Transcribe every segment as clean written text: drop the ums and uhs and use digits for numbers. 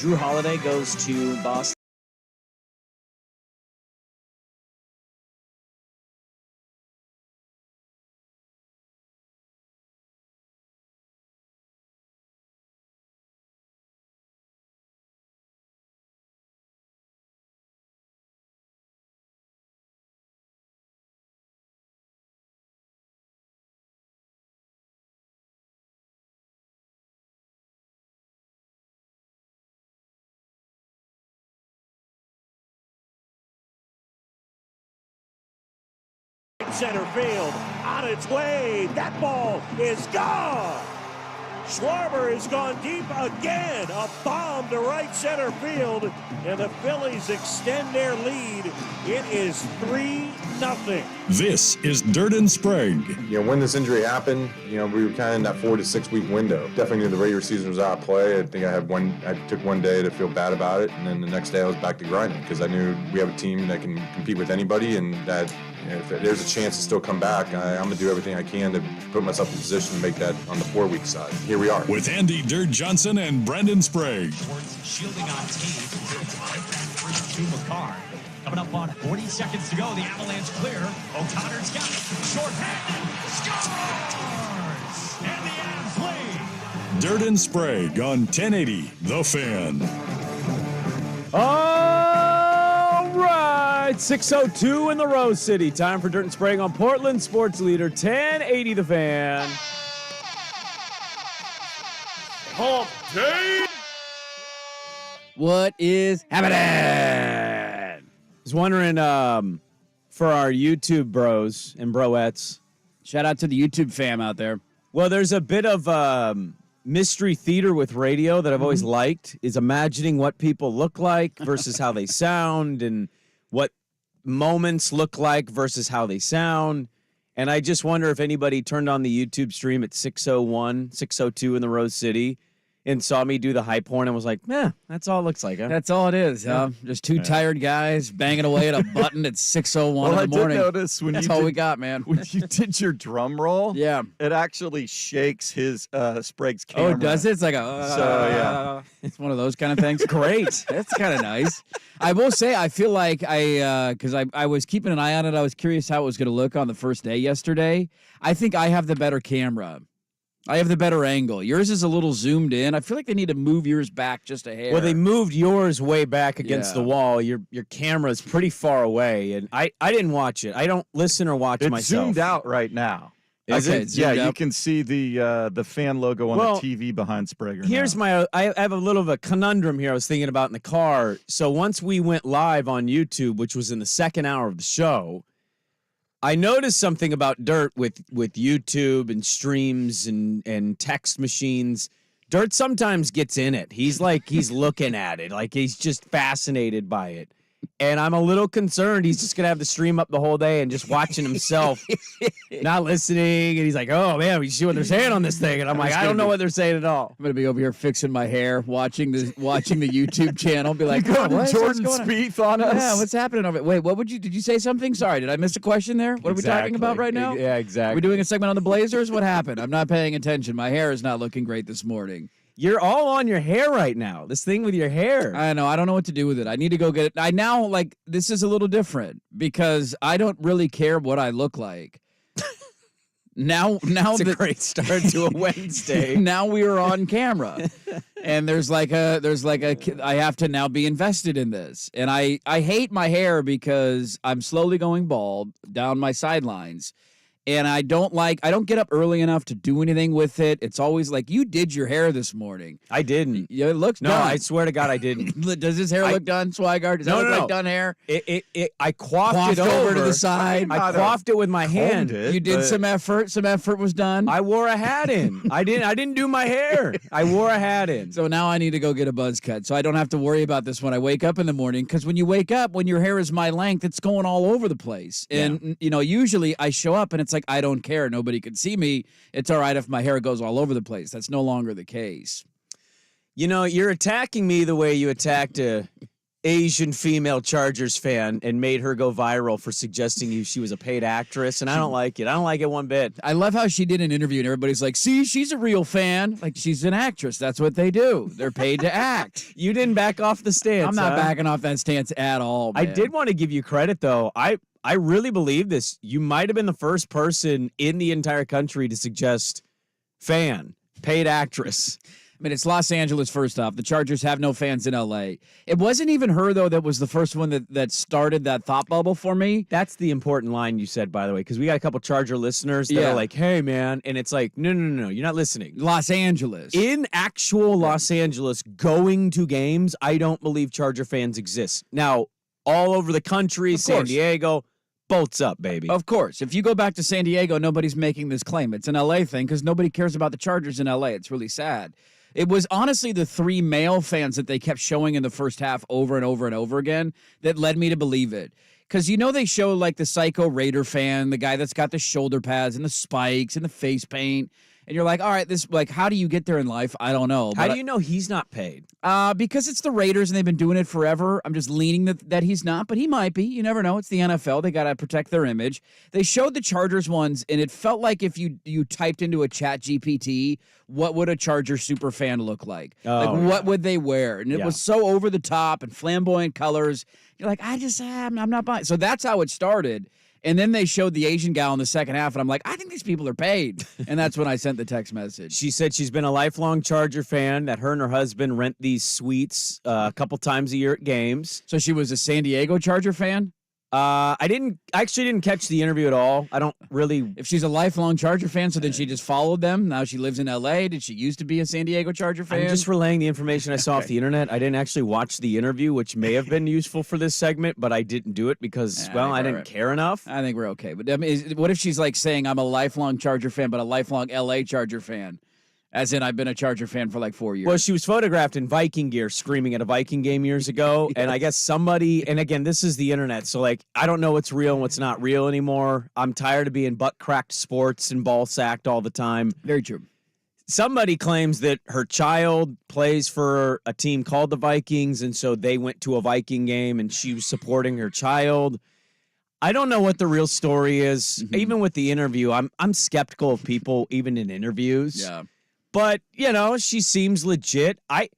Drew Holiday goes to Boston. Center field on its way. That ball is gone. Schwarber has gone deep again. A bomb to right center field, and the Phillies extend their lead. It is 3-0. This is Dirt and Sprague. When this injury happened, we were kind of in that 4 to 6 week window. Definitely knew the regular season was out of play. I think I took one day to feel bad about it, and then the next day I was back to grinding because I knew we have a team that can compete with anybody, and that if there's a chance to still come back, I'm going to do everything I can to put myself in position to make that on the 4-week side. Here we are. With Andy Dirt Johnson and Brendan Sprague. Shielding on tape. To McCarr. Coming up on 40 seconds to go. The Avalanche clear. O'Connor's got it. Short-handed. Scores! And the Avs lead. Dirt and Sprague on 1080 The Fan. All right, 6:02 in the Rose City. Time for Dirt and Sprague on Portland Sports Leader 1080 The Fan. Hump Day! What is happening? I was wondering, for our YouTube bros and broettes. Shout out to the YouTube fam out there. Well, there's a bit of mystery theater with radio that I've always liked, is imagining what people look like versus how they sound, and what moments look like versus how they sound. And I just wonder if anybody turned on the YouTube stream at 6:01, 6:02 in the Rose City and saw me do the high horn and was like, that's all it looks like, huh? That's all it is, huh? Just two tired guys banging away at a button at 6:01 in the morning. I did notice when that's you all we got, man. When you did your drum roll, yeah, it actually shakes his Sprague's camera. Oh, does it? It's like it's one of those kind of things. Great. That's kind of nice. I will say, I feel like because I was keeping an eye on it. I was curious how it was going to look on the first day yesterday. I think I have the better camera. I have the better angle. Yours is a little zoomed in. I feel like they need to move yours back just a hair. Well, they moved yours way back against the wall. Your camera's pretty far away, and I didn't watch it. I don't listen or watch myself. It's zoomed out right now. Is it? Yeah, you can see the fan logo on the TV behind Sprague. Here's I have a little of a conundrum here I was thinking about in the car. So once we went live on YouTube, which was in the second hour of the show, I noticed something about Dirt with YouTube and streams and text machines. Dirt sometimes gets in it. He's looking at it. Like he's just fascinated by it. And I'm a little concerned he's just going to have the stream up the whole day and just watching himself, not listening. And he's like, oh, man, we see what they're saying on this thing. And I'm like, I don't know what they're saying at all. I'm going to be over here fixing my hair, watching the YouTube channel, be like, Jordan Spieth on us. Yeah, what's happening over? Wait, did you say something? Sorry, did I miss a question there? What are we talking about right now? Yeah, exactly. Are we doing a segment on the Blazers? What happened? I'm not paying attention. My hair is not looking great this morning. You're all on your hair right now. This thing with your hair. I know. I don't know what to do with it. I need to go get it. This is a little different because I don't really care what I look like. Now it's a great start to a Wednesday. Now we are on camera, and there's I have to now be invested in this, and I hate my hair because I'm slowly going bald down my sidelines. And I don't get up early enough to do anything with it. It's always like, you did your hair this morning. I didn't. Yeah, it looks done. No, I swear to God, I didn't. Does his hair look done, Swigart? Does that look like done hair? I coiffed it over to the side. I coiffed it with my hand. You did some effort. Some effort was done. I wore a hat in. I didn't do my hair. I wore a hat in. So now I need to go get a buzz cut so I don't have to worry about this when I wake up in the morning. Because when you wake up, when your hair is my length, it's going all over the place. And, usually I show up and it's like, I don't care. Nobody can see me. It's all right if my hair goes all over the place. That's no longer the case. You're attacking me the way you attacked a Asian female Chargers fan and made her go viral for suggesting she was a paid actress, and I don't like it. I don't like it one bit. I love how she did an interview and everybody's like, see, she's a real fan. Like, she's an actress. That's what they do. They're paid to act. You didn't back off the stance. I'm not backing off that stance at all, man. I did want to give you credit, though. I really believe this. You might have been the first person in the entire country to suggest fan, paid actress. I mean, it's Los Angeles, first off. The Chargers have no fans in L.A. It wasn't even her, though, that was the first one that started that thought bubble for me. That's the important line you said, by the way, because we got a couple Charger listeners that are like, hey, man. And it's like, no, you're not listening. Los Angeles. In actual Los Angeles, going to games, I don't believe Charger fans exist. Now, all over the country, San Diego, bolts up, baby. Of course. If you go back to San Diego, nobody's making this claim. It's an L.A. thing because nobody cares about the Chargers in L.A. It's really sad. It was honestly the 3 male fans that they kept showing in the first half over and over and over again that led me to believe it. Because, they show like the psycho Raider fan, the guy that's got the shoulder pads and the spikes and the face paint. And you're like, all right, how do you get there in life? I don't know. How do you know he's not paid? Because it's the Raiders and they've been doing it forever. I'm just leaning that he's not, but he might be. You never know. It's the NFL. They got to protect their image. They showed the Chargers ones, and it felt like if you typed into a chat GPT, what would a Charger super fan look like? What would they wear? And it was so over the top and flamboyant colors. You're like, I'm not buying. So that's how it started. And then they showed the Asian gal in the second half, and I'm like, I think these people are paid. And that's when I sent the text message. She said she's been a lifelong Charger fan, that her and her husband rent these suites a couple times a year at games. So she was a San Diego Charger fan? I actually didn't catch the interview at all. I don't really. If she's a lifelong Charger fan, so then she just followed them. Now she lives in L.A. Did she used to be a San Diego Charger fan? I'm just relaying the information I saw off the internet. I didn't actually watch the interview, which may have been useful for this segment, but I didn't do it because, I didn't care enough. I think we're okay. But what if she's like saying I'm a lifelong Charger fan, but a lifelong L.A. Charger fan? As in, I've been a Charger fan for like 4 years. Well, she was photographed in Viking gear screaming at a Viking game years ago. And I guess somebody, and again, this is the internet. So, I don't know what's real and what's not real anymore. I'm tired of being butt-cracked sports and ball-sacked all the time. Very true. Somebody claims that her child plays for a team called the Vikings. And so they went to a Viking game and she was supporting her child. I don't know what the real story is. Mm-hmm. Even with the interview, I'm skeptical of people, even in interviews. Yeah. But, she seems legit. I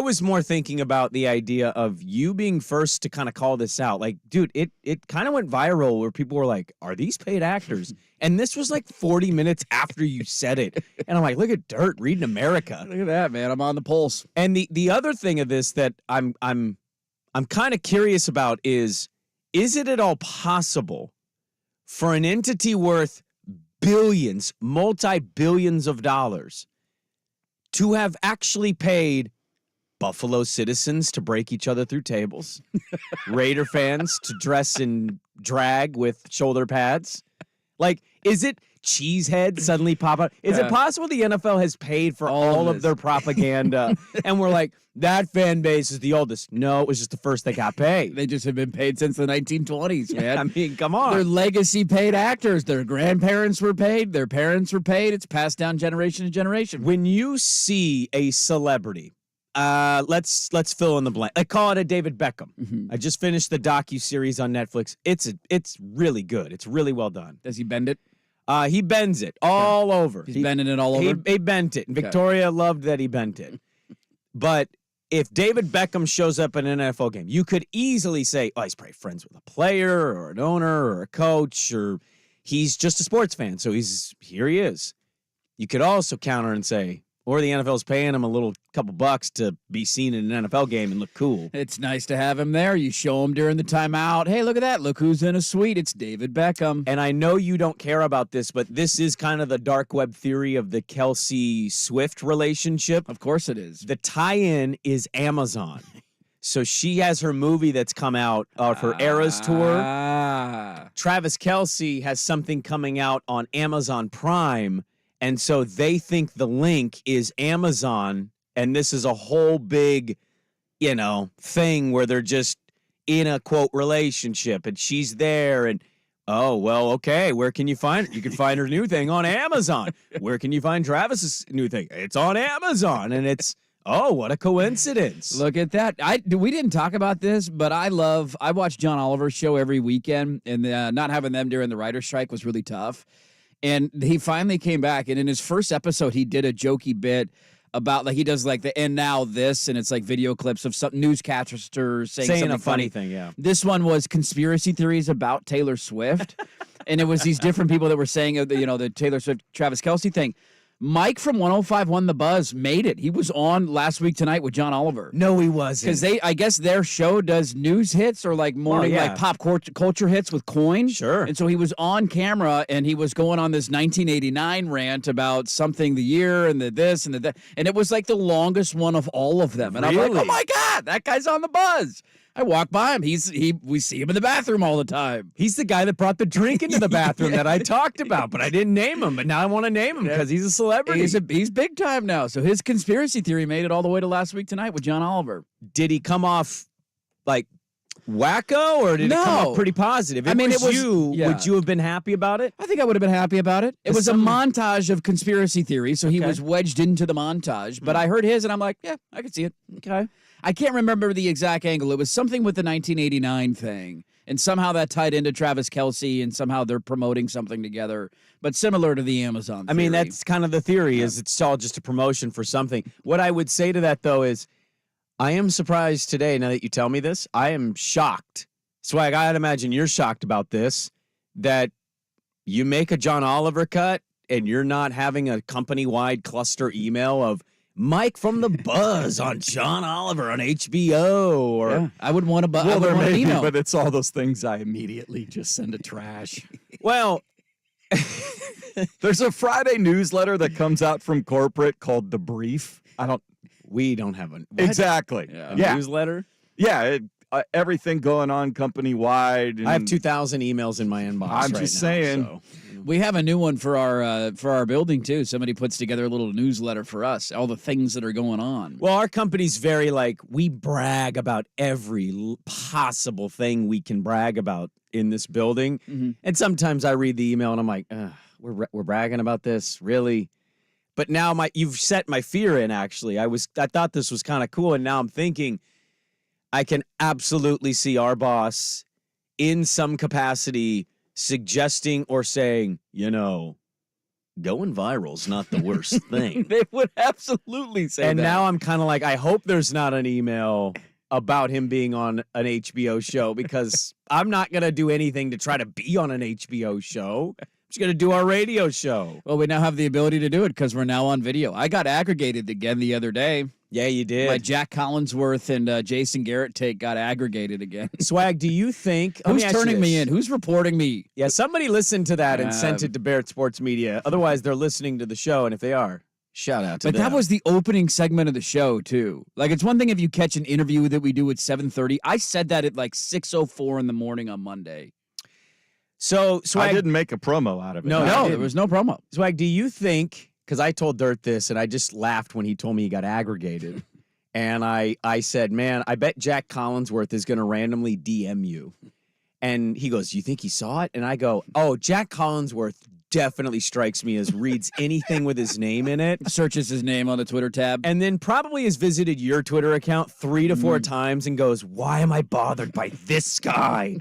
was more thinking about the idea of you being first to kind of call this out. Like, dude, it kind of went viral where people were like, are these paid actors? And this was like 40 minutes after you said it. And I'm like, look at Dirt reading America. Look at that, man. I'm on the pulse. And the other thing of this that I'm kind of curious about is it at all possible for an entity worth billions, multi-billions of dollars to have actually paid Buffalo citizens to break each other through tables, Raider fans to dress in drag with shoulder pads? Like, is it cheeseheads suddenly pop up? Is it possible the NFL has paid for all of their propaganda and we're like, that fan base is the oldest? No, it was just the first that got paid. They just have been paid since the 1920s, man. I mean, come on. They're legacy paid actors. Their grandparents were paid. Their parents were paid. It's passed down generation to generation. When you see a celebrity, let's fill in the blank. I call it a David Beckham. Mm-hmm. I just finished the docuseries on Netflix. It's really good. It's really well done. Does he bend it? He bends it all over. He's bending it all over? He bent it. And Victoria loved that he bent it. But if David Beckham shows up in an NFL game, you could easily say, oh, he's probably friends with a player or an owner or a coach, or he's just a sports fan. So here he is. You could also counter and say, or the NFL's paying him a little couple bucks to be seen in an NFL game and look cool. It's nice to have him there. You show him during the timeout. Hey, look at that. Look who's in a suite. It's David Beckham. And I know you don't care about this, but this is kind of the dark web theory of the Kelsey-Swift relationship. Of course it is. The tie-in is Amazon. So she has her movie that's come out of her Eras tour. Travis Kelce has something coming out on Amazon Prime. And so they think the link is Amazon, and this is a whole big, thing where they're just in a, quote, relationship, and she's there, and, oh, well, okay, where can you find her? You can find her new thing on Amazon. Where can you find Travis's new thing? It's on Amazon, and it's, Oh, what a coincidence. Look at that. We didn't talk about this, but I watch John Oliver's show every weekend, and not having them during the writer's strike was really tough. And he finally came back, and in his first episode, he did a jokey bit about, like, he does like the "and now this," and it's like video clips of some newscasters saying something a funny thing, yeah. This one was conspiracy theories about Taylor Swift, and it was these different people that were saying, the Taylor Swift, Travis Kelce thing. Mike from 105.1 The Buzz made it. He was on Last Week Tonight with John Oliver. No, he wasn't. Because I guess their show does news hits or like morning, like pop culture hits with Coin. Sure. And so he was on camera and he was going on this 1989 rant about something, the year and the this and the that. And it was like the longest one of all of them. And I'm like, oh my God, that guy's on The Buzz. I walk by him. We see him in the bathroom all the time. He's the guy that brought the drink into the bathroom that I talked about, but I didn't name him. But now I want to name him because he's a celebrity. He's big time now. So his conspiracy theory made it all the way to Last Week Tonight with John Oliver. Did he come off like wacko, or did it come off pretty positive? Would you have been happy about it? I think I would have been happy about it. It was a montage of conspiracy theories, so he was wedged into the montage. But I heard his, and I'm like, yeah, I could see it. Okay. I can't remember the exact angle. It was something with the 1989 thing, and somehow that tied into Travis Kelce, and somehow they're promoting something together, but similar to the Amazon theory. I mean, that's kind of the theory, is it's all just a promotion for something. What I would say to that, though, is I am surprised today, now that you tell me this, I am shocked. Swag, I gotta imagine you're shocked about this, that you make a John Oliver cut, and you're not having a company-wide cluster email of Mike from The Buzz on John Oliver on HBO, or I would want to. Well, there may be, but it's all those things I immediately just send to trash. Well, there's a Friday newsletter that comes out from corporate called The Brief. We don't have a exactly a newsletter. Yeah, everything going on company wide. I have 2,000 emails in my inbox. I'm just saying. So. We have a new one for our building too. Somebody puts together a little newsletter for us, all the things that are going on. Well, our company's very we brag about every possible thing we can brag about in this building. Mm-hmm. And sometimes I read the email and I'm like, we're bragging about this, really? But now you've set my fear in. Actually, I thought this was kind of cool, and now I'm thinking I can absolutely see our boss in some capacity suggesting or saying, going viral's not the worst thing. They would absolutely say and that. And now I'm kind of like, I hope there's not an email about him being on an HBO show, because I'm not going to do anything to try to be on an HBO show. I'm just going to do our radio show. Well, we now have the ability to do it because we're now on video. I got aggregated again the other day. Yeah, you did. My Jack Collinsworth and Jason Garrett take got aggregated again. Swag, do you think... Who's turning me in? Who's reporting me? Yeah, somebody listened to that and sent it to Barrett Sports Media. Otherwise, they're listening to the show, and if they are, shout out to them. But that was the opening segment of the show, too. Like, it's one thing if you catch an interview that we do at 7:30. I said that at like 6:04 in the morning on Monday. So Swag... I didn't make a promo out of it. No, there was no promo. Swag, do you think... Because I told Dirt this, and I just laughed when he told me he got aggregated. And I said, man, I bet Jack Collinsworth is going to randomly DM you. And he goes, you think he saw it? And I go, oh, Jack Collinsworth definitely strikes me as reads anything with his name in it. Searches his name on the Twitter tab. And then probably has visited your Twitter account 3 to 4 times and goes, why am I bothered by this guy?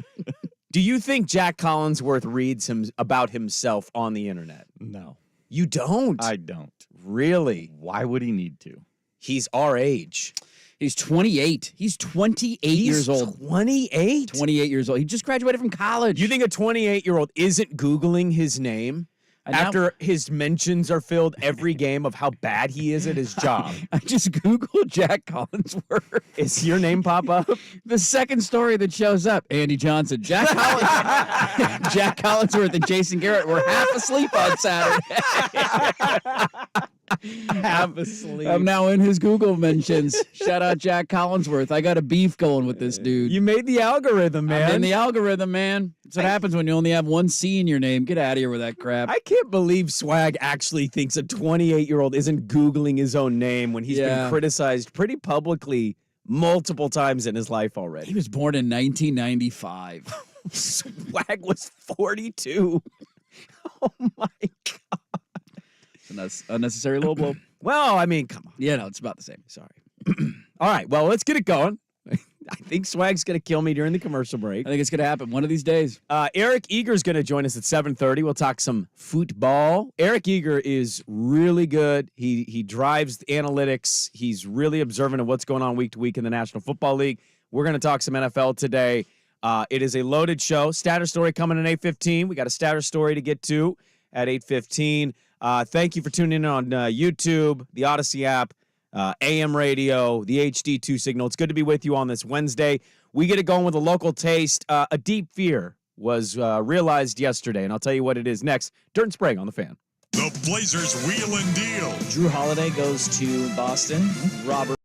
Do you think Jack Collinsworth reads about himself on the internet? No. You don't? I don't. Really? Why would he need to? He's our age. He's 28. He's 28 years old. 28? 28 years old. He just graduated from college. You think a 28-year-old isn't Googling his name after his mentions are filled every game of how bad he is at his job? I just Googled Jack Collinsworth. Is your name pop up? The second story that shows up, Andy Johnson. Jack Collinsworth and Jason Garrett were half asleep on Saturday. Half asleep. I'm now in his Google mentions. Shout out Jack Collinsworth. I got a beef going with this dude. You made the algorithm, man. I'm in the algorithm, man. That's what happens when you only have one C in your name. Get out of here with that crap. I can't believe Swag actually thinks a 28-year-old isn't Googling his own name when he's been criticized pretty publicly multiple times in his life already. He was born in 1995. Swag was 42. Oh, my God. That's unnecessary low blow. Well, I mean, come on. Yeah, no, it's about the same. Sorry. All right. Well, let's get it going. I think Swag's going to kill me during the commercial break. I think it's going to happen one of these days. Eric Eager's going to join us at 7:30. We'll talk some football. Eric Eager is really good. He drives the analytics. He's really observant of what's going on week to week in the National Football League. We're going to talk some NFL today. It is a loaded show. Status story coming at 8:15. We got a status story to get to at 8:15. Thank you for tuning in on YouTube, the Odyssey app, AM radio, the HD2 signal. It's good to be with you on this Wednesday. We get it going with a local taste. A deep fear was realized yesterday, and I'll tell you what it is next. Dirt and Sprague on the Fan. The Blazers wheel and deal. Drew Holiday goes to Boston. Robert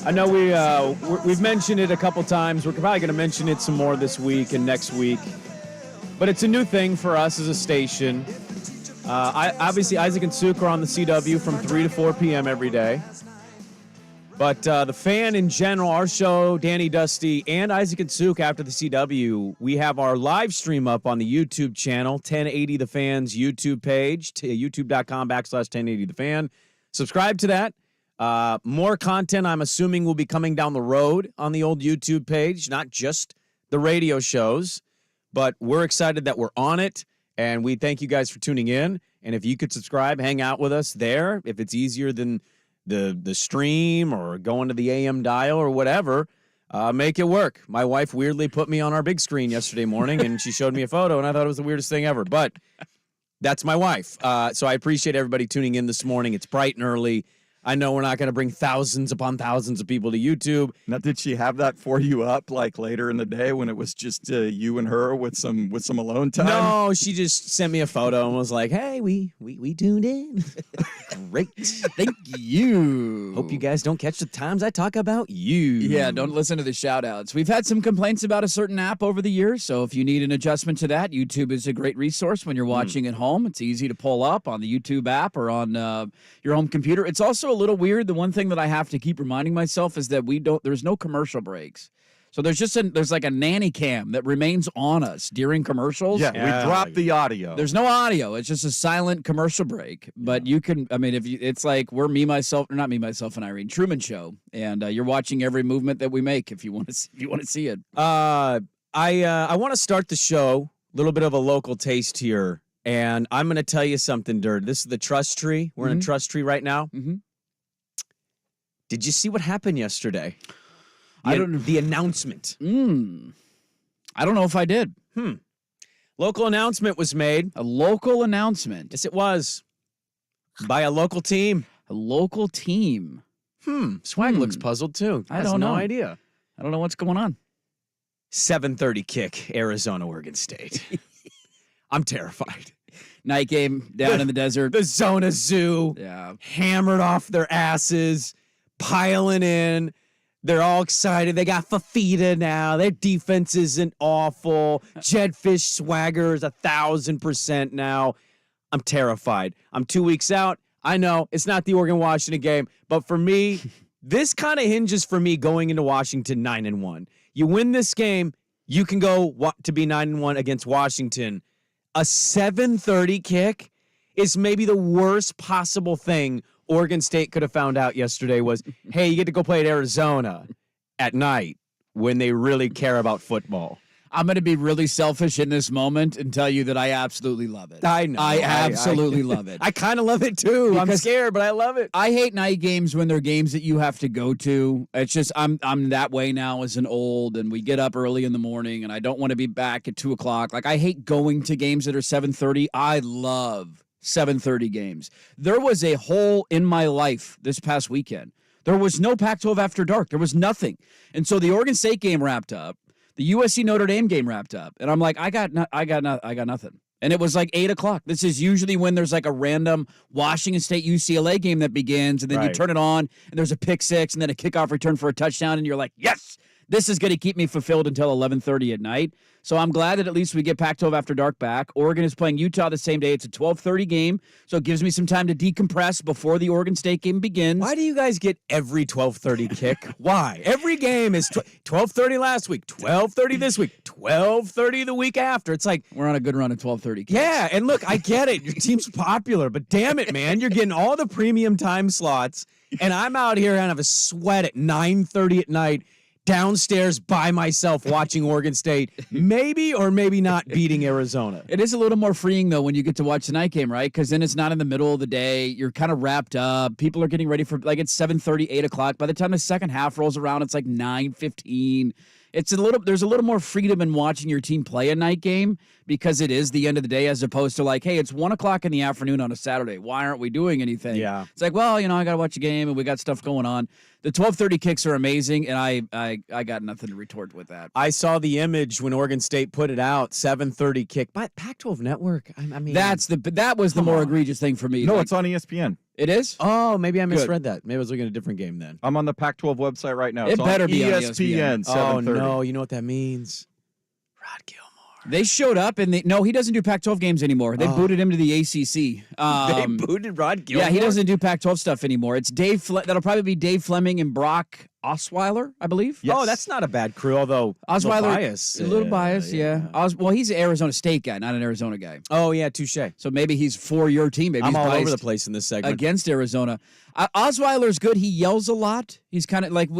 I know we've mentioned it a couple times. We're probably going to mention it some more this week and next week. But it's a new thing for us as a station. Obviously, Isaac and Suk are on the CW from 3 to 4 p.m. every day. But the Fan in general, our show, Danny, Dusty, and Isaac and Suk after the CW, we have our live stream up on the YouTube channel, 1080 The Fan's YouTube page, youtube.com/1080 The Fan. Subscribe to that. More content, I'm assuming, will be coming down the road on the old YouTube page, not just the radio shows. But we're excited that we're on it, and we thank you guys for tuning in. And if you could subscribe, hang out with us there, if it's easier than the stream or going to the AM dial or whatever, make it work. My wife weirdly put me on our big screen yesterday morning, and she showed me a photo, and I thought it was the weirdest thing ever. But that's my wife. So I appreciate everybody tuning in this morning. It's bright and early. I know we're not going to bring thousands upon thousands of people to YouTube. Now, did she have that for you up like later in the day when it was just you and her with some alone time? No, she just sent me a photo and was like, "Hey, we tuned in." Great, Thank you. Hope you guys don't catch the times I talk about you. Yeah, don't listen to the shout-outs. We've had some complaints about a certain app over the years, so if you need an adjustment to that, YouTube is a great resource when you're watching at home. It's easy to pull up on the YouTube app or on your home computer. It's also a little weird. The one thing that I have to keep reminding myself is that there's no commercial breaks. So there's like a nanny cam that remains on us during commercials. Yeah, we dropped the audio. There's no audio. It's just a silent commercial break. But you can, I mean, it's like we're not me, myself, and Irene Truman Show, and you're watching every movement that we make if you want to see it. I want to start the show, a little bit of a local taste here, and I'm going to tell you something, Dirt. This is the Trust Tree. We're in a Trust Tree right now. Mm-hmm. Did you see what happened yesterday? The announcement. I don't know if I did. Local announcement was made. A local announcement. Yes, it was. By a local team. A local team. Swag looks puzzled, too. I don't know. No idea. I don't know what's going on. 7:30 kick, Arizona, Oregon State. I'm terrified. Night game down in the desert. The Zona Zoo. Yeah. Hammered off their asses. Piling in. They're all excited. They got Fafita now. Their defense isn't awful. Jedfish swagger is 1,000% now. I'm terrified. I'm 2 weeks out. I know it's not the Oregon-Washington game, but for me, this kind of hinges for me going into Washington 9-1. You win this game, you can go to be 9-1 against Washington. A 7:30 kick is maybe the worst possible thing Oregon State could have found out yesterday was, hey, you get to go play at Arizona at night when they really care about football. I'm going to be really selfish in this moment and tell you that I absolutely love it. I know. I absolutely love it. I kind of love it, too. Because I'm scared, but I love it. I hate night games when they're games that you have to go to. It's just I'm that way now as an old, and we get up early in the morning, and I don't want to be back at 2 o'clock. Like, I hate going to games that are 7:30. I love 7:30 games. There was a hole in my life this past weekend. There was no Pac-12 after dark. There was nothing. And so the Oregon State game wrapped up. The USC Notre Dame game wrapped up. And I'm like, I got nothing. And it was like 8 o'clock. This is usually when there's like a random Washington State UCLA game that begins, and then you turn it on, and there's a pick six, and then a kickoff return for a touchdown, and you're like, yes, this is going to keep me fulfilled until 11:30 at night. So I'm glad that at least we get Pac-12 after dark back. Oregon is playing Utah the same day. It's a 12:30 game, so it gives me some time to decompress before the Oregon State game begins. Why do you guys get every 12:30 kick? Why? Every game is 12:30 last week, 12:30 this week, 12:30 the week after. It's like we're on a good run at 12:30 kicks. Yeah, and look, I get it. Your team's popular, but damn it, man, you're getting all the premium time slots, and I'm out here and I have a sweat at 9:30 at night. Downstairs by myself watching Oregon State, maybe or maybe not beating Arizona. It is a little more freeing, though, when you get to watch the night game, right? Because then it's not in the middle of the day. You're kind of wrapped up. People are getting ready for, like, it's 7:30, 8 o'clock. By the time the second half rolls around, it's like 9:15. There's a little more freedom in watching your team play a night game because it is the end of the day as opposed to like, hey, it's 1 o'clock in the afternoon on a Saturday. Why aren't we doing anything? Yeah. It's like, well, I got to watch a game and we got stuff going on. The 12:30 kicks are amazing, and I got nothing to retort with that. I saw the image when Oregon State put it out, 7:30 kick. But Pac-12 Network, I mean. That was the more egregious thing for me. No, it's on ESPN. It is? Oh, maybe I misread that. Maybe I was looking at a different game then. I'm on the Pac-12 website right now. It It's better on be on ESPN. ESPN. 7:30. Oh, no. You know what that means? Rod Gilmore. They showed up, and no, he doesn't do Pac-12 games anymore. They booted him to the ACC. They booted Rod Gilmore? Yeah, he doesn't do Pac-12 stuff anymore. It's that'll probably be Dave Fleming and Brock Osweiler, I believe. Yes. Oh, that's not a bad crew, although Osweiler, bias. a little biased, yeah. Well, he's an Arizona State guy, not an Arizona guy. Oh, yeah, touche. So maybe he's for your team. Maybe I'm he's all over biased the place in this segment. against Arizona. Osweiler's good. He yells a lot. He's kind of like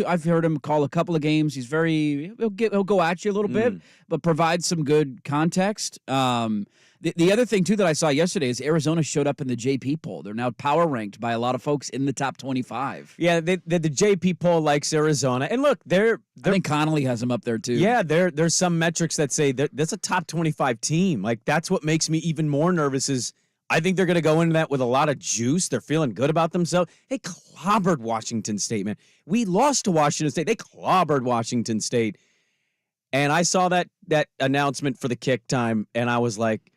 I've heard him call a couple of games. He's he'll go at you a little bit, but provide some good context. The other thing too that I saw yesterday is Arizona showed up in the JP poll. They're now power ranked by a lot of folks in the top 25. Yeah, the JP poll likes Arizona, and look, I think Connolly has them up there too. Yeah, there's some metrics that say that's a top 25 team. Like that's what makes me even more nervous. Is I think they're going to go into that with a lot of juice. They're feeling good about themselves. They clobbered Washington State, man. We lost to Washington State. They clobbered Washington State, and I saw that announcement for the kick time, and I was like,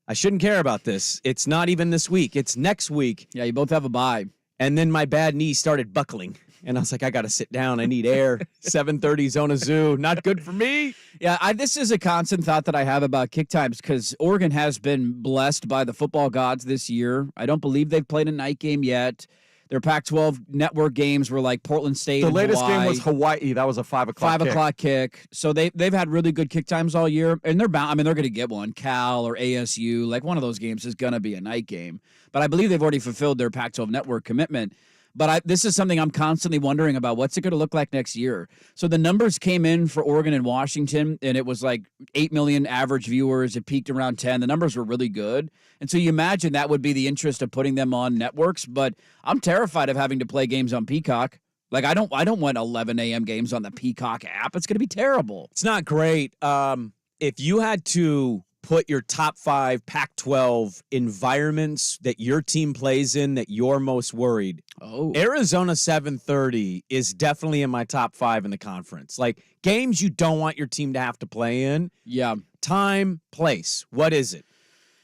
I shouldn't care about this. It's not even this week. It's next week. Yeah, you both have a bye. And then my bad knee started buckling. And I was like, I got to sit down. I need air. 7:30 Zona Zoo. Not good for me. Yeah, this is a constant thought that I have about kick times because Oregon has been blessed by the football gods this year. I don't believe they've played a night game yet. Their Pac-12 network games were like Portland State. The and latest Hawaii. game was Hawaii. That was a 5 o'clock 5 o'clock kick. So they've had really good kick times all year, and they're bound. I mean, they're going to get one. Cal or ASU, like one of those games is going to be a night game. But I believe they've already fulfilled their Pac-12 network commitment. But this is something I'm constantly wondering about. What's it going to look like next year? So the numbers came in for Oregon and Washington, and it was like 8 million average viewers. It peaked around 10. The numbers were really good. And so you imagine that would be the interest of putting them on networks. But I'm terrified of having to play games on Peacock. Like, I don't want 11 a.m. games on the Peacock app. It's going to be terrible. It's not great. If you had to put your top 5 Pac-12 environments that your team plays in that you're most worried. Arizona 7:30 is definitely in my top 5 in the conference. Like games you don't want your team to have to play in. Yeah. Time, place. What is it?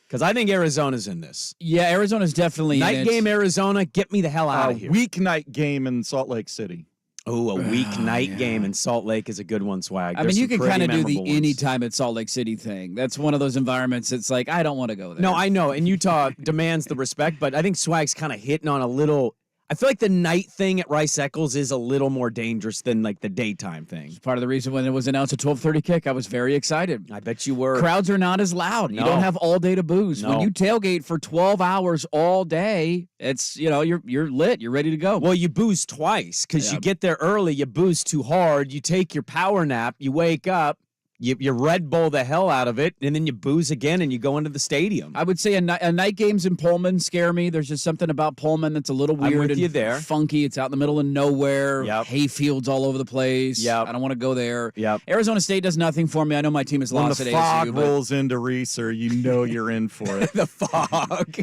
Because I think Arizona's in this. Yeah, Arizona's definitely night in it. game Arizona. Get me the hell out of here. Weeknight game in Salt Lake City. Oh, a weeknight game in Salt Lake is a good one, Swag. I mean, you can kind of do the anytime at Salt Lake City thing. That's one of those environments. It's like, I don't want to go there. No, I know. And Utah demands the respect, but I think Swag's kind of hitting on a little. I feel like the night thing at Rice Eccles is a little more dangerous than like the daytime thing. It's part of the reason when it was announced a 12:30 kick, I was very excited. I bet you were. Crowds are not as loud. No. You don't have all day to booze. No. When you tailgate for 12 hours all day, it's, you're lit. You're ready to go. Well, you booze twice because you get there early, you booze too hard, you take your power nap, you wake up, you Red Bull the hell out of it, and then you booze again and you go into the stadium. I would say a night games in Pullman scare me. There's just something about Pullman that's a little weird I'm with and you there. funky. It's out in the middle of nowhere. Yep. Hay fields all over the place. Yep. I don't want to go there. Yep. Arizona State does nothing for me. I know my team has When lost the at fog ASU. But rolls into Reeser, you know you're in for it. The fog.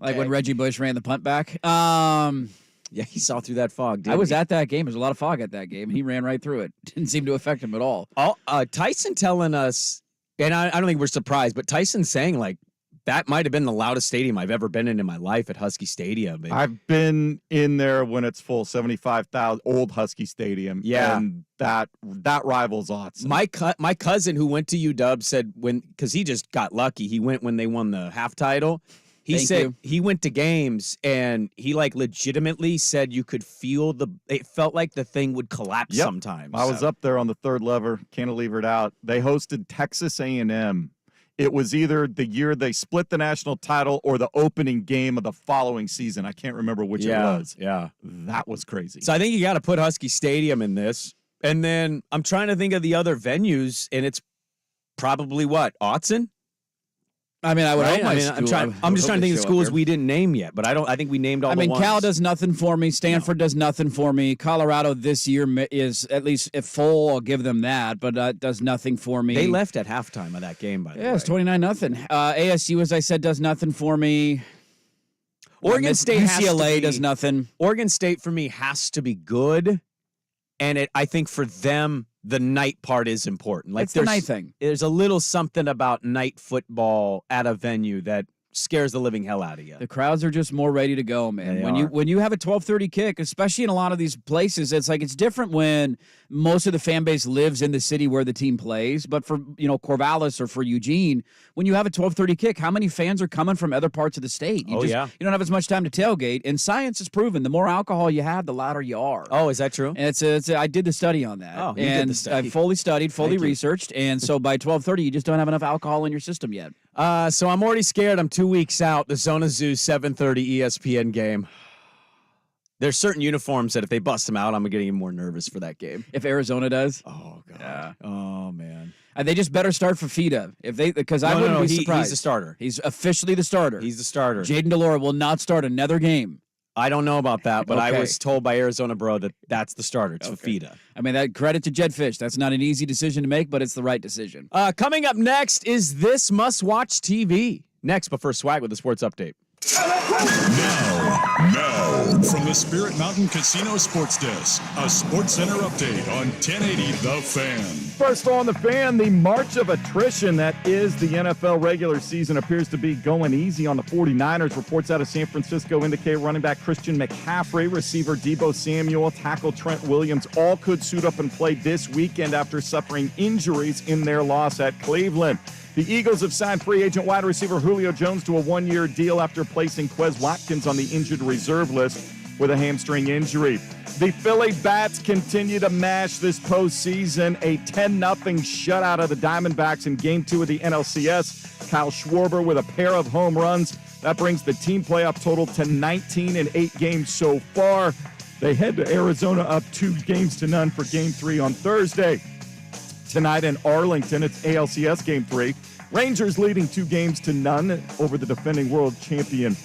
like when Reggie Bush ran the punt back. Yeah, he saw through that fog, didn't I was he? at that game. There's a lot of fog at that game. He ran right through it. Didn't seem to affect him at all. Tyson telling us, and I don't think we're surprised, but Tyson saying like that might have been the loudest stadium I've ever been in my life at Husky Stadium. I've been in there when it's full, 75,000, old Husky Stadium. Yeah. And that rivals Autzen. My cousin who went to UW said because he just got lucky. He went when they won the half title. He said he went to games and he like legitimately said you could feel it felt like the thing would collapse sometimes. I was up there on the third lever, cantilevered out. They hosted Texas A&M. It was either the year they split the national title or the opening game of the following season. I can't remember which it was. Yeah. That was crazy. So I think you got to put Husky Stadium in this. And then I'm trying to think of the other venues, and it's probably what? Autzen? I mean, I would hope I'm just trying to think of schools we didn't name yet, but I think we named all the ones. Cal does nothing for me. Stanford does nothing for me. Colorado this year is, at least if full, I'll give them that, but does nothing for me. They left at halftime of that game, by the way. Yeah, it's 29-0. ASU, as I said, does nothing for me. Oregon State UCLA does nothing. Oregon State, for me, has to be good, and I think for them, the night part is important. Like It's the night thing. There's a little something about night football at a venue that scares the living hell out of you. The crowds are just more ready to go, man. They When you have a 12:30 kick, especially in a lot of these places, it's different when most of the fan base lives in the city where the team plays. But for Corvallis or for Eugene, when you have a 12:30 kick, how many fans are coming from other parts of the state? You don't have as much time to tailgate. And science has proven the more alcohol you have, the louder you are. Oh, is that true? And I did the study on that. Oh, you did the study. I fully studied, fully researched, and so by 12:30, you just don't have enough alcohol in your system yet. So I'm already scared. I'm 2 weeks out. The Zona Zoo 7:30 ESPN game. There's certain uniforms that if they bust them out, I'm getting even more nervous for that game. If Arizona does, oh god, yeah. Oh man, and they just better start Fafita because I wouldn't be surprised. He's the starter. He's officially the starter. He's the starter. Jaden Delora will not start another game. I don't know about that, but I Okay. was told by Arizona Bro that that's the starter. It's Fafita. I mean, that credit to Jed Fish. That's not an easy decision to make, but it's the right decision. Coming up next is This Must Watch TV. Next, but first, Swag with the sports update. Now, from the Spirit Mountain Casino Sports Desk, a Sports Center update on 1080 The Fan. First on the Fan, the march of attrition that is the NFL regular season appears to be going easy on the 49ers. Reports out of San Francisco indicate running back Christian McCaffrey, receiver Deebo Samuel, tackle Trent Williams all could suit up and play this weekend after suffering injuries in their loss at Cleveland. The Eagles have signed free agent wide receiver Julio Jones to a one-year deal after placing Quez Watkins on the injured reserve list with a hamstring injury. The Philly Bats continue to mash this postseason. A 10-0 shutout of the Diamondbacks in Game 2 of the NLCS. Kyle Schwarber with a pair of home runs. That brings the team playoff total to 19 in 8 games so far. They head to Arizona up 2-0 for Game 3 on Thursday. Tonight in Arlington, it's ALCS Game 3. Rangers leading 2-0 over the defending world champion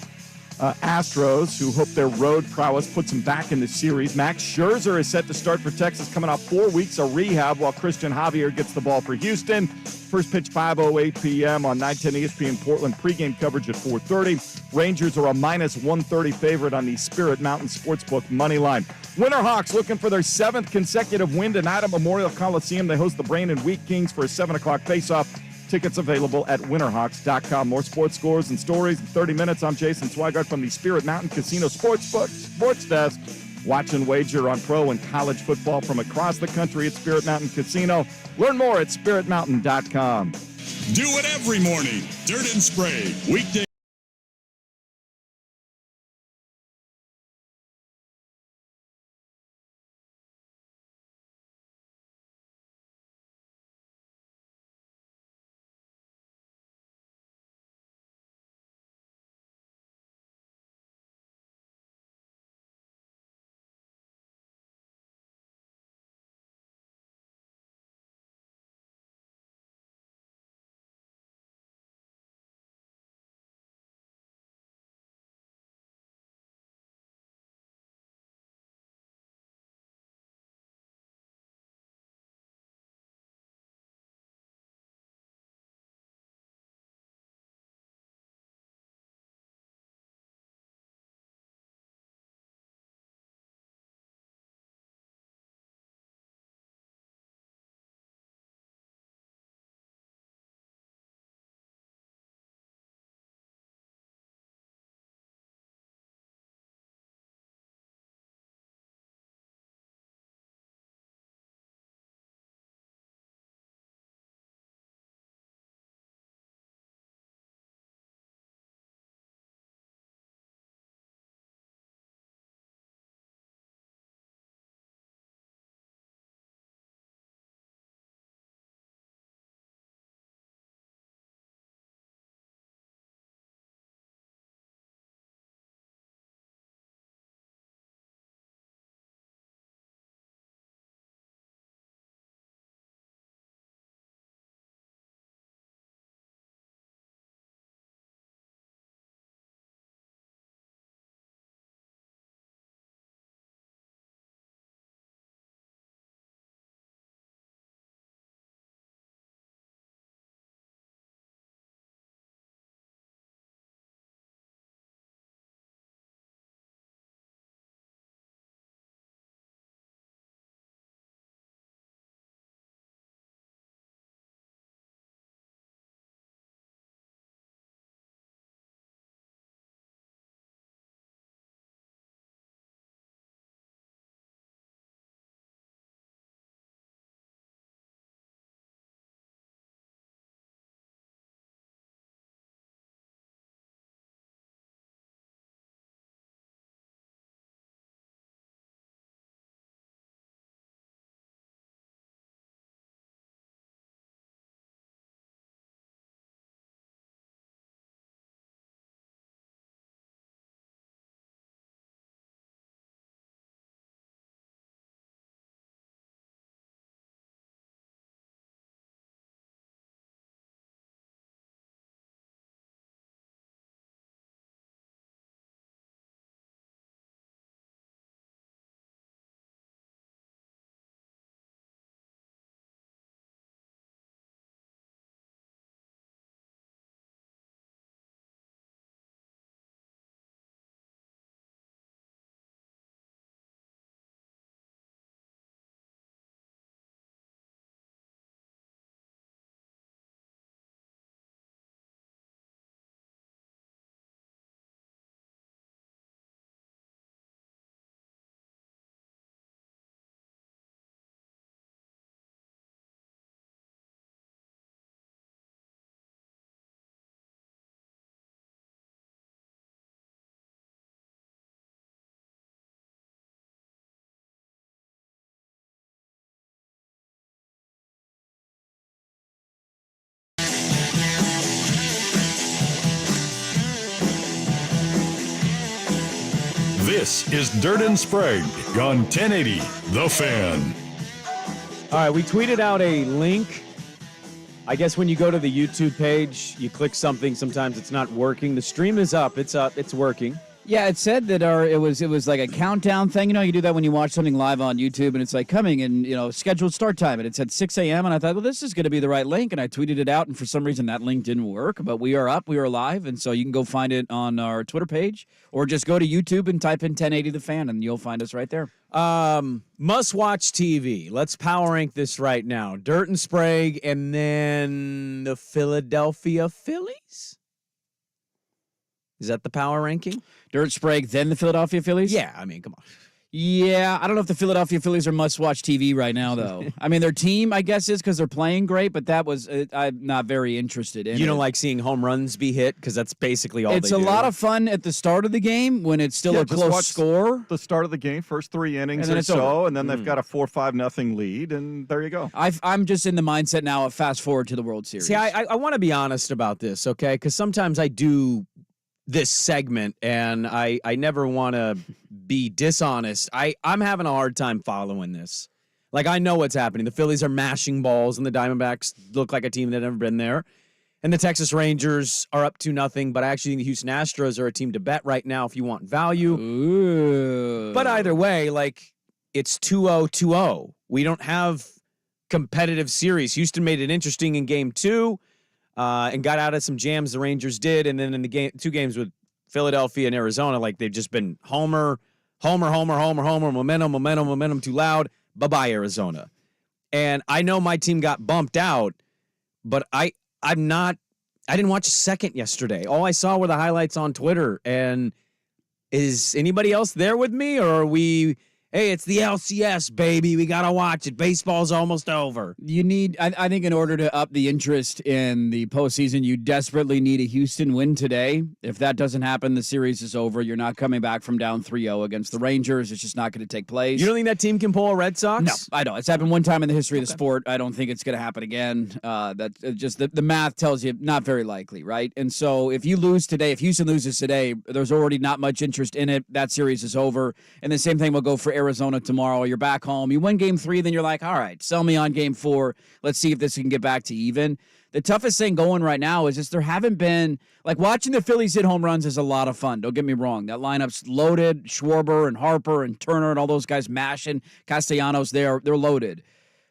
Astros, who hope their road prowess puts them back in the series. Max Scherzer is set to start for Texas, coming off 4 weeks of rehab, while Christian Javier gets the ball for Houston. First pitch 5:08 p.m. on 910 ESPN Portland. Pregame coverage at 4:30. Rangers are a -130 favorite on the Spirit Mountain Sportsbook money line. Winterhawks looking for their 7th consecutive win tonight at Memorial Coliseum. They host the Brandon Wheat Kings for a 7 o'clock faceoff. Tickets available at winterhawks.com. More sports scores and stories in 30 minutes. I'm Jason Swigart from the Spirit Mountain Casino Sports Desk. Watch and wager on pro and college football from across the country at Spirit Mountain Casino. Learn more at spiritmountain.com. Do it every morning. Dirt and Sprague. Weekday. This is Dirt and Sprague on 1080 The Fan. All right, we tweeted out a link. I guess when you go to the YouTube page, you click something. Sometimes it's not working. The stream is up. It's up. It's working. Yeah, it said that it was like a countdown thing. You know, you do that when you watch something live on YouTube, and it's like coming and, scheduled start time. And it said 6 a.m., and I thought, well, this is going to be the right link. And I tweeted it out, and for some reason that link didn't work. But we are up. We are live, and so you can go find it on our Twitter page, or just go to YouTube and type in 1080 The Fan, and you'll find us right there. Must-watch TV. Let's power rank this right now. Dirt and Sprague, and then the Philadelphia Phillies? Is that the power ranking? Dirt, Sprague, then the Philadelphia Phillies? Yeah, I mean, come on. Yeah, I don't know if the Philadelphia Phillies are must-watch TV right now, though. I mean, their team, I guess, is because they're playing great, but that was I'm not very interested in. You don't like seeing home runs be hit because that's basically all they do. It's a lot of fun at the start of the game when it's still a close score. The start of the game, first 3 innings And then or it's so, over. and then they've got a 4-5-0 lead, and there you go. I'm just in the mindset now of fast forward to the World Series. See, I want to be honest about this, okay? Because sometimes I do this segment, and I never want to be dishonest. I'm having a hard time following this. Like, I know what's happening. The Phillies are mashing balls, and the Diamondbacks look like a team that never been there. And the Texas Rangers are up 2-0, but I actually think the Houston Astros are a team to bet right now if you want value. Ooh. But either way, like, it's 2-0-2-0. We don't have competitive series. Houston made it interesting in Game 2. And got out of some jams the Rangers did, and then in the 2 games with Philadelphia and Arizona, like they've just been homer, momentum too loud, bye-bye Arizona. And I know my team got bumped out, but I didn't watch a second yesterday. All I saw were the highlights on Twitter, and is anybody else there with me, or are we... Hey, it's the LCS, baby. We got to watch it. Baseball's almost over. You need, I think in order to up the interest in the postseason, you desperately need a Houston win today. If that doesn't happen, the series is over. You're not coming back from down 3-0 against the Rangers. It's just not going to take place. You don't think that team can pull a Red Sox? No, I don't. It's happened one time in the history of the sport. I don't think it's going to happen again. That just the math tells you not very likely, right? And so if you lose today, if Houston loses today, there's already not much interest in it. That series is over. And the same thing will go for Arizona tomorrow. You're back home. You win Game 3, then you're like, all right, sell me on Game 4. Let's see if this can get back to even. The toughest thing going right now is just there haven't been, like, watching the Phillies hit home runs is a lot of fun. Don't get me wrong. That lineup's loaded. Schwarber and Harper and Turner and all those guys mashing. Castellanos, they're loaded.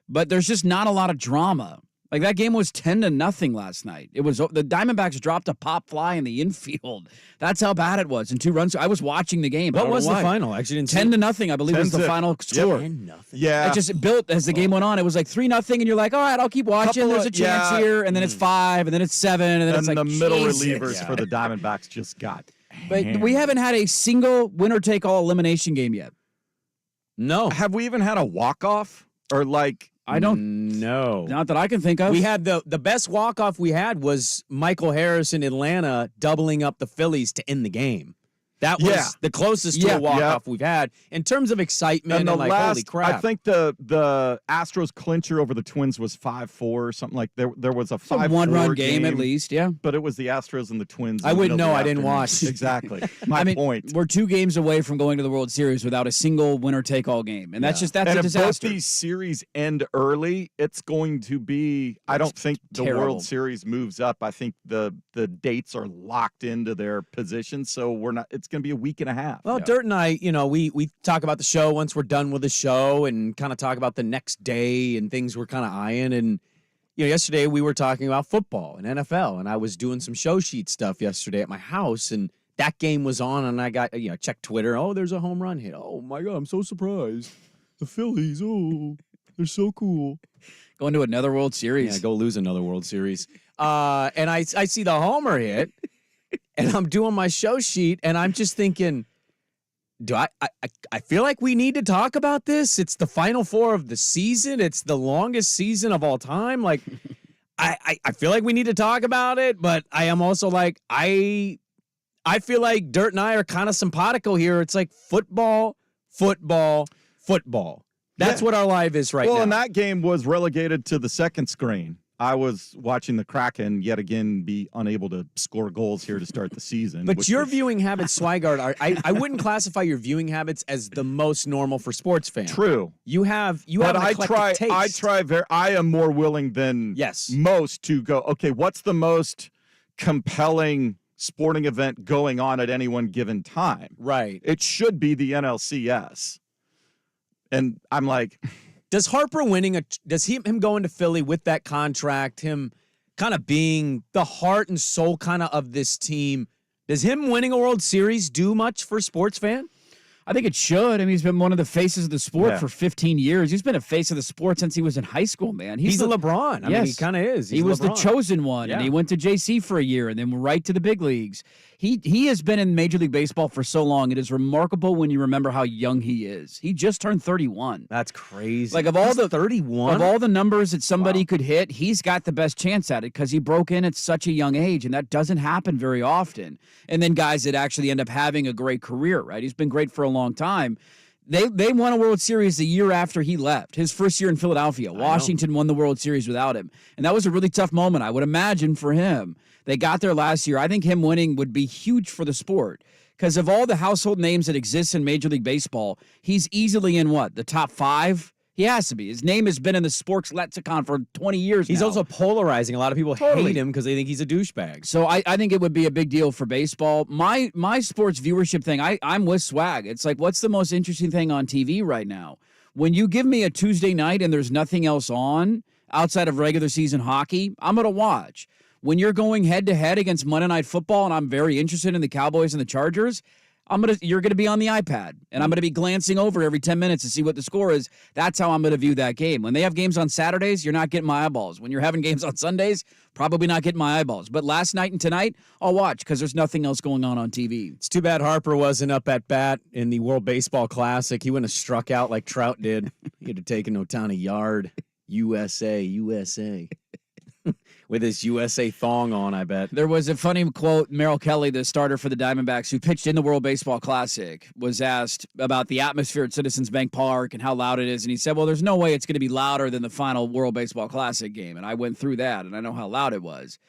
But there's just not a lot of drama. Like, that game was 10-0 last night. It was the Diamondbacks dropped a pop fly in the infield. That's how bad it was. And 2 runs. I was watching the game. What was the final? Actually, didn't 10-0, I believe, was the final score. 10-0. Yeah. It just built as the game went on. It was like 3-0, and you're like, all right, I'll keep watching. There's a chance here, and then it's 5, and then it's 7, and then it's like the middle Jesus. relievers for the Diamondbacks just got But hammered. we haven't had a single winner-take-all elimination game yet. No. Have we even had a walk-off? Or like... I don't know. Not that I can think of. We had the best walk-off we had was Michael Harris in Atlanta doubling up the Phillies to end the game. That was the closest to a walk-off we've had in terms of excitement and like, holy crap. I think the Astros clincher over the Twins was 5-4 or something like there was a 5-4 one-run game at least, yeah. But it was the Astros and the Twins. I wouldn't know. I didn't watch. Exactly. My point. We're 2 games away from going to the World Series without a single winner-take-all game, and that's and a if disaster. both these series end early, it's going to be. I don't think the terrible. World Series moves up. I think the dates are locked into their positions, so we're not. It's going to be a week and a half. Well, Dirt and I, we talk about the show once we're done with the show and kind of talk about the next day and things we're kind of eyeing. And, yesterday we were talking about football and NFL, and I was doing some show sheet stuff yesterday at my house, and that game was on, and I got, checked Twitter. Oh, there's a home run hit. Oh, my God, I'm so surprised. The Phillies, they're so cool. Going to another World Series. Yeah, go lose another World Series. And I see the homer hit, and I'm doing my show sheet, and I'm just thinking, I feel like we need to talk about this. It's the Final Four of the season. It's the longest season of all time. Like, I feel like we need to talk about it, but I am also like, I feel like Dirt and I are kind of simpatico here. It's like football. That's what our life is right now. Well, and that game was relegated to the second screen. I was watching the Kraken yet again be unable to score goals here to start the season. But your viewing habits, Swigard, I wouldn't classify your viewing habits as the most normal for sports fans. True. You have an eclectic taste. I am more willing than most to go, okay, what's the most compelling sporting event going on at any one given time? Right. It should be the NLCS. And I'm like, does Harper winning him going to Philly with that contract, him kind of being the heart and soul kind of this team, does him winning a World Series do much for a sports fan? I think it should. I mean, he's been one of the faces of the sport for 15 years. He's been a face of the sport since he was in high school, man. He's a LeBron. I mean, he kind of is. He was the chosen one, and he went to JC for a year and then right to the big leagues. He has been in Major League Baseball for so long. It is remarkable when you remember how young he is. He just turned 31. That's crazy. Like of all the 31 of all the numbers that somebody could hit, he's got the best chance at it because he broke in at such a young age, and that doesn't happen very often. And then guys that actually end up having a great career, right? He's been great for a long time. They won a World Series the year after he left. His first year in Philadelphia. Washington won the World Series without him. And that was a really tough moment, I would imagine, for him. They got there last year. I think him winning would be huge for the sport because of all the household names that exist in Major League Baseball, he's easily in the top 5? He has to be. His name has been in the sports lexicon for 20 years He's now. also polarizing. A lot of people hate him because they think he's a douchebag. So I think it would be a big deal for baseball. My sports viewership thing, I'm with Swag. It's like, what's the most interesting thing on TV right now? When you give me a Tuesday night and there's nothing else on outside of regular season hockey, I'm going to watch. When you're going head-to-head against Monday Night Football and I'm very interested in the Cowboys and the Chargers, you're going to be on the iPad, and I'm going to be glancing over every 10 minutes to see what the score is. That's how I'm going to view that game. When they have games on Saturdays, you're not getting my eyeballs. When you're having games on Sundays, probably not getting my eyeballs. But last night and tonight, I'll watch because there's nothing else going on TV. It's too bad Harper wasn't up at bat in the World Baseball Classic. He wouldn't have struck out like Trout did. He had to take an Otani yard. USA. With his USA thong on, I bet. There was a funny quote. Merrill Kelly, the starter for the Diamondbacks, who pitched in the World Baseball Classic, was asked about the atmosphere at Citizens Bank Park and how loud it is. And he said, well, there's no way it's going to be louder than the final World Baseball Classic game. And I went through that, and I know how loud it was.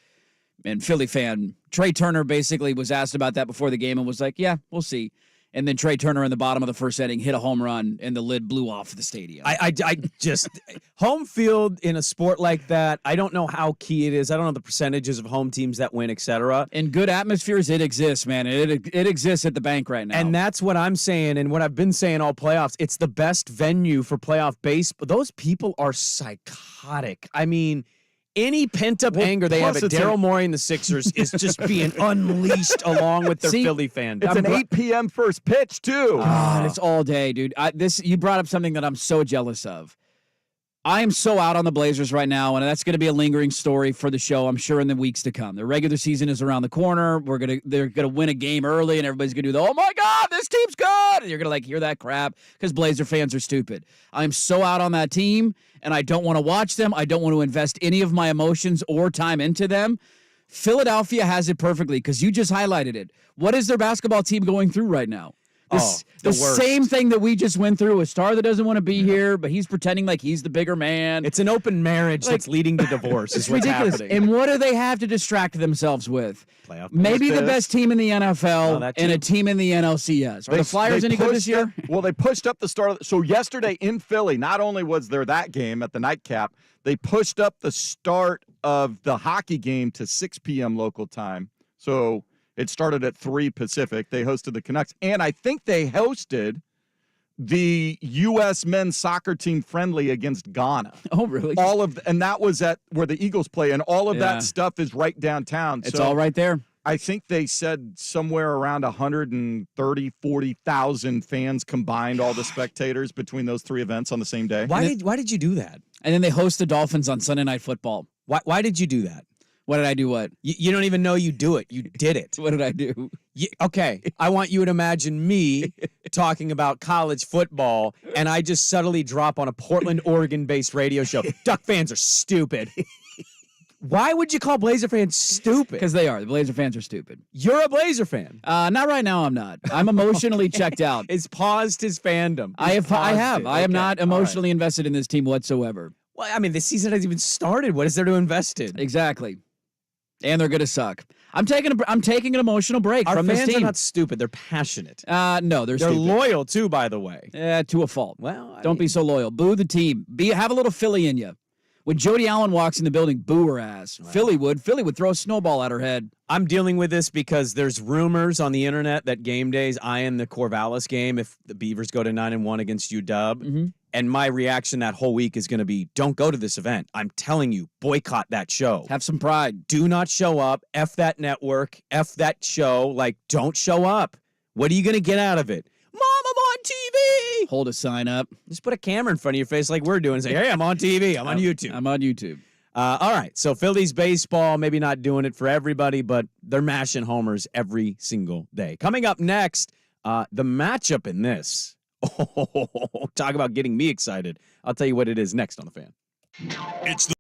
And Philly fan Trey Turner basically was asked about that before the game and was like, yeah, we'll see. And then Trey Turner in the bottom of the first inning hit a home run, and the lid blew off the stadium. I just home field in a sport like that, I don't know how key it is. I don't know the percentages of home teams that win, et cetera. In good atmospheres, it exists, man. It exists at the bank right now. And that's what I'm saying and what I've been saying all playoffs. It's the best venue for playoff baseball. Those people are psychotic. I mean, any pent-up anger they have at Daryl Morey and the Sixers is just being unleashed along with their Philly fans. It's an 8 p.m. first pitch, too. God, it's all day, dude. You brought up something that I'm so jealous of. I am so out on the Blazers right now, and that's going to be a lingering story for the show, I'm sure, in the weeks to come. The regular season is around the corner. They're gonna win a game early, and everybody's gonna do the, oh my God, this team's good, and you're gonna hear that crap because Blazer fans are stupid. I'm so out on that team, and I don't want to watch them. I don't want to invest any of my emotions or time into them. Philadelphia has it perfectly because you just highlighted it. What is their basketball team going through right now? The same thing that we just went through. A star that doesn't want to be here, but he's pretending like he's the bigger man. It's an open marriage that's leading to divorce. Is what's ridiculous. happening. And what do they have to distract themselves with? Playoff Maybe the best team in the NFL too. and a team in the NLCS. Are the Flyers any good this year? Well, they pushed up the start. So yesterday in Philly, not only was there that game at the nightcap, they pushed up the start of the hockey game to 6 p.m. local time. So it started at 3 Pacific. They hosted the Canucks. And I think they hosted the U.S. men's soccer team friendly against Ghana. Oh, really? And that was at where the Eagles play. And all of that stuff is right downtown. It's all right there. I think they said somewhere around 130, 40,000 fans combined, all the spectators between those three events on the same day. Why did you do that? And then they host the Dolphins on Sunday Night Football. Why did you do that? What did I do? What? You don't even know you do it. You did it. What did I do? Okay. I want you to imagine me talking about college football, and I just subtly drop on a Portland, Oregon-based radio show. Duck fans are stupid. Why would you call Blazer fans stupid? Because they are. The Blazer fans are stupid. You're a Blazer fan. Not right now, I'm not. I'm emotionally checked out. It's paused his fandom. I am not emotionally invested in this team whatsoever. Well, I mean, the season hasn't even started. What is there to invest in? Exactly. And they're going to suck. I'm taking an emotional break Our from this fans team. are not stupid. They're passionate. No, they're stupid. loyal, too, by the way. To a fault. Well, Don't be so loyal. Boo the team. Have a little Philly in you. When Jody Allen walks in the building, boo her ass. Wow. Philly would throw a snowball at her head. I'm dealing with this because there's rumors on the internet that game days eyeing the Corvallis game if the Beavers go to 9-1 against UW. Mm-hmm. And my reaction that whole week is going to be, don't go to this event. I'm telling you, boycott that show. Have some pride. Do not show up. F that network. F that show. Like, don't show up. What are you going to get out of it? Mom, I'm on TV. Hold a sign up. Just put a camera in front of your face like we're doing and say, hey, I'm on TV. I'm on YouTube. I'm on YouTube. All right. So Phillies baseball, maybe not doing it for everybody, but they're mashing homers every single day. Coming up next, the matchup in this. Oh, talk about getting me excited. I'll tell you what it is next on The Fan. It's the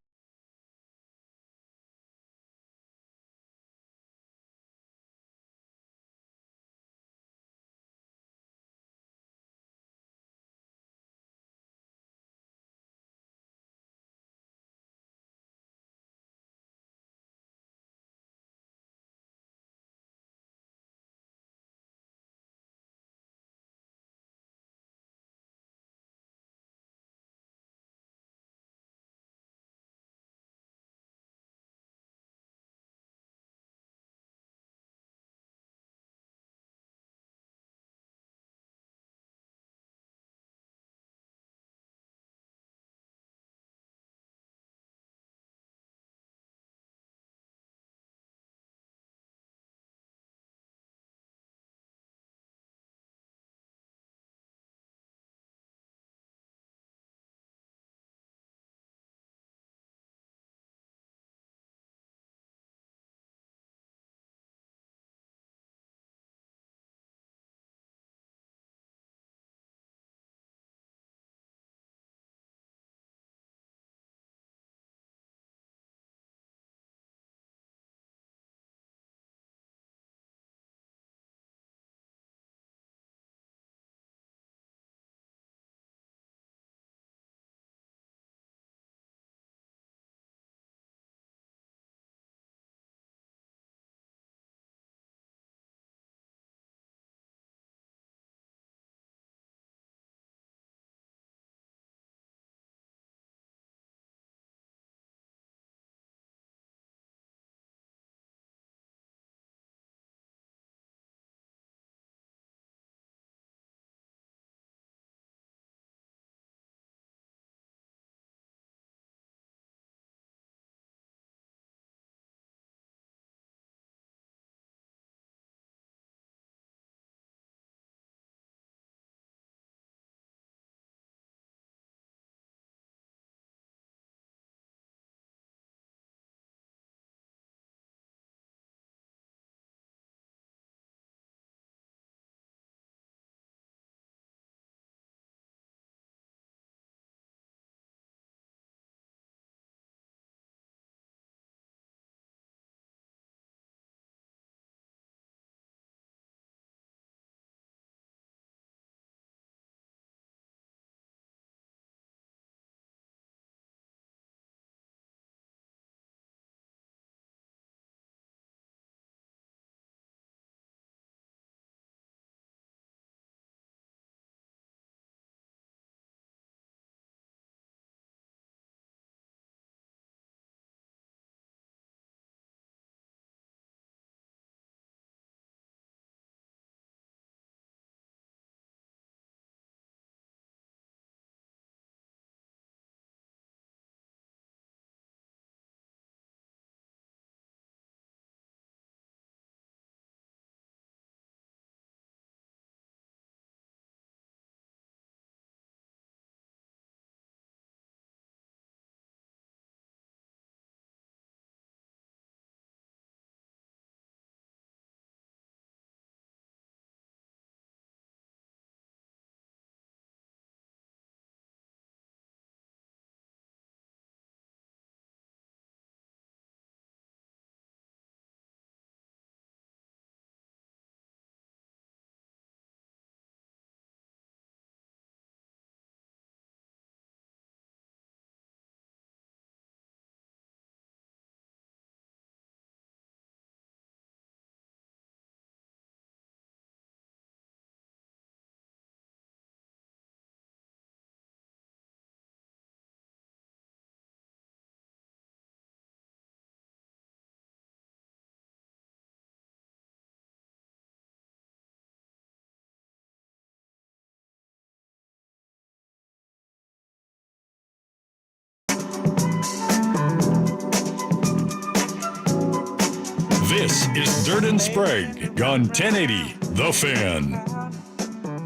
It's Dirt and Sprague on 1080 The Fan.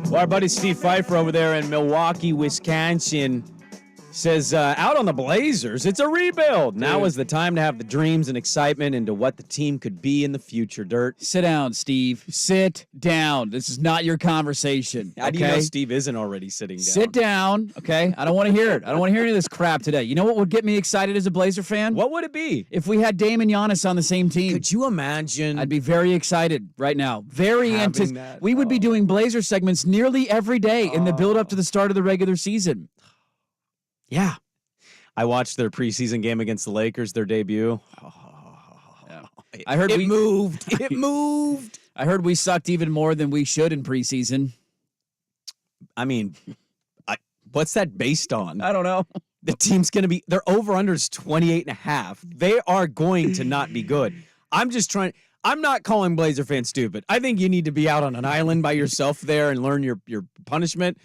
Well, our buddy Steve Pfeiffer over there in Milwaukee, Wisconsin, says, out on the Blazers, it's a rebuild. Now is the time to have the dreams and excitement into what the team could be in the future, Dirt. Sit down, Steve. Sit down. This is not your conversation. How do you know Steve isn't already sitting down? Sit down, okay? I don't want to hear it. I don't want to hear any of this crap today. You know what would get me excited as a Blazer fan? What would it be? If we had Dame and Giannis on the same team. Could you imagine? I'd be very excited right now. Very that. We would be doing Blazer segments nearly every day in the build-up to the start of the regular season. Yeah. I watched their preseason game against the Lakers, their debut. Yeah. I heard it moved. It moved. I heard we sucked even more than we should in preseason. I mean, what's that based on? I don't know. The team's going to be, their over-under is 28.5. They are going to not be good. I'm not calling Blazer fans stupid. I think you need to be out on an island by yourself there and learn your punishment.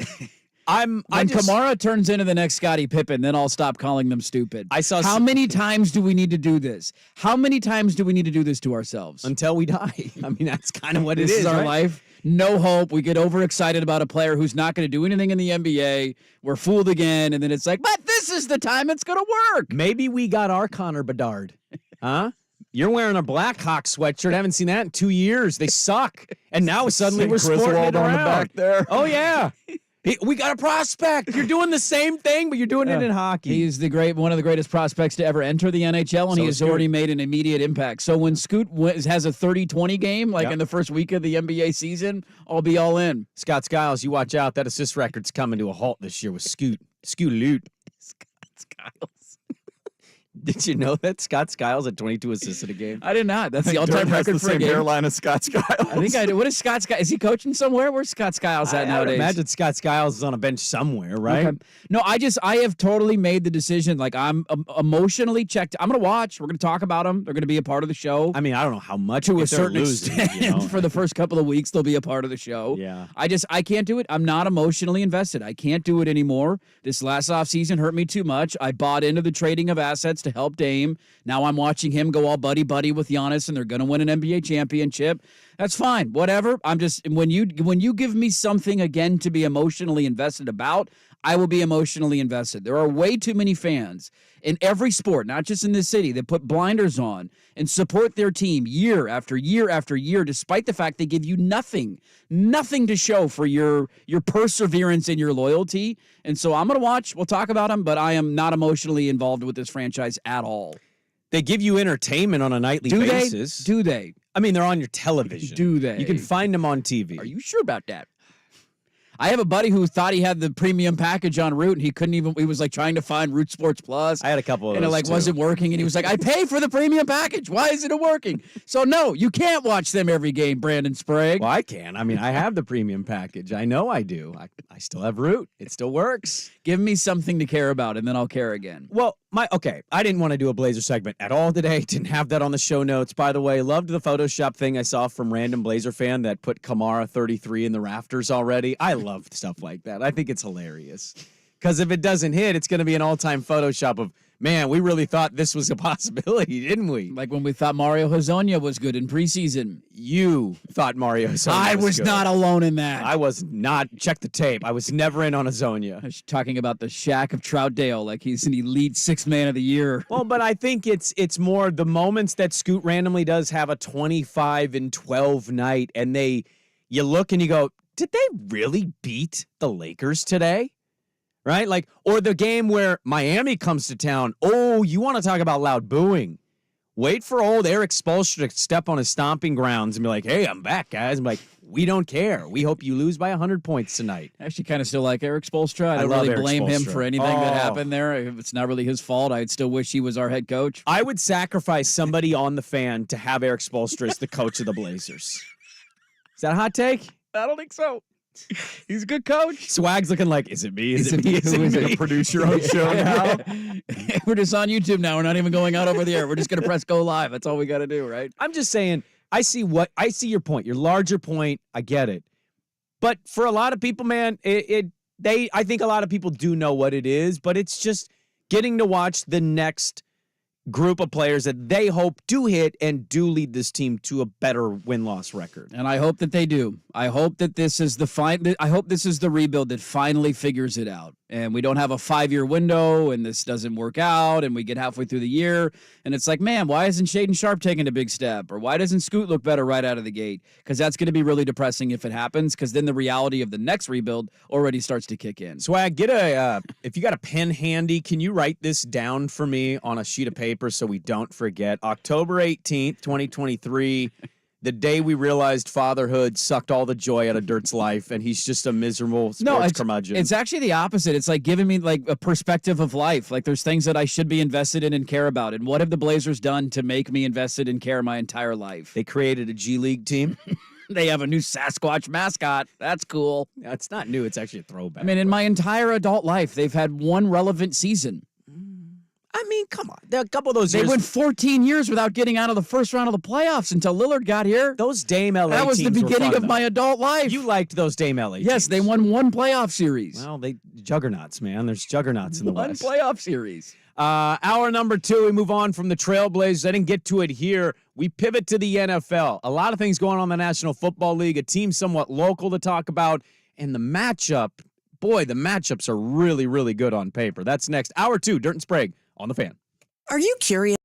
When Kamara turns into the next Scottie Pippen, then I'll stop calling them stupid. How many times do we need to do this? How many times do we need to do this to ourselves? Until we die. I mean, that's kind of what it is. This is our right? life. No hope. We get overexcited about a player who's not going to do anything in the NBA. We're fooled again, and then it's like, but this is the time it's going to work. Maybe we got our Connor Bedard. Huh? You're wearing a Blackhawk sweatshirt. I haven't seen that in 2 years. They suck. And now suddenly we're sporting it around. On the back there. Oh, yeah. We got a prospect. You're doing the same thing, but you're doing it in hockey. He's one of the greatest prospects to ever enter the NHL, and he has already made an immediate impact. So when Scoot has a 30-20 game, in the first week of the NBA season, I'll be all in. Scott Skiles, you watch out. That assist record's coming to a halt this year with Scoot. Scoot-a-loot. Scott Skiles. Did you know that Scott Skiles had 22 assists in a game? I did not. That's the all-time record for a game. Hairline of Scott Skiles. I think I do. What is Scott Skiles? Is he coaching somewhere? Where's Scott Skiles at nowadays? I imagine Scott Skiles is on a bench somewhere, right? Okay. No, I have totally made the decision. I'm emotionally checked. I'm going to watch. We're going to talk about them. They're going to be a part of the show. I mean, I don't know how much to a certain extent. For the first couple of weeks, they'll be a part of the show. Yeah. I can't do it. I'm not emotionally invested. I can't do it anymore. This last offseason hurt me too much. I bought into the trading of assets to help Dame. Now I'm watching him go all buddy-buddy with Giannis, and they're going to win an NBA championship. That's fine. Whatever. I'm just when you give me something again to be emotionally invested about, I will be emotionally invested. There are way too many fans in every sport, not just in this city, that put blinders on and support their team year after year after year, despite the fact they give you nothing to show for your perseverance and your loyalty. And so I'm going to watch. We'll talk about them, but I am not emotionally involved with this franchise at all. They give you entertainment on a nightly basis. Do they? I mean, they're on your television. Do they? You can find them on TV. Are you sure about that? I have a buddy who thought he had the premium package on Root, and he was trying to find Root Sports Plus. I had a couple of those, and it wasn't working, and he was like, I pay for the premium package. Why isn't it working? So no, you can't watch them every game, Brandon Sprague. Well, I can. I mean, I have the premium package. I know I do. I still have Root. It still works. Give me something to care about, and then I'll care again. Well, I didn't want to do a Blazer segment at all today. Didn't have that on the show notes. By the way, loved the Photoshop thing I saw from random Blazer fan that put Kamara 33 in the rafters already. I love stuff like that. I think it's hilarious. Because if it doesn't hit, it's going to be an all-time Photoshop of, man, we really thought this was a possibility, didn't we? Like when we thought Mario Hezonja was good in preseason. You thought Mario Hezonja I was good. not alone in that. I was not. Check the tape. I was never in on Hezonja. I was talking about the Shaq of Troutdale, like he's an elite sixth man of the year. Well, but I think it's more the moments that Scoot randomly does have a 25-12 night, and you look and you go, did they really beat the Lakers today? Right? Or the game where Miami comes to town. Oh, you want to talk about loud booing. Wait for old Eric Spoelstra to step on his stomping grounds and be like, hey, I'm back, guys. I'm like, we don't care. We hope you lose by 100 points tonight. I actually kind of still like Eric Spoelstra. I don't really blame him for anything that happened there. If it's not really his fault, I'd still wish he was our head coach. I would sacrifice somebody on the fan to have Eric Spoelstra as the coach of the Blazers. Is that a hot take? I don't think so. He's a good coach. Swag's looking like, is it me? Is it me? Is it me? Produce your own show now. We're just on YouTube now. We're not even going out over the air. We're just going to press go live. That's all we got to do, right? I'm just saying, I see your point, your larger point. I get it. But for a lot of people, man, I think a lot of people do know what it is, but it's just getting to watch the next group of players that they hope do hit and do lead this team to a better win-loss record. And I hope that they do. I hope that this is I hope this is the rebuild that finally figures it out. And we don't have a 5-year window and this doesn't work out and we get halfway through the year and it's like, man, why isn't Shaden Sharp taking a big step? Or why doesn't Scoot look better right out of the gate? Because that's going to be really depressing if it happens, because then the reality of the next rebuild already starts to kick in. Swag, if you got a pen handy, can you write this down for me on a sheet of paper so we don't forget? October 18th, 2023, the day we realized fatherhood sucked all the joy out of Dirt's life, and he's just a miserable sports curmudgeon. It's actually the opposite. It's like giving me like a perspective of life. Like there's things that I should be invested in and care about. And what have the Blazers done to make me invested and care my entire life? They created a G League team. They have a new Sasquatch mascot. That's cool. It's not new. It's actually a throwback. I mean, in my entire adult life, they've had one relevant season. I mean, come on. There are a couple of those They years. went 14 years without getting out of the first round of the playoffs until Lillard got here. Those Dame LA That was the teams were beginning fun, of though. my adult life. You liked those Dame LA teams. Yes, they won one playoff series. Well, they juggernauts, man. There's juggernauts in the One West. playoff series. Hour number 2, we move on from the Trailblazers. I didn't get to it here. We pivot to the NFL. A lot of things going on in the National Football League, a team somewhat local to talk about, and the matchup, boy, the matchups are really, really good on paper. That's next. Hour 2, Dirt and Sprague on the Fan. Are you curious?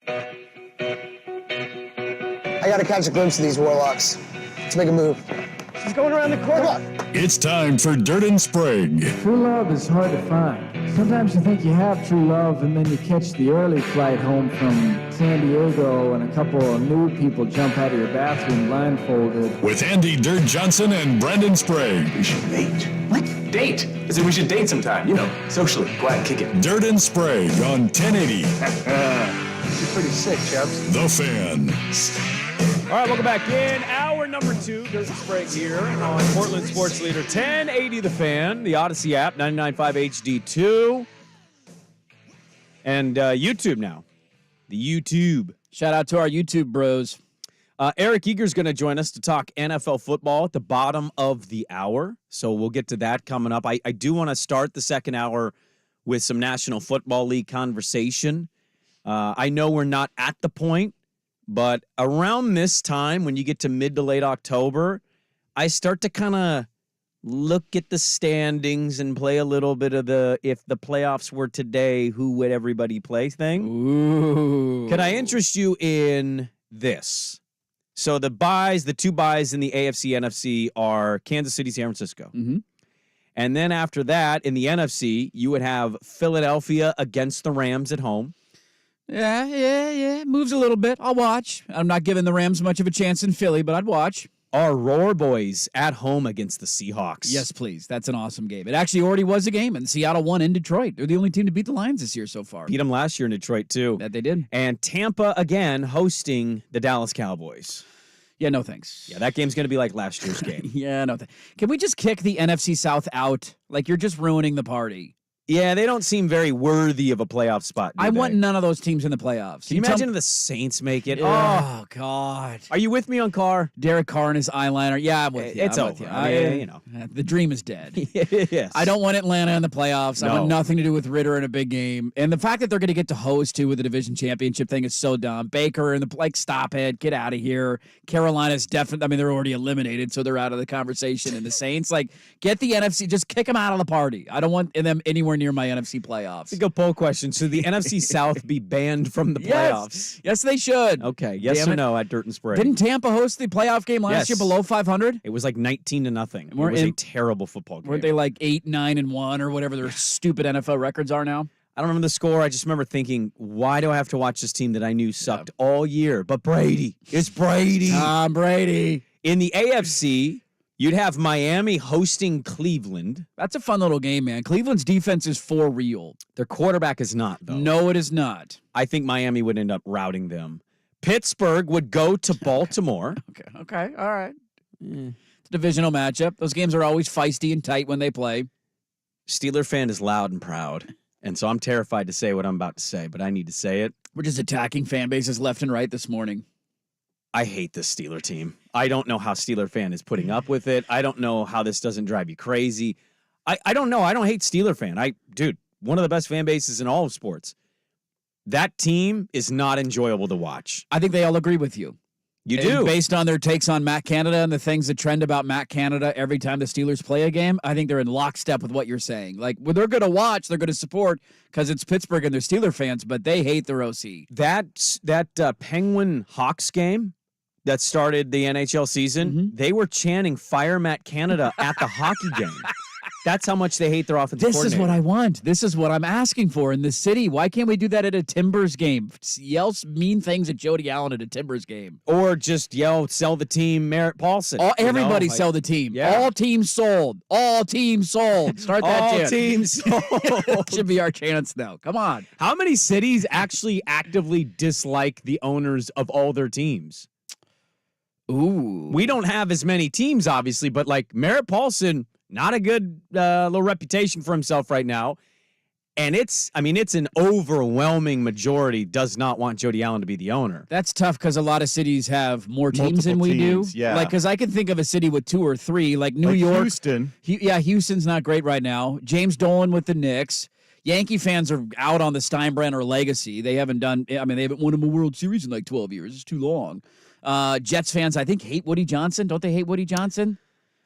I gotta catch a glimpse of these Warlocks. Let's make a move. She's going around the corner. Come on. It's time for Dirt and Sprague. True love is hard to find. Sometimes you think you have true love, and then you catch the early flight home from San Diego, and a couple of nude people jump out of your bathroom blindfolded. With Andy Dirt Johnson and Brandon Sprague. We should date. What? Date? I said we should date sometime. You know, socially. Go ahead, kick it. Dirt and Sprague on 1080. You're pretty sick, chaps. The Fan. All right, welcome back in. Hour number 2, Dirt and Sprague here on Portland Sports Leader 1080 The Fan, the Odyssey app, 99.5 HD2, and YouTube now. The YouTube. Shout out to our YouTube bros. Eric Eager's going to join us to talk NFL football at the bottom of the hour, so we'll get to that coming up. I do want to start the second hour with some National Football League conversation. I know we're not at the point, but around this time, when you get to mid to late October, I start to kind of look at the standings and play a little bit of the if the playoffs were today, who would everybody play thing. Ooh. Can I interest you in this? So the two buys in the AFC, NFC are Kansas City, San Francisco. Mm-hmm. And then after that, in the NFC, you would have Philadelphia against the Rams at home. Yeah. Moves a little bit. I'll watch. I'm not giving the Rams much of a chance in Philly, but I'd watch. Our Roar Boys at home against the Seahawks. Yes, please. That's an awesome game. It actually already was a game, and Seattle won in Detroit. They're the only team to beat the Lions this year so far. Beat them last year in Detroit, too. That they did. And Tampa, again, hosting the Dallas Cowboys. Yeah, no thanks. Yeah, that game's going to be like last year's game. Yeah, no thanks. Can we just kick the NFC South out? Like, you're just ruining the party. Yeah, they don't seem very worthy of a playoff spot. I want none of those teams in the playoffs. Can you imagine if the Saints make it? Yeah. Oh, God. Are you with me on Carr? Derek Carr and his eyeliner. Yeah, I'm with you. It's over. I mean, the dream is dead. Yes. I don't want Atlanta in the playoffs. No. I want nothing to do with Ritter in a big game. And the fact that they're going to get to host, too, with the division championship thing is so dumb. Baker and stop it. Get out of here. Carolina's definitely, I mean, they're already eliminated, so they're out of the conversation. And the Saints, get the NFC, just kick them out of the party. I don't want them anywhere near my NFC playoffs. It's a good poll question. Should the NFC South be banned from the playoffs? Yes, they should. Okay. Yes or no at Dirt and Sprague? Didn't Tampa host the playoff game last year below 500? It was 19-0. It was a terrible football game. Weren't they 8-9-1 or whatever their stupid NFL records are now? I don't remember the score. I just remember thinking, why do I have to watch this team that I knew sucked all year? But Brady. It's Brady. Tom Brady. In the AFC, you'd have Miami hosting Cleveland. That's a fun little game, man. Cleveland's defense is for real. Their quarterback is not, though. No, it is not. I think Miami would end up routing them. Pittsburgh would go to Baltimore. Okay. All right. It's a divisional matchup. Those games are always feisty and tight when they play. Steeler fan is loud and proud. And so I'm terrified to say what I'm about to say, but I need to say it. We're just attacking fan bases left and right this morning. I hate this Steeler team. I don't know how Steeler fan is putting up with it. I don't know how this doesn't drive you crazy. I don't know. I don't hate Steeler fan. Dude, one of the best fan bases in all of sports. That team is not enjoyable to watch. I think they all agree with you. You do. Based on their takes on Matt Canada and the things that trend about Matt Canada every time the Steelers play a game, I think they're in lockstep with what you're saying. They're going to watch, they're going to support because it's Pittsburgh and they're Steeler fans, but they hate their OC. That Penguin Hawks game that started the NHL season, they were chanting "Fire Matt Canada" at the hockey game. That's how much they hate their offensive coordinator. This is what I want. This is what I'm asking for in this city. Why can't we do that at a Timbers game? Yell mean things at Jody Allen at a Timbers game. Or just yell, sell the team, Merritt Paulson. Everybody sell the team. Yeah. All teams sold. All teams sold. Start that chant. All teams sold. Should be our chants now. Come on. How many cities actually actively dislike the owners of all their teams? Ooh. We don't have as many teams, obviously, but Merritt Paulson, not a good little reputation for himself right now. And it's an overwhelming majority does not want Jody Allen to be the owner. That's tough because a lot of cities have more teams than Multiple we teams, do. yeah. Because I can think of a city with 2 or 3, New York. Houston. Houston's not great right now. James Dolan with the Knicks. Yankee fans are out on the Steinbrenner legacy. They haven't won a World Series in 12 years. It's too long. Jets fans, I think, hate Woody Johnson. Don't they hate Woody Johnson?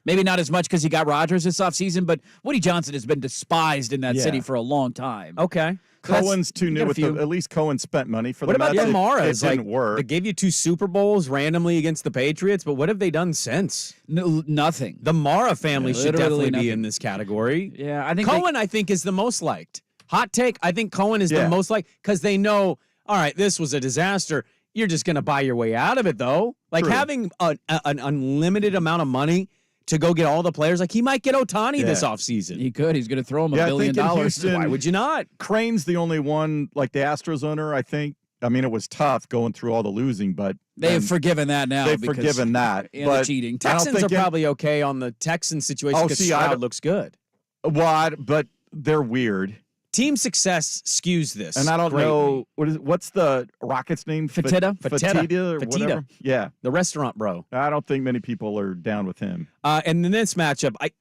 Maybe not as much because he got Rodgers this offseason, but Woody Johnson has been despised in that city for a long time. Okay. Cohen's too new at least Cohen spent money for the Mets. What about Mara? It didn't work. They gave you 2 Super Bowls randomly against the Patriots, but what have they done since? No, nothing. The Mara family should definitely nothing. be in this category. Yeah, I think Cohen, I think, is the most liked. Hot take, I think Cohen is the most liked because they know, all right, this was a disaster. You're just going to buy your way out of it, though. Like having an unlimited amount of money to go get all the players. Like he might get Ohtani this offseason. He could. He's going to throw him $1 billion. Why would you not? Crane's the only one, like the Astros owner, I think. I mean, it was tough going through all the losing, but they have forgiven that now. They've forgiven that. And but the cheating. Texans are probably okay on the Texans situation because Stroud looks good. Well, but they're weird. Team success skews this. And I don't know what's the Rockets name? Fertitta or whatever. Yeah, the restaurant bro. I don't think many people are down with him. And in this matchup, I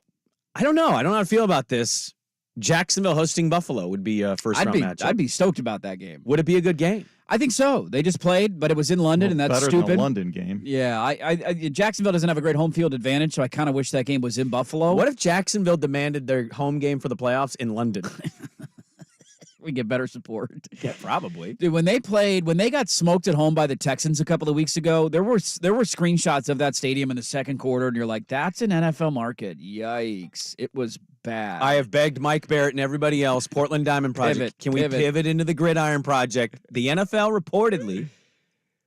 don't know. I don't know how to feel about this. Jacksonville hosting Buffalo would be a first-round matchup. I'd be stoked about that game. Would it be a good game? I think so. They just played, but it was in London, and that's better stupid. Than a London game. Yeah, Jacksonville doesn't have a great home field advantage, so I kind of wish that game was in Buffalo. What if Jacksonville demanded their home game for the playoffs in London? We get better support. Yeah, probably. Dude, when they got smoked at home by the Texans a couple of weeks ago, there were screenshots of that stadium in the second quarter, and you're like, that's an NFL market. Yikes. It was bad. I have begged Mike Barrett and everybody else, Portland Diamond Project, can we pivot into the Gridiron Project? The NFL reportedly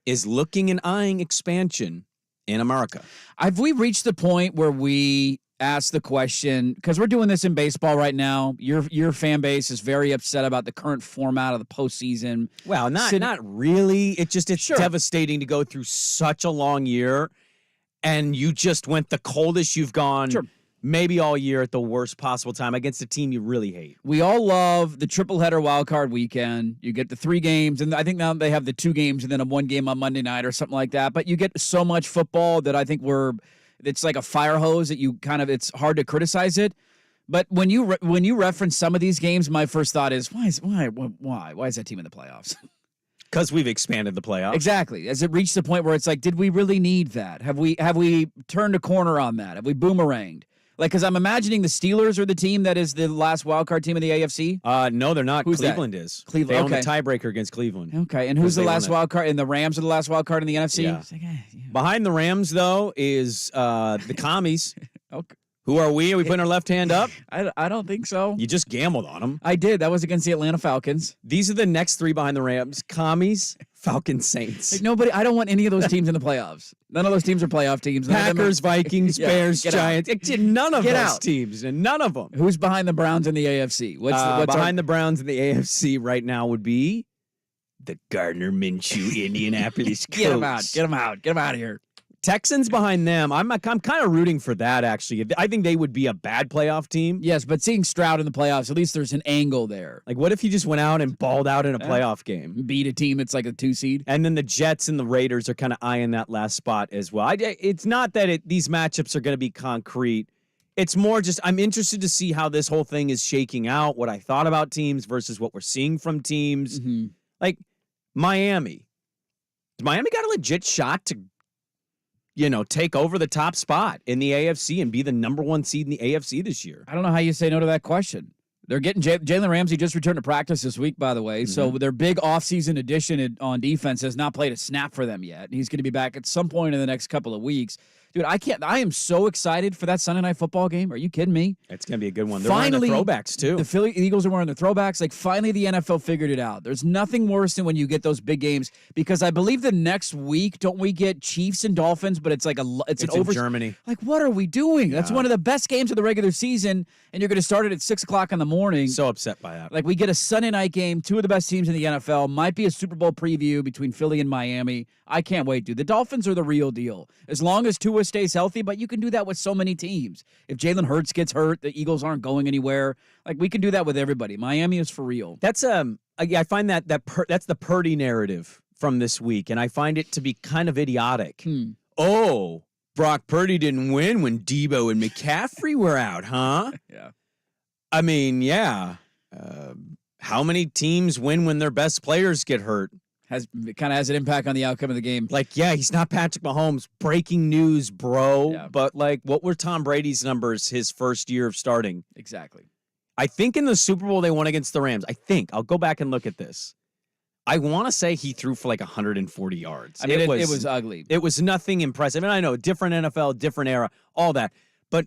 is looking and eyeing expansion in America. Have we reached the point where we ask the question, because we're doing this in baseball right now, your fan base is very upset about the current format of the postseason. Well, not really. It's devastating to go through such a long year, and you just went the coldest you've gone maybe all year at the worst possible time against a team you really hate. We all love the triple-header wild card weekend. You get the 3 games, and I think now they have the 2 games and then a 1 game on Monday night or something like that. But you get so much football that I think it's like a fire hose that it's hard to criticize it. But when you reference some of these games, my first thought is, why is that team in the playoffs? Because we've expanded the playoffs. Exactly. Has it reached the point where it's like, did we really need that? Have we turned a corner on that? Have we boomeranged? Like, because I'm imagining the Steelers are the team that is the last wild card team in the AFC. No, they're not. Who's Cleveland that? is. Cleveland. They own the tiebreaker against Cleveland. Okay, and who's the last wild card? And the Rams are the last wild card in the NFC? Yeah. It's like, Behind the Rams, though, is the Commies. Okay. Who are we? Are we putting our left hand up? I don't think so. You just gambled on them. I did. That was against the Atlanta Falcons. These are the next 3 behind the Rams. Commies, Falcons, Saints. Like I don't want any of those teams in the playoffs. None of those teams are playoff teams. Packers, Vikings, Bears, Giants. None of those out. teams. And none of them. Who's behind the Browns in the AFC? What's behind the Browns in the AFC right now would be the Gardner Minshew Indianapolis Colts. Get them out of here. Texans behind them. I'm kind of rooting for that, actually. I think they would be a bad playoff team. Yes, but seeing Stroud in the playoffs, at least there's an angle there. Like, what if he just went out and balled out in a playoff game? Beat a team that's like a 2 seed. And then the Jets and the Raiders are kind of eyeing that last spot as well. It's not that these matchups are going to be concrete. It's more just I'm interested to see how this whole thing is shaking out, what I thought about teams versus what we're seeing from teams. Mm-hmm. Like, Miami. Miami got a legit shot to take over the top spot in the AFC and be the number 1 seed in the AFC this year. I don't know how you say no to that question. They're getting Jalen Ramsey just returned to practice this week, by the way. Mm-hmm. So their big offseason addition on defense has not played a snap for them yet. He's going to be back at some point in the next couple of weeks. Dude, I am so excited for that Sunday night football game. Are you kidding me? It's going to be a good one. They're wearing the throwbacks, too. The Philly Eagles are wearing their throwbacks. Like, finally, the NFL figured it out. There's nothing worse than when you get those big games, because I believe the next week, don't we get Chiefs and Dolphins, but it's in Germany. Like, what are we doing? Yeah. That's one of the best games of the regular season, and you're going to start it at 6 o'clock in the morning. So upset by that. Like, we get a Sunday night game, 2 of the best teams in the NFL, might be a Super Bowl preview between Philly and Miami. I can't wait, dude. The Dolphins are the real deal. As long as Tua stays healthy, but you can do that with so many teams. If Jalen Hurts gets hurt, the Eagles aren't going anywhere. Like, we can do that with everybody. Miami is for real. That's I find that's the Purdy narrative from this week, and I find it to be kind of idiotic. Oh, Brock Purdy didn't win when Debo and McCaffrey were out, huh? Yeah. I mean, yeah. How many teams win when their best players get hurt? It kind of has an impact on the outcome of the game. Like, yeah, he's not Patrick Mahomes. Breaking news, bro. Yeah. But, like, what were Tom Brady's numbers his first year of starting? Exactly. I think in the Super Bowl they won against the Rams. I think. I'll go back and look at this. I want to say he threw for like 140 yards. I mean, it was ugly. It was nothing impressive. And I know, different NFL, different era, all that. But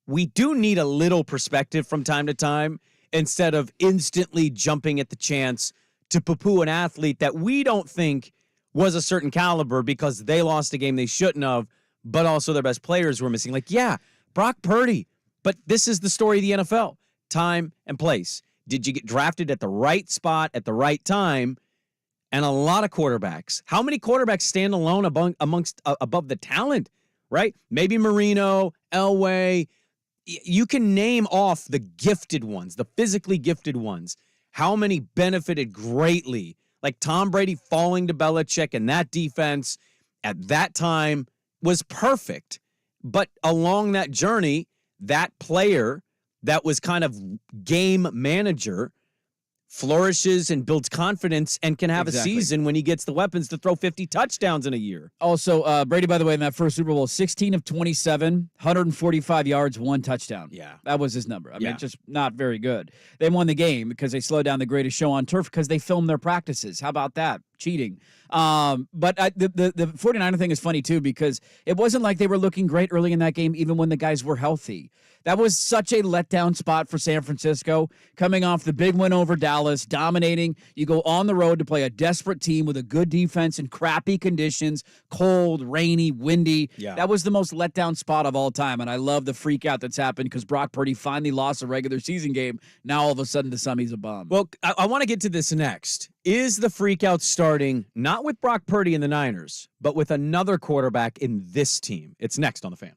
we do need a little perspective from time to time instead of instantly jumping at the chance to poo-poo an athlete that we don't think was a certain caliber because they lost a game they shouldn't have, but also their best players were missing. Like, yeah, Brock Purdy. But this is the story of the NFL. Time and place. Did you get drafted at the right spot at the right time? And a lot of quarterbacks. How many quarterbacks stand alone above the talent, right? Maybe Marino, Elway. You can name off the gifted ones, the physically gifted ones. How many benefited greatly? Like Tom Brady falling to Belichick and that defense at that time was perfect. But along that journey, that player that was kind of game manager flourishes and builds confidence and can have a season when he gets the weapons to throw 50 touchdowns in a year. Also, Brady, by the way, in that first Super Bowl, 16 of 27, 145 yards, 1 touchdown. Yeah. That was his number. I mean, just not very good. They won the game because they slowed down the greatest show on turf because they filmed their practices. How about that? Cheating. But the 49er thing is funny, too, because it wasn't like they were looking great early in that game, even when the guys were healthy. That was such a letdown spot for San Francisco, coming off the big win over Dallas, dominating. You go on the road to play a desperate team with a good defense in crappy conditions, cold, rainy, windy. Yeah. That was the most letdown spot of all time, and I love the freak out that's happened because Brock Purdy finally lost a regular season game. Now all of a sudden to some he's a bum. Well, I want to get to this next. Is the freak out starting not with Brock Purdy and the Niners, but with another quarterback in this team? It's next on The Fan.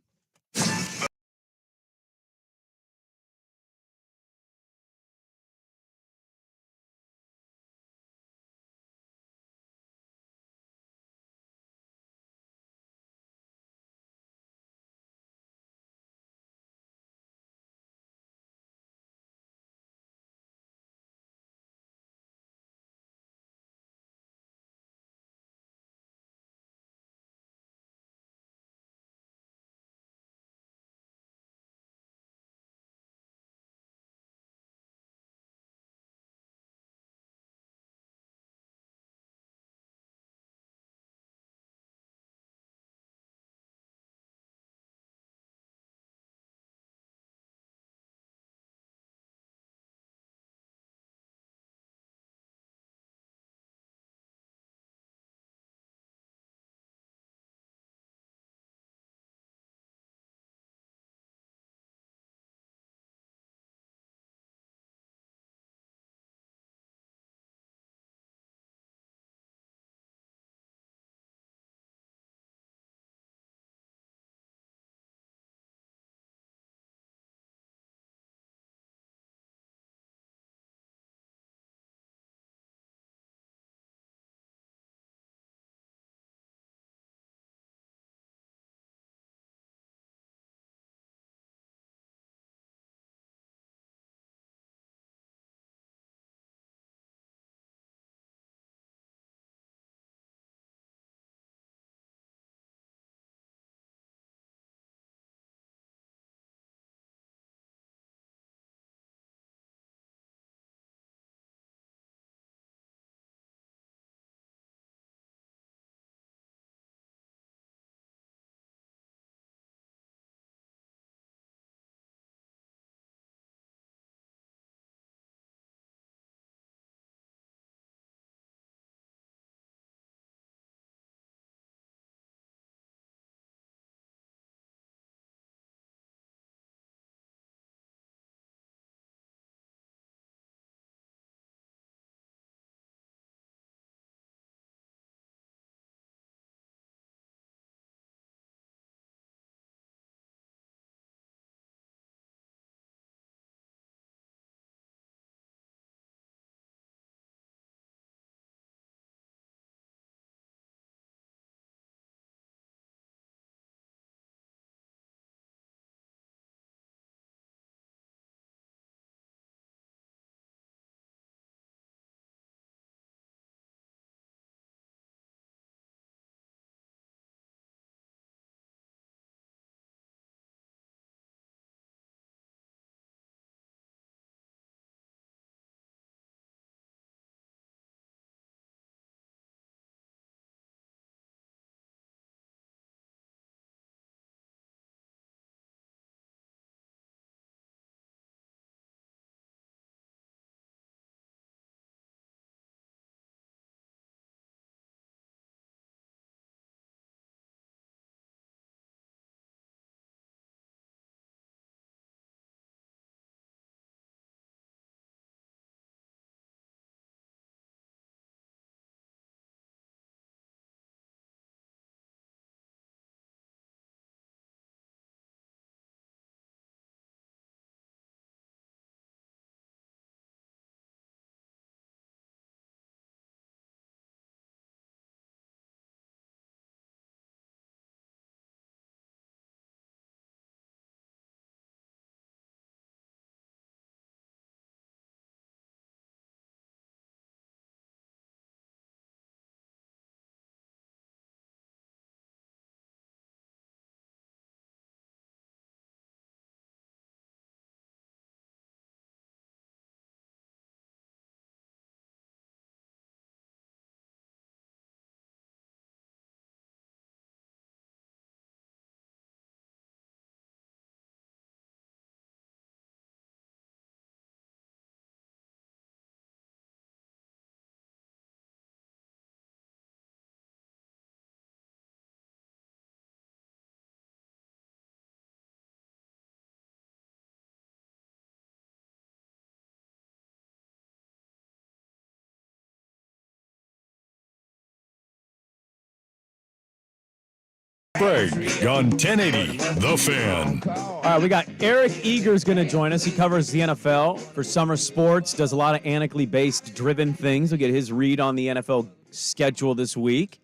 Sprague on 1080 The Fan. All right, we got Eric Eager's going to join us. He covers the NFL for Summer Sports, does a lot of analytically-based driven things. We'll get his read on the NFL schedule this week.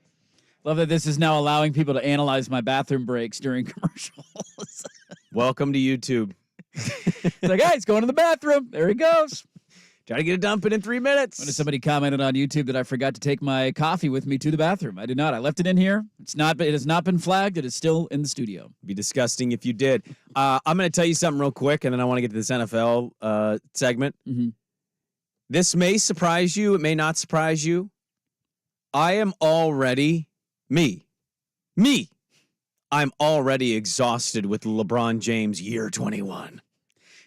Love that this is now allowing people to analyze my bathroom breaks during commercials. Welcome to YouTube. It's like, hey, he's going to the bathroom. There he goes. Try to get it dumping in 3 minutes. When somebody commented on YouTube that I forgot to take my coffee with me to the bathroom. I did not. I left it in here. It has not been flagged. It is still in the studio. It'd be disgusting if you did. I'm going to tell you something real quick, and then I want to get to this NFL segment. Mm-hmm. This may surprise you. It may not surprise you. I am already I'm already exhausted with LeBron James year 21.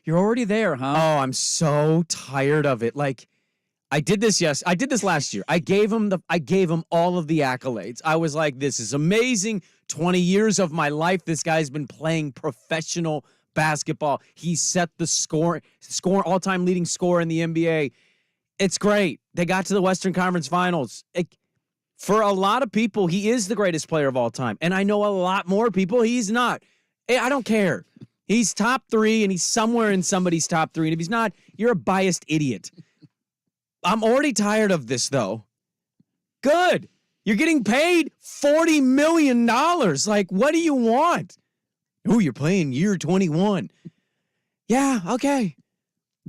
You're already there, huh? Oh, I'm so tired of it. Like, I did this last year. I gave him all of the accolades. I was like, this is amazing. 20 years of my life, this guy's been playing professional basketball. He set the all-time leading scorer in the NBA. It's great. They got to the Western Conference Finals. For a lot of people, he is the greatest player of all time. And I know a lot more people he's not. I don't care. He's top 3, and he's somewhere in somebody's top 3. And if he's not, you're a biased idiot. I'm already tired of this, though. Good. You're getting paid $40 million. Like, what do you want? Oh, you're playing year 21. Yeah, okay.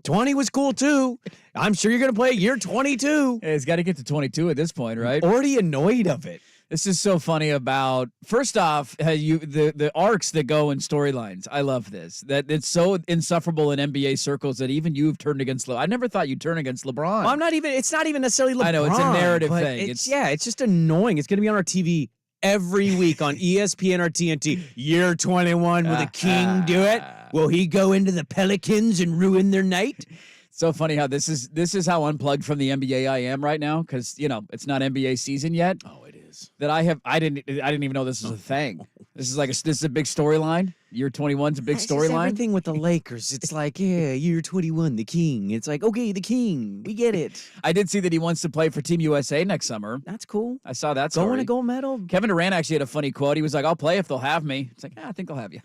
20 was cool, too. I'm sure you're going to play year 22. Hey, it's got to get to 22 at this point, right? Already annoyed of it. This is so funny about, first off, the arcs that go in storylines. I love this. That it's so insufferable in NBA circles that even you've turned against LeBron. I never thought you'd turn against LeBron. Well, it's not even necessarily LeBron. I know, it's a narrative thing. It's just annoying. It's going to be on our TV every week on ESPN or TNT. Year 21, will the king do it? Will he go into the Pelicans and ruin their night? So funny how this is how unplugged from the NBA I am right now, because it's not NBA season yet. Oh, it is. That I didn't even know this was a thing. This is a big storyline. Year 21's a big storyline. Everything with the Lakers, it's like, yeah, year 21, the king. It's like, okay, the king, we get it. I did see that he wants to play for Team USA next summer. That's cool. I saw that story. Go win a gold medal. Kevin Durant actually had a funny quote. He was like, "I'll play if they'll have me." It's like, I think they'll have you.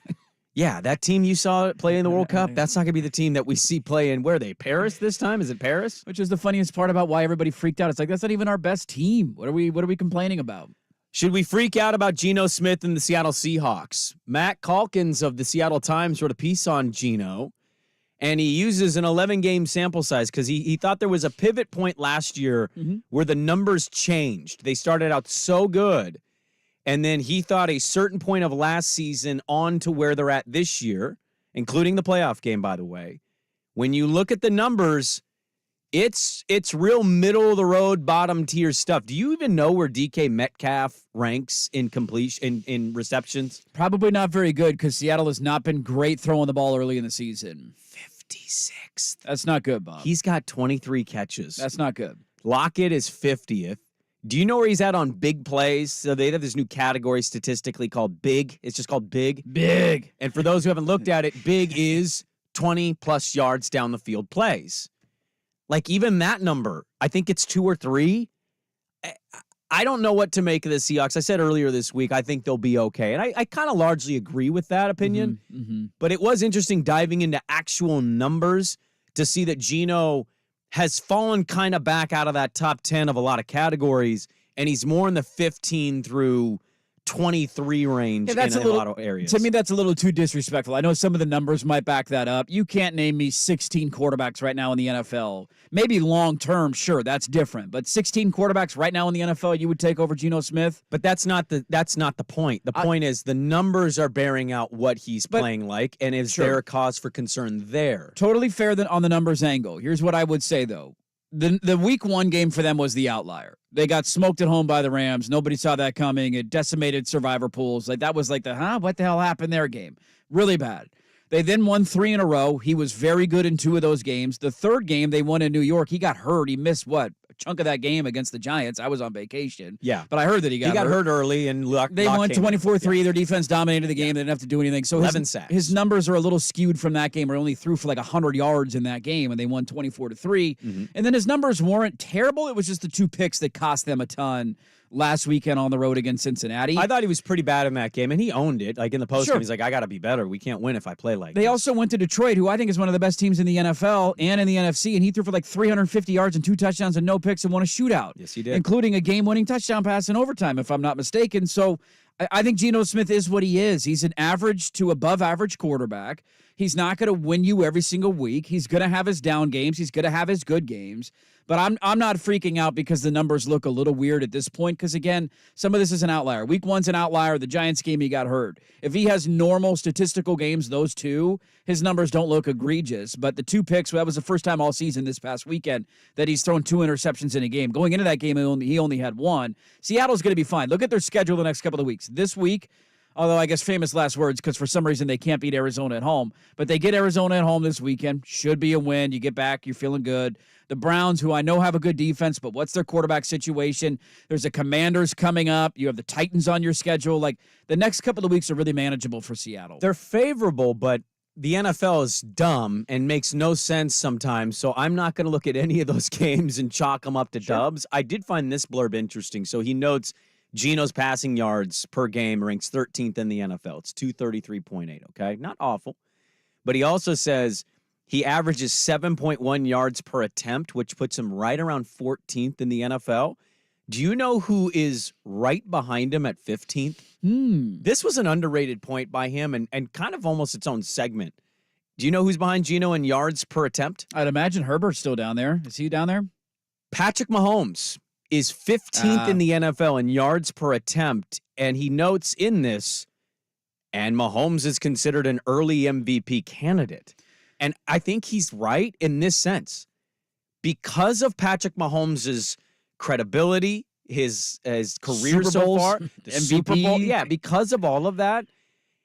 Yeah, that team you saw play in the World Cup, that's not going to be the team that we see play in, where are they, Paris this time? Is it Paris? Which is the funniest part about why everybody freaked out. It's like, that's not even our best team. What are we complaining about? Should we freak out about Geno Smith and the Seattle Seahawks? Matt Calkins of the Seattle Times wrote a piece on Geno, and he uses an 11-game sample size because he thought there was a pivot point last year where the numbers changed. They started out so good. And then he thought a certain point of last season on to where they're at this year, including the playoff game, by the way. When you look at the numbers, it's real middle-of-the-road, bottom-tier stuff. Do you even know where DK Metcalf ranks in completion in receptions? Probably not very good, because Seattle has not been great throwing the ball early in the season. 56th. That's not good, Bob. He's got 23 catches. That's not good. Lockett is 50th. Do you know where he's at on big plays? So they have this new category statistically called big. It's just called big. Big. And for those who haven't looked at it, big is 20-plus yards down the field plays. Like, even that number, I think it's 2 or 3. I don't know what to make of the Seahawks. I said earlier this week, I think they'll be okay. And I kind of largely agree with that opinion. But it was interesting diving into actual numbers to see that Geno has fallen kind of back out of that top 10 of a lot of categories, and he's more in the 15 through 23 range in a lot of areas. To me, that's a little too disrespectful. I know some of the numbers might back that up. You can't name me 16 quarterbacks right now in the NFL. Maybe long-term, sure, that's different. But 16 quarterbacks right now in the NFL, you would take over Geno Smith? But that's not the point. The point is the numbers are bearing out what he's playing like, and is there a cause for concern there? Totally fair on the numbers angle. Here's what I would say, though. The week 1 game for them was the outlier. They got smoked at home by the Rams. Nobody saw that coming. It decimated survivor pools. Like, that was like what the hell happened there game? Really bad. They then won 3 in a row. He was very good in 2 of those games. The third game they won in New York, he got hurt. He missed a chunk of that game against the Giants. I was on vacation. Yeah. But I heard that he got hurt early, and they won 24-3. Their defense dominated the game. They didn't have to do anything. So 11 sacks. His numbers are a little skewed from that game. He only threw for like 100 yards in that game, and they won 24-3. And then his numbers weren't terrible. It was just the 2 picks that cost them a ton. last weekend on the road against Cincinnati. I thought he was pretty bad in that game, and he owned it. Like in the postgame, Sure. he's like, I got to be better. We can't win if I play like They this. also went to Detroit, who I think is one of the best teams in the NFL and in the NFC, and he threw for like 350 yards and 2 touchdowns and no picks and won a shootout. Yes, he did. Including a game-winning touchdown pass in overtime, if I'm not mistaken. So I think Geno Smith is what he is. He's an average to above-average quarterback. He's not going to win you every single week. He's going to have his down games. He's going to have his good games. But I'm not freaking out because the numbers look a little weird at this point because, again, some of this is an outlier. Week 1's an outlier. The Giants game, he got hurt. If he has normal statistical games, those two, his numbers don't look egregious. But the 2 picks, that was the first time all season this past weekend that he's thrown 2 interceptions in a game. Going into that game, he only had 1. Seattle's going to be fine. Look at their schedule the next couple of weeks. This week, although I guess famous last words because for some reason they can't beat Arizona at home. But they get Arizona at home this weekend. Should be a win. You get back, you're feeling good. The Browns, who I know have a good defense, but what's their quarterback situation? There's the Commanders coming up. You have the Titans on your schedule. Like, the next couple of weeks are really manageable for Seattle. They're favorable, but the NFL is dumb and makes no sense sometimes, so I'm not going to look at any of those games and chalk them up to dubs. I did find this blurb interesting. So he notes Geno's passing yards per game ranks 13th in the NFL. It's 233.8, okay? Not awful. But he also says he averages 7.1 yards per attempt, which puts him right around 14th in the NFL. Do you know who is right behind him at 15th? This was an underrated point by him and kind of almost its own segment. Do you know who's behind Geno in yards per attempt? I'd imagine Herbert's still down there. Is he down there? Patrick Mahomes is 15th in the NFL in yards per attempt, and he notes in this, and Mahomes is considered an early MVP candidate. And I think he's right in this sense. Because of Patrick Mahomes' credibility, his career Super so Bowls, far, the MVP. Super Bowl, because of all of that,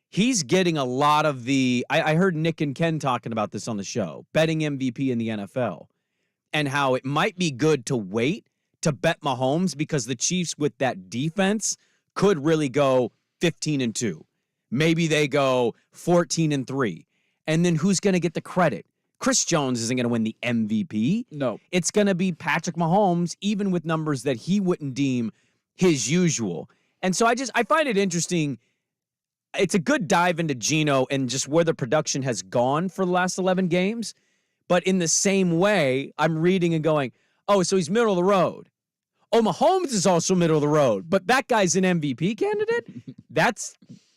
he's getting a lot of the, I heard Nick and Ken talking about this on the show, betting MVP in the NFL, and how it might be good to wait to bet Mahomes because the Chiefs with that defense could really go 15-2. Maybe they go 14-3. And then who's going to get the credit? Chris Jones isn't going to win the MVP. No. It's going to be Patrick Mahomes, even with numbers that he wouldn't deem his usual. And so I find it interesting. It's a good dive into Geno and just where the production has gone for the last 11 games. But in the same way, I'm reading and going, oh, so he's middle of the road. Oh, Mahomes is also middle of the road, but that guy's an MVP candidate? That's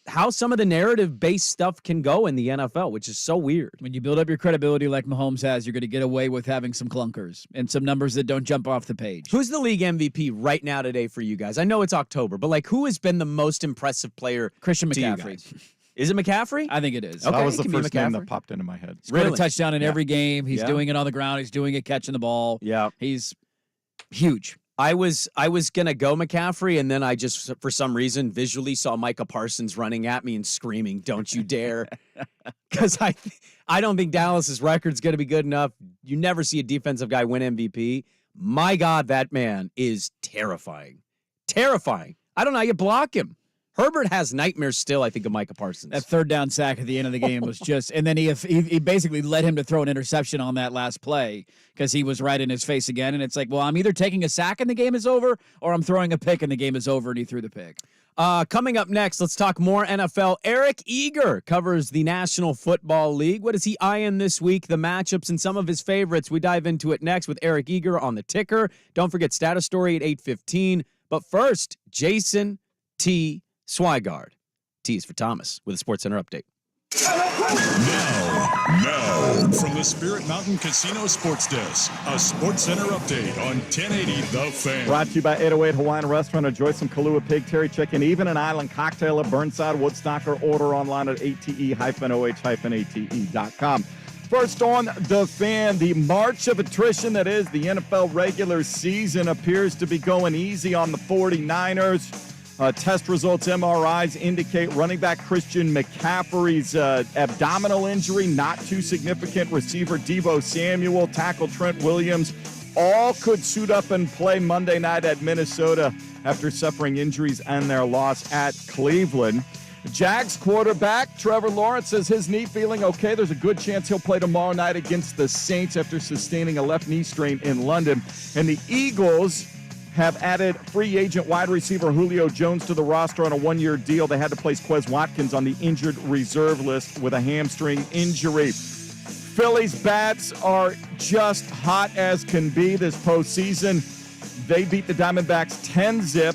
how some of the narrative-based stuff can go in the NFL, which is so weird. When you build up your credibility like Mahomes has, you're going to get away with having some clunkers and some numbers that don't jump off the page. Who's the league MVP right now today for you guys? I know it's October, but like who has been the most impressive player Christian to you McCaffrey. guys? Is it McCaffrey? I think it is. Okay, that was it the can be first name McCaffrey. that popped into my head. He's got a touchdown in every game. He's doing it on the ground. He's doing it catching the ball. Yeah. He's huge. I was gonna go McCaffrey, and then I just for some reason visually saw Micah Parsons running at me and screaming, "Don't you dare!" Because I don't think Dallas's record's gonna be good enough. You never see a defensive guy win MVP. My God, that man is terrifying. Terrifying. I don't know how you block him. Herbert has nightmares still, I think, of Micah Parsons. That third down sack at the end of the game was just, and then he basically led him to throw an interception on that last play because he was right in his face again. And it's like, well, I'm either taking a sack and the game is over, or I'm throwing a pick and the game is over, and he threw the pick. Coming up next, let's talk more NFL. Eric Eager covers the National Football League. What is he eyeing this week? The matchups and some of his favorites. We dive into it next with Eric Eager on the ticker. Don't forget Status Story at 8:15. But first, Jason T. Swigard. T is for Thomas with a SportsCenter update. Now, from the Spirit Mountain Casino Sports Desk, a SportsCenter update on 1080 The Fan. Brought to you by 808 Hawaiian Restaurant. Enjoy some Kahlua Pig, Terry Chicken, even an island cocktail at Burnside Woodstock, or order online at ate-oh-ate.com. First on The Fan, the march of attrition that is the NFL regular season appears to be going easy on the 49ers. Test results, MRIs, indicate running back Christian McCaffrey's abdominal injury, not too significant. Receiver Deebo Samuel, tackle Trent Williams, all could suit up and play Monday night at Minnesota after suffering injuries and their loss at Cleveland. Jags quarterback Trevor Lawrence says his knee feeling okay. There's a good chance he'll play tomorrow night against the Saints after sustaining a left knee strain in London. And the Eagles have added free agent wide receiver Julio Jones to the roster on a one-year deal. They had to place Quez Watkins on the injured reserve list with a hamstring injury. Phillies bats are just hot as can be this postseason. They beat the Diamondbacks 10-zip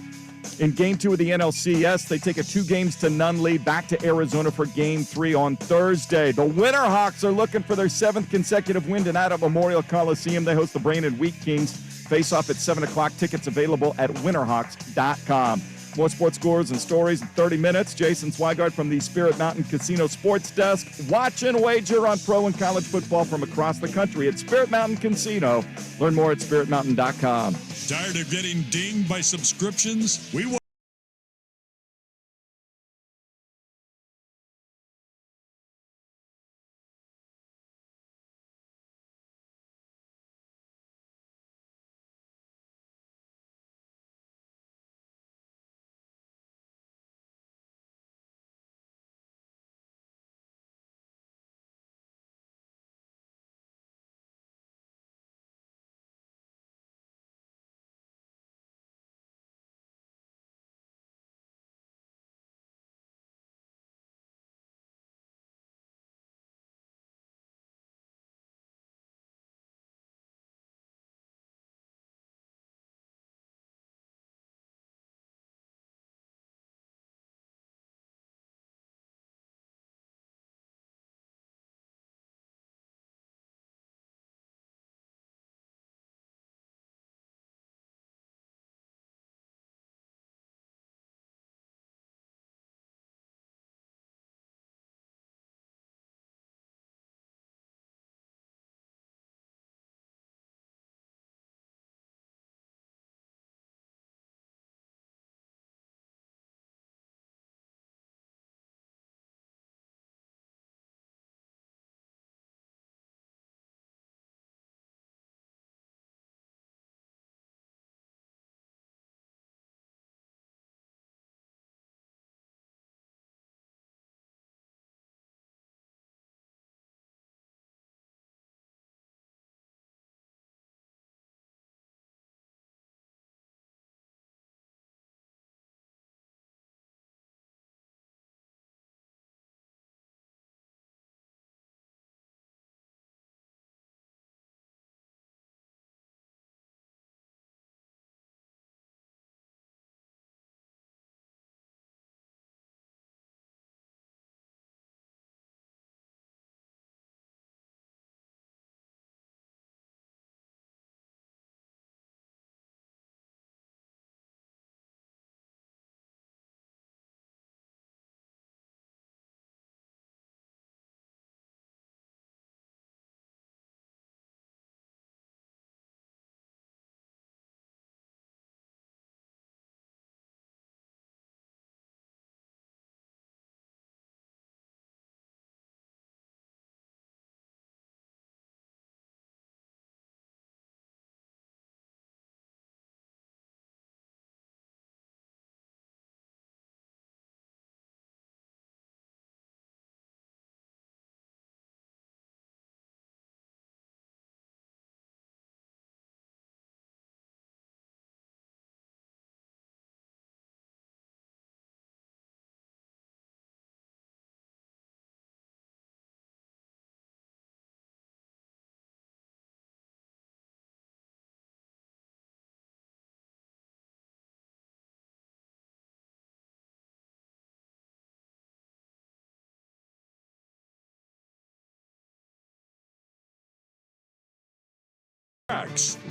in Game 2 of the NLCS. They take a 2-0 lead back to Arizona for Game 3 on Thursday. The Winterhawks are looking for their 7th consecutive win tonight at Memorial Coliseum. They host the Brandon Wheat Kings. Face off at 7 o'clock. Tickets available at winterhawks.com. More sports scores and stories in 30 minutes. Jason Swigard from the Spirit Mountain Casino Sports Desk. Watch and wager on pro and college football from across the country at Spirit Mountain Casino. Learn more at spiritmountain.com. Tired of getting dinged by subscriptions? We want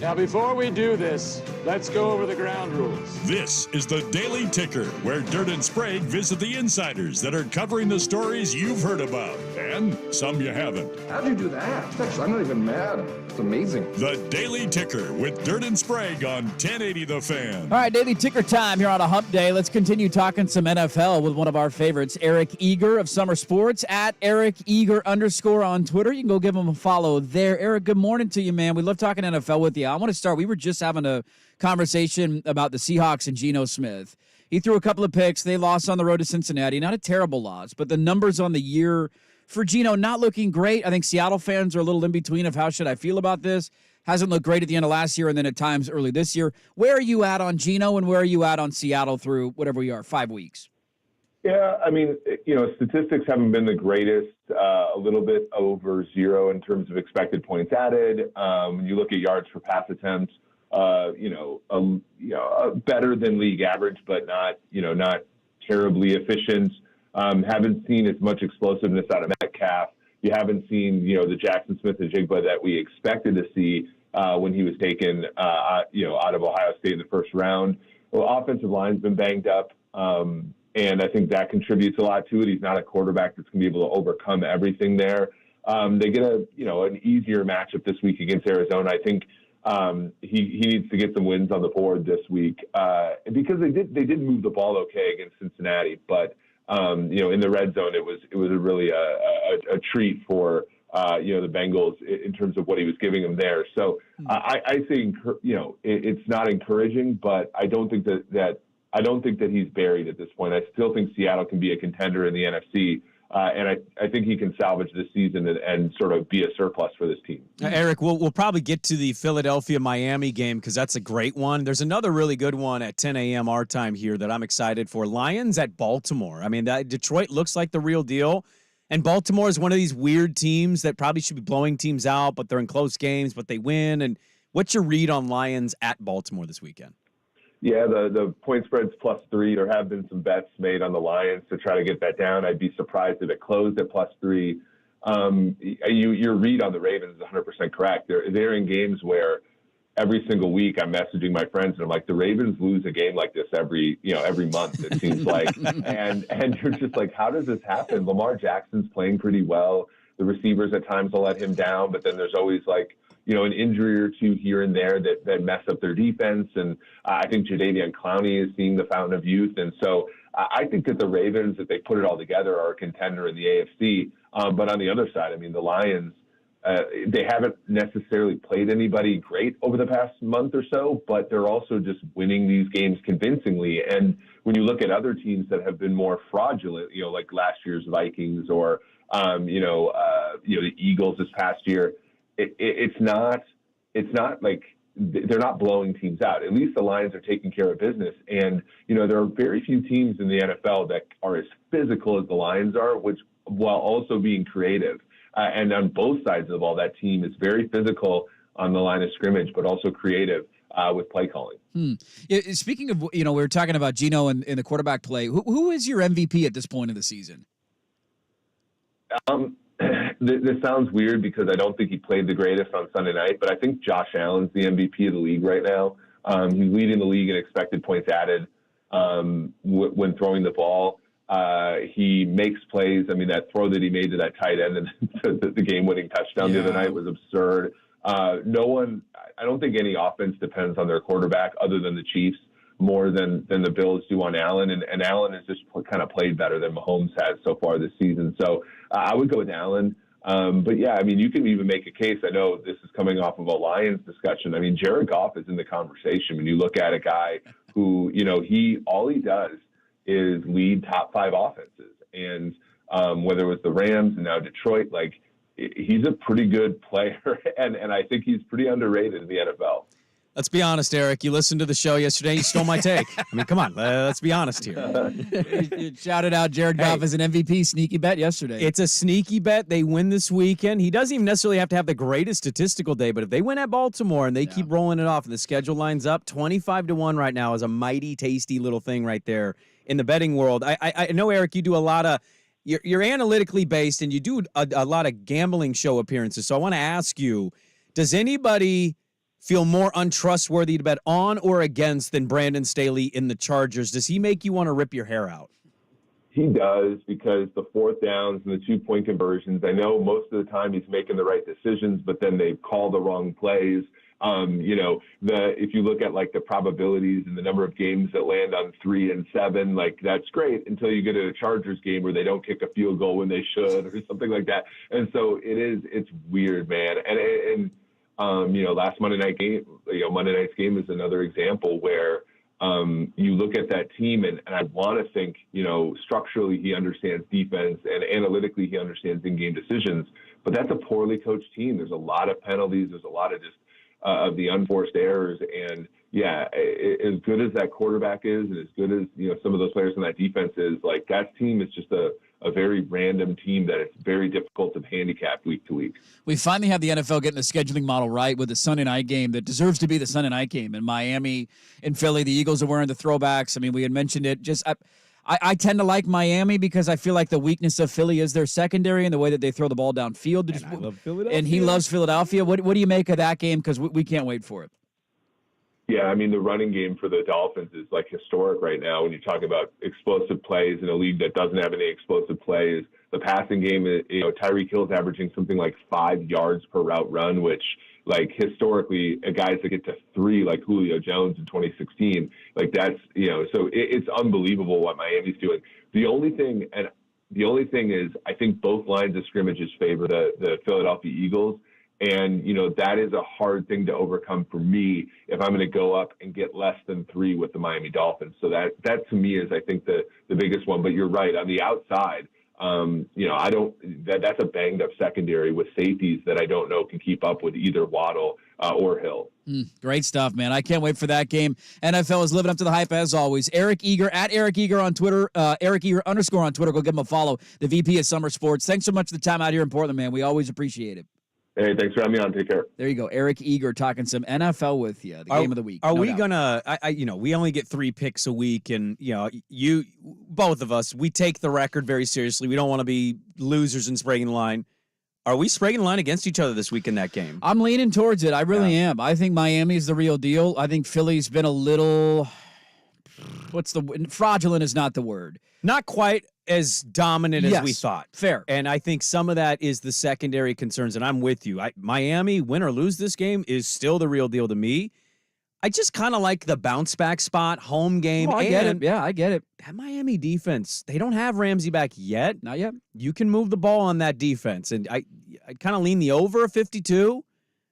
Now, before we do this, let's go over the ground rules. This is the Daily Ticker, where Dirt and Sprague visit the insiders that are covering the stories you've heard about, and some you haven't. How'd you do that? Actually, I'm not even mad. It's amazing. The Daily Ticker with Dirt and Sprague on 1080 The Fan. All right, Daily Ticker time here on a hump day. Let's continue talking some NFL with one of our favorites, Eric Eager of Summer Sports, at Eric Eager _ on Twitter. You can go give him a follow there. Eric, good morning to you, man. We love talking NFL with you. I want to start. We were just having a conversation about the Seahawks and Geno Smith. He threw a couple of picks. They lost on the road to Cincinnati. Not a terrible loss, but the numbers on the year for Geno not looking great. I think Seattle fans are a little in between of how should I feel about this. Hasn't looked great at the end of last year and then at times early this year. Where are you at on Geno and where are you at on Seattle through whatever we are, 5 weeks? Yeah, I mean, statistics haven't been the greatest. A little bit over 0 in terms of expected points added. When you look at yards per pass attempts, better than league average, but not terribly efficient. Haven't seen as much explosiveness out of Metcalf. You haven't seen, the Jackson Smith and Jigba that we expected to see when he was taken, out of Ohio State in the first round. Well, offensive line's been banged up, and I think that contributes a lot to it. He's not a quarterback that's going to be able to overcome everything there. They get an easier matchup this week against Arizona. I think he needs to get some wins on the board this week because they did move the ball okay against Cincinnati, but in the red zone it was really a treat for the Bengals in terms of what he was giving them there. So I think it's not encouraging, but I don't think that he's buried at this point. I still think Seattle can be a contender in the NFC. And I think he can salvage this season and sort of be a surplus for this team. Eric, we'll probably get to the Philadelphia-Miami game because that's a great one. There's another really good one at 10 a.m. our time here that I'm excited for. Lions at Baltimore. I mean, Detroit looks like the real deal. And Baltimore is one of these weird teams that probably should be blowing teams out, but they're in close games, but they win. And what's your read on Lions at Baltimore this weekend? Yeah, the point spread's +3. There have been some bets made on the Lions to try to get that down. I'd be surprised if it closed at +3. Your read on the Ravens is 100% correct. They're in games where every single week I'm messaging my friends and I'm like, the Ravens lose a game like this every month, it seems like. and you're just like, how does this happen? Lamar Jackson's playing pretty well. The receivers at times will let him down, but then there's always an injury or two here and there that mess up their defense. And I think Jadeveon Clowney is seeing the fountain of youth. And so I think that the Ravens, if they put it all together, are a contender in the AFC. But on the other side, I mean, the Lions, they haven't necessarily played anybody great over the past month or so, but they're also just winning these games convincingly. And when you look at other teams that have been more fraudulent, like last year's Vikings or, the Eagles this past year, it's not like they're not blowing teams out. At least the Lions are taking care of business. And, there are very few teams in the NFL that are as physical as the Lions are, while also being creative. And on both sides of the ball, that team is very physical on the line of scrimmage, but also creative with play calling. Speaking of, we were talking about Geno and the quarterback play. Who is your MVP at this point of the season? This sounds weird because I don't think he played the greatest on Sunday night, but I think Josh Allen's the MVP of the league right now. He's leading the league in expected points added when throwing the ball. He makes plays. I mean, that throw that he made to that tight end and the game-winning touchdown the other night was absurd. I don't think any offense depends on their quarterback other than the Chiefs more than the Bills do on Allen. And Allen has just kind of played better than Mahomes has so far this season. So I would go with Allen. But yeah, I mean, you can even make a case. I know this is coming off of a Lions discussion. I mean, Jared Goff is in the conversation. When you look at a guy who, all he does is lead top 5 offenses. And whether it was the Rams and now Detroit, he's a pretty good player. And I think he's pretty underrated in the NFL. Let's be honest, Eric. You listened to the show yesterday. You stole my take. I mean, come on. Let's be honest here. You shouted out Jared Goff as an MVP sneaky bet yesterday. It's a sneaky bet. They win this weekend. He doesn't even necessarily have to have the greatest statistical day, but if they win at Baltimore and they keep rolling it off and the schedule lines up, 25-1 right now is a mighty tasty little thing right there in the betting world. I know, Eric, you do a lot of you're analytically based and you do a lot of gambling show appearances. So I want to ask you, does anybody feel more untrustworthy to bet on or against than Brandon Staley in the Chargers? Does he make you want to rip your hair out? He does, because the 4th downs and the 2-point conversions, I know most of the time he's making the right decisions, but then they call the wrong plays. If you look at the probabilities and the number of games that land on 3 and 7, that's great until you get to a Chargers game where they don't kick a field goal when they should or something like that. And so it's weird, man. And last Monday night's game is another example where you look at that team and I want to think, structurally he understands defense and analytically he understands in-game decisions, but that's a poorly coached team. There's a lot of penalties. There's a lot of just of the unforced errors. And yeah, as good as that quarterback is, and as good as some of those players in that defense is, like that team is just a very random team that it's very difficult to handicap week to week. We finally have the NFL getting the scheduling model right with the Sunday night game that deserves to be the Sunday night game. In Miami, in Philly, the Eagles are wearing the throwbacks. I mean, we had mentioned it. I tend to like Miami because I feel like the weakness of Philly is their secondary and the way that they throw the ball downfield. And I love Philadelphia. And he loves Philadelphia. What do you make of that game? Because we can't wait for it. Yeah, I mean, the running game for the Dolphins is like historic right now when you talk about explosive plays in a league that doesn't have any explosive plays. The passing game, Tyreek Hill's averaging something like 5 yards per route run, which like historically, guys that get to 3 like Julio Jones in 2016, like that's, so it's unbelievable what Miami's doing. The only thing is I think both lines of scrimmages favor the Philadelphia Eagles. And, that is a hard thing to overcome for me if I'm going to go up and get less than 3 with the Miami Dolphins. So that to me is, I think, the biggest one. But you're right. On the outside, that's a banged up secondary with safeties that I don't know can keep up with either Waddle or Hill. Great stuff, man. I can't wait for that game. NFL is living up to the hype as always. Eric Eager, at Eric Eager on Twitter, Eric Eager _ on Twitter. Go give him a follow. The VP of Summer Sports. Thanks so much for the time out here in Portland, man. We always appreciate it. Hey, thanks for having me on. Take care. There you go. Eric Eager talking some NFL with you. The game of the week. Are we gonna? We only get 3 picks a week, and you, both of us, we take the record very seriously. We don't want to be losers in Sprague and Line. Are we Sprague and Line against each other this week in that game? I'm leaning towards it. I really am. I think Miami's the real deal. I think Philly's been a little. Fraudulent is not the word. Not quite as dominant as we thought. Fair. And I think some of that is the secondary concerns, and I'm with you. Miami, win or lose this game, is still the real deal to me. I just kind of like the bounce back spot, home game. I get it. Yeah, I get it. That Miami defense, they don't have Ramsey back yet. Not yet. You can move the ball on that defense, and I kind of lean the over 52.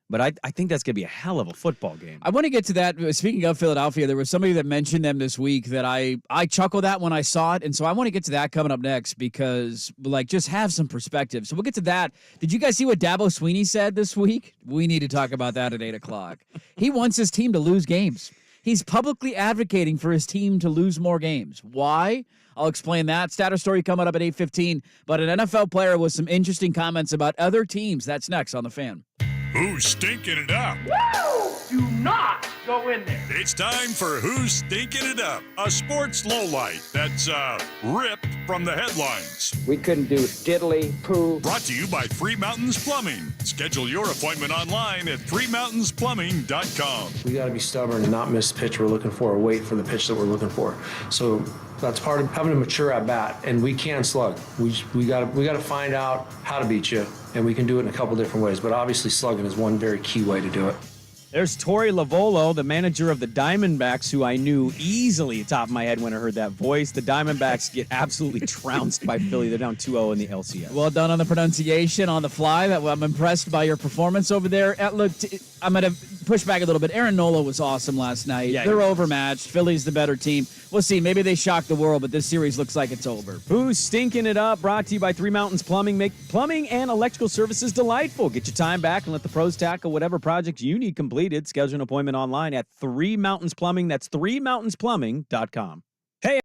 But I think that's going to be a hell of a football game. I want to get to that. Speaking of Philadelphia, there was somebody that mentioned them this week that I chuckled at when I saw it. And so I want to get to that coming up next because, just have some perspective. So we'll get to that. Did you guys see what Dabo Sweeney said this week? We need to talk about that at 8 o'clock. He wants his team to lose games. He's publicly advocating for his team to lose more games. Why? I'll explain that. Status story coming up at 8:15. But an NFL player with some interesting comments about other teams. That's next on The Fan. Who's stinking it up? Woo! Do not go in there. It's time for Who's Stinking It Up, a sports lowlight that's ripped from the headlines. We couldn't do diddly poo. Brought to you by Three Mountains Plumbing. Schedule your appointment online at threemountainsplumbing.com. We got to be stubborn and not miss the pitch we're looking for or wait for the pitch that we're looking for. So that's part of having a mature at bat, and we can slug. We got to find out how to beat you, and we can do it in a couple different ways. But obviously, slugging is one very key way to do it. There's Torey Lavolo, the manager of the Diamondbacks, who I knew easily top of my head when I heard that voice. The Diamondbacks get absolutely trounced by Philly. They're down 2-0 in the LCS. Well done on the pronunciation on the fly. I'm impressed by your performance over there. Look, I'm going to push back a little bit. Aaron Nola was awesome last night. Yeah, they're overmatched. Philly's the better team. We'll see. Maybe they shock the world, but this series looks like it's over. Who's Stinking It Up? Brought to you by Three Mountains Plumbing. Make plumbing and electrical services delightful. Get your time back and let the pros tackle whatever projects you need completed. Schedule an appointment online at Three Mountains Plumbing. That's threemountainsplumbing.com. Hey,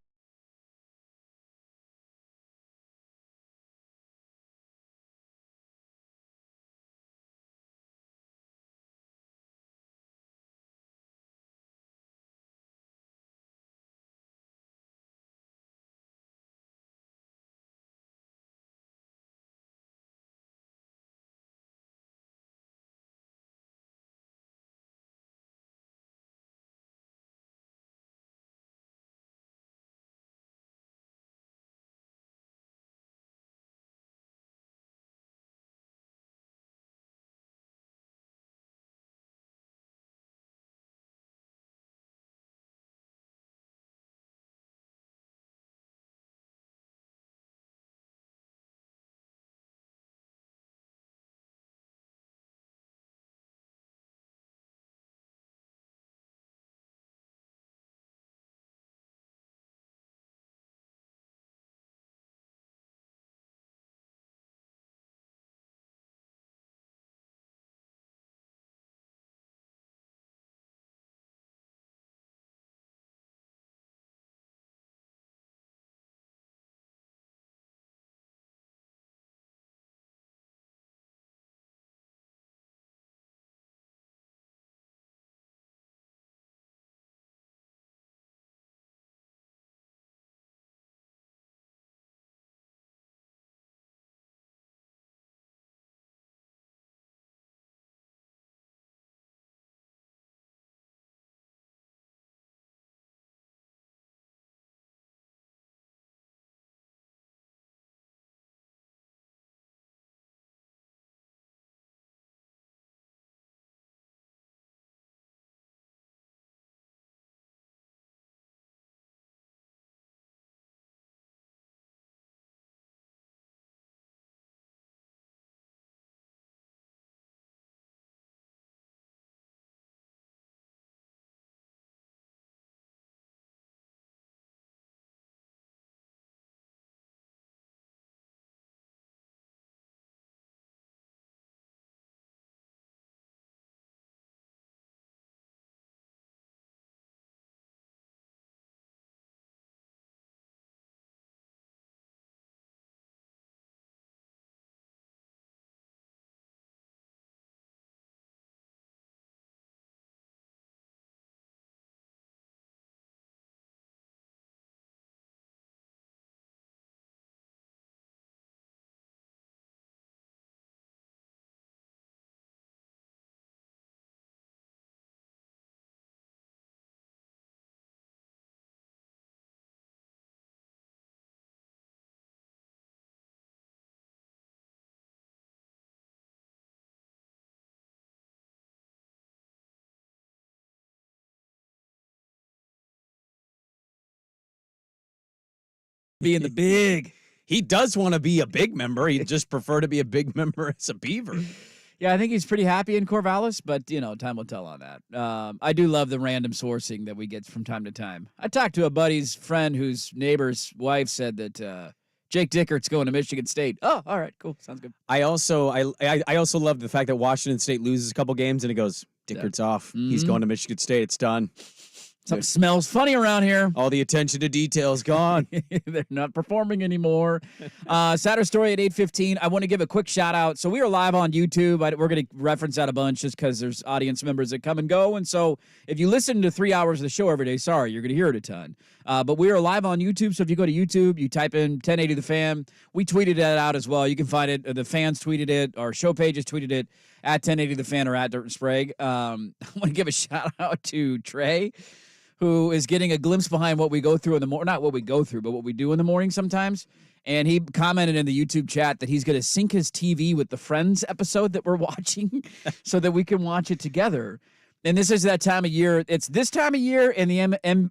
being the big. He does want to be a big member. He'd just prefer to be a big member as a Beaver. Yeah, I think he's pretty happy in Corvallis, but, time will tell on that. I do love the random sourcing that we get from time to time. I talked to a buddy's friend whose neighbor's wife said that Jake Dickert's going to Michigan State. Oh, all right, cool. Sounds good. I also love the fact that Washington State loses a couple games and it goes, Dickert's off. Mm-hmm. He's going to Michigan State. It's done. Something smells funny around here. All the attention to detail is gone. They're not performing anymore. Saturday story at 8:15. I want to give a quick shout out. So we are live on YouTube. We're going to reference that a bunch just because there's audience members that come and go. And so if you listen to 3 hours of the show every day, sorry, you're going to hear it a ton. But we are live on YouTube. So if you go to YouTube, you type in 1080 The Fan. We tweeted that out as well. You can find it. The fans tweeted it. Our show pages tweeted it at 1080 The Fan or at Dirt and Sprague. I want to give a shout out to Trey, who is getting a glimpse behind what we go through in the morning, not what we go through, but what we do in the morning sometimes. And he commented in the YouTube chat that he's going to sync his TV with the Friends episode that we're watching so that we can watch it together. And this is that time of year. It's this time of year and the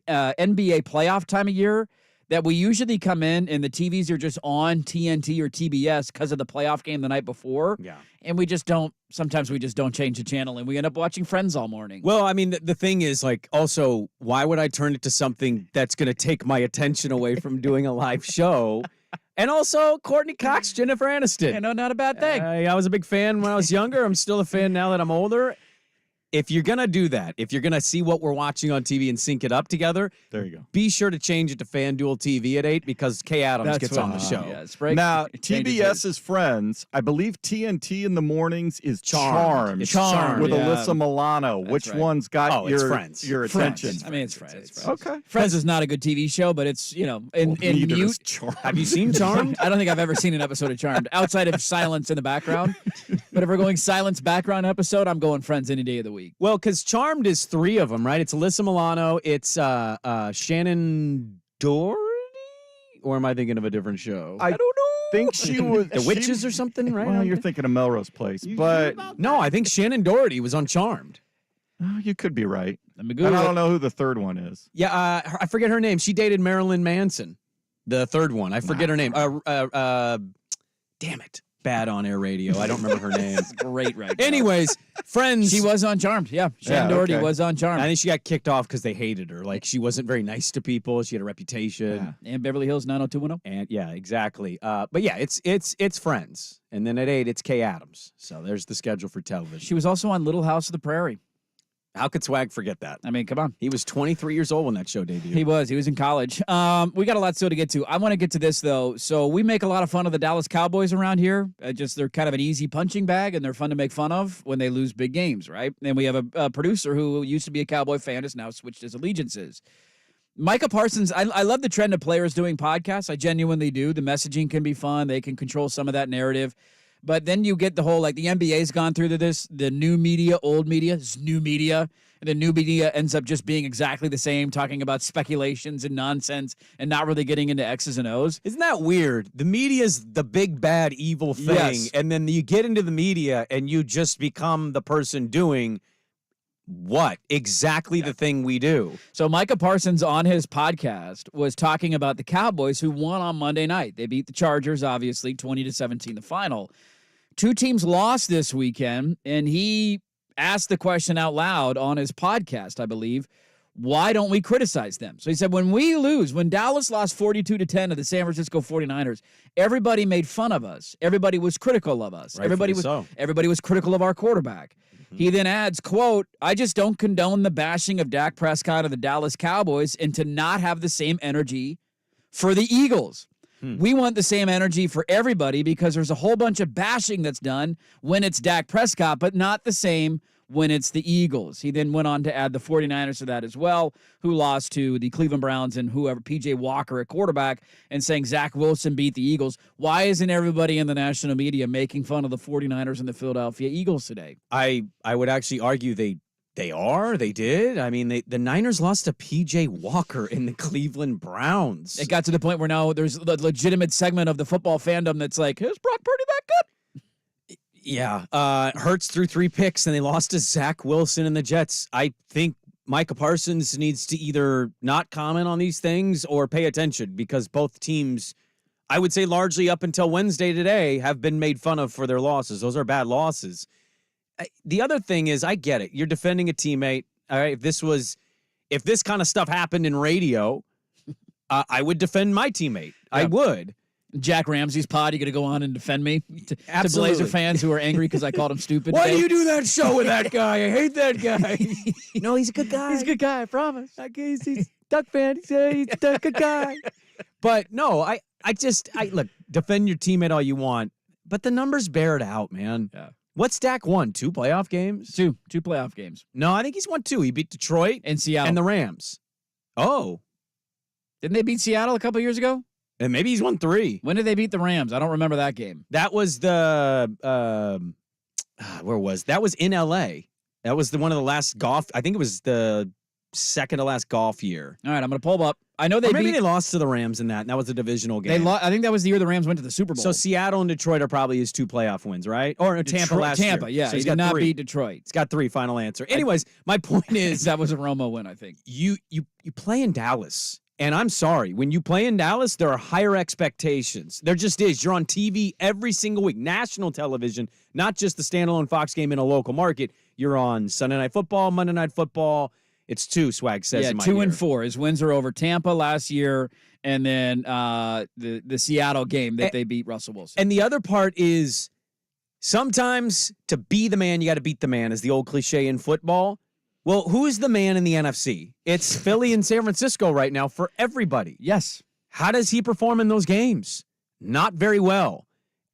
NBA playoff time of year that we usually come in and the TVs are just on TNT or TBS because of the playoff game the night before. Yeah. And sometimes we just don't change the channel and we end up watching Friends all morning. Well, I mean, the thing is, also, why would I turn it to something that's going to take my attention away from doing a live show? And also, Courtney Cox, Jennifer Aniston. Not a bad thing. I was a big fan when I was younger. I'm still a fan now that I'm older. If you're going to do that, if you're going to see what we're watching on TV and sync it up together, there you go. Be sure to change it to FanDuel TV at 8 because Kay Adams gets on the show. Yeah, now, TBS's Friends, I believe TNT in the mornings is Charmed. It's Charmed. With Alyssa Milano. Which one's got it's Friends. your attention? I mean, it's Friends. Okay. Friends is not a good TV show, but it's, in mute. Have you seen Charmed? I don't think I've ever seen an episode of Charmed outside of silence in the background. But if we're going silence background episode, I'm going Friends any day of the week. Well, because Charmed is 3 of them, right? It's Alyssa Milano. It's Shannon Doherty? Or am I thinking of a different show? I don't know. Think she was The Witches or something, right? Well, you're thinking of Melrose Place, but no, I think Shannon Doherty was on Charmed. Oh, you could be right. Let me And Google I it. don't know who the third one is. Yeah, I forget her name. She dated Marilyn Manson, the third one. I forget her name. Damn it. Bad on air radio. I don't remember her name. Great right now. Anyways, Friends. She was on Charmed. Yeah. Shannon Doherty was on Charmed. I think she got kicked off because they hated her. Like, she wasn't very nice to people. She had a reputation. Yeah. And Beverly Hills 90210. And yeah, exactly. But yeah, it's Friends. And then at 8, it's Kay Adams. So there's the schedule for television. She was also on Little House of the Prairie. How could Swag forget that? I mean, come on. He was 23 years old when that show debuted. He was in college. We got a lot still to get to. I want to get to this, though. So we make a lot of fun of the Dallas Cowboys around here. They're kind of an easy punching bag, and they're fun to make fun of when they lose big games, right? And we have a producer who used to be a Cowboy fan, has now switched his allegiances. Micah Parsons, I love the trend of players doing podcasts. I genuinely do. The messaging can be fun. They can control some of that narrative. But then you get the whole, the NBA's gone through this, the new media, old media, it's new media. And the new media ends up just being exactly the same, talking about speculations and nonsense and not really getting into X's and O's. Isn't that weird? The media's the big, bad, evil thing. Yes. And then you get into the media and you just become the person doing what? Exactly the thing we do. So Micah Parsons on his podcast was talking about the Cowboys who won on Monday night. They beat the Chargers, obviously, 20-17, the final. 2 teams lost this weekend, and he asked the question out loud on his podcast, I believe, why don't we criticize them? So he said, when we lose, when Dallas lost 42-10 to the San Francisco 49ers, everybody made fun of us. Everybody was critical of us. Everybody was critical of our quarterback. Mm-hmm. He then adds, quote, I just don't condone the bashing of Dak Prescott of the Dallas Cowboys and to not have the same energy for the Eagles. We want the same energy for everybody because there's a whole bunch of bashing that's done when it's Dak Prescott, but not the same when it's the Eagles. He then went on to add the 49ers to that as well, who lost to the Cleveland Browns and whoever, P.J. Walker at quarterback, and saying Zach Wilson beat the Eagles. Why isn't everybody in the national media making fun of the 49ers and the Philadelphia Eagles today? I would actually argue they did. I mean, the Niners lost to P.J. Walker in the Cleveland Browns. It got to the point where now there's a legitimate segment of the football fandom that's like, is Brock Purdy that good? Yeah. Hurts threw 3 picks, and they lost to Zach Wilson and the Jets. I think Micah Parsons needs to either not comment on these things or pay attention, because both teams, I would say largely up until Wednesday today, have been made fun of for their losses. Those are bad losses. The other thing is, I get it. You're defending a teammate. All right, if this kind of stuff happened in radio, I would defend my teammate. Yeah. I would. Jack Ramsey's pod, you going to go on and defend me to Absolutely. Blazer fans who are angry because I called him stupid? Why do you do that show with that guy? I hate that guy. No, he's a good guy. He's a good guy, I promise. He's a Duck fan. He's a good guy. But no, I look, defend your teammate all you want, but the numbers bear it out, man. Yeah. What's Dak won? 2 playoff games? Two playoff games. No, I think he's won 2. He beat Detroit and Seattle and the Rams. Oh. Didn't they beat Seattle a couple years ago? And maybe he's won 3. When did they beat the Rams? I don't remember that game. That was the where was that? Was in LA. That was one of the last golf. I think it was the second to last golf year. All right, I'm going to pull them up. I know maybe they lost to the Rams in that. And that was a divisional game. I think that was the year the Rams went to the Super Bowl. So Seattle and Detroit are probably his 2 playoff wins, right? Or Tampa last year. Tampa, yeah. So he did not 3. beat Detroit. He's got 3. Final answer. Anyways, my point is that was a Romo win, I think. You play in Dallas. And I'm sorry, when you play in Dallas, there are higher expectations. There just is. You're on TV every single week, national television, not just the standalone Fox game in a local market. You're on Sunday Night Football, Monday Night Football. It's 2, Swag says. Yeah, in my 2 ear. and 4. His wins are over Tampa last year, and then the Seattle game that they beat Russell Wilson. And the other part is, sometimes to be the man, you got to beat the man, is the old cliche in football. Well, who's the man in the NFC? It's Philly and San Francisco right now for everybody. Yes. How does he perform in those games? Not very well.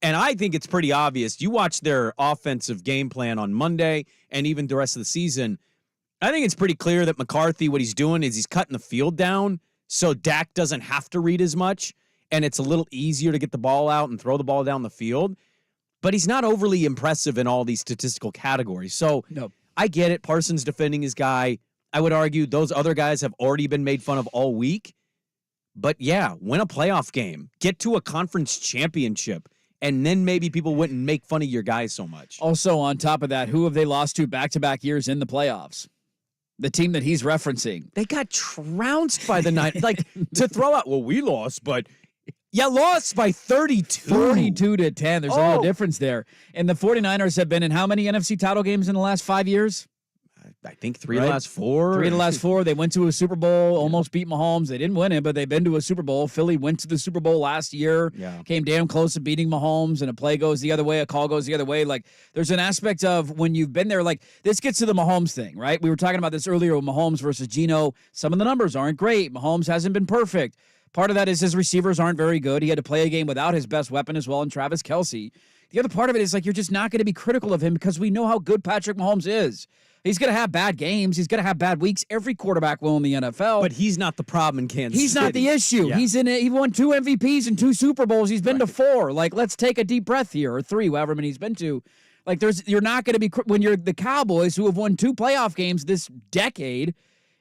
And I think it's pretty obvious. You watch their offensive game plan on Monday and even the rest of the season. I think it's pretty clear that McCarthy, what he's doing is he's cutting the field down so Dak doesn't have to read as much, and it's a little easier to get the ball out and throw the ball down the field. But he's not overly impressive in all these statistical categories. So no. I get it. Parsons defending his guy. I would argue those other guys have already been made fun of all week. But yeah, win a playoff game. Get to a conference championship. And then maybe people wouldn't make fun of your guys so much. Also, on top of that, who have they lost to back-to-back years in the playoffs? The team that he's referencing. They got trounced by the night. Like, to throw out, well, we lost, but you lost by 32. 42-10. There's a little difference there. And the 49ers have been in how many NFC title games in the last 5 years? I think 3 of the last 4. 3 of the last 4. They went to a Super Bowl, almost beat Mahomes. They didn't win it, but they've been to a Super Bowl. Philly went to the Super Bowl last year. Yeah. Came damn close to beating Mahomes, and a play goes the other way, a call goes the other way. Like, there's an aspect of when you've been there, like, this gets to the Mahomes thing, right? We were talking about this earlier with Mahomes versus Geno. Some of the numbers aren't great. Mahomes hasn't been perfect. Part of that is his receivers aren't very good. He had to play a game without his best weapon as well, in Travis Kelce. The other part of it is, like, you're just not going to be critical of him because we know how good Patrick Mahomes is. He's going to have bad games. He's going to have bad weeks. Every quarterback will in the NFL. But he's not the problem in Kansas He's City. not the issue. Yeah. He won 2 MVPs and 2 Super Bowls. He's been to 4. Like, let's take a deep breath here, or 3, however many he's been to. Like, you're not going to be, when you're the Cowboys who have won 2 playoff games this decade,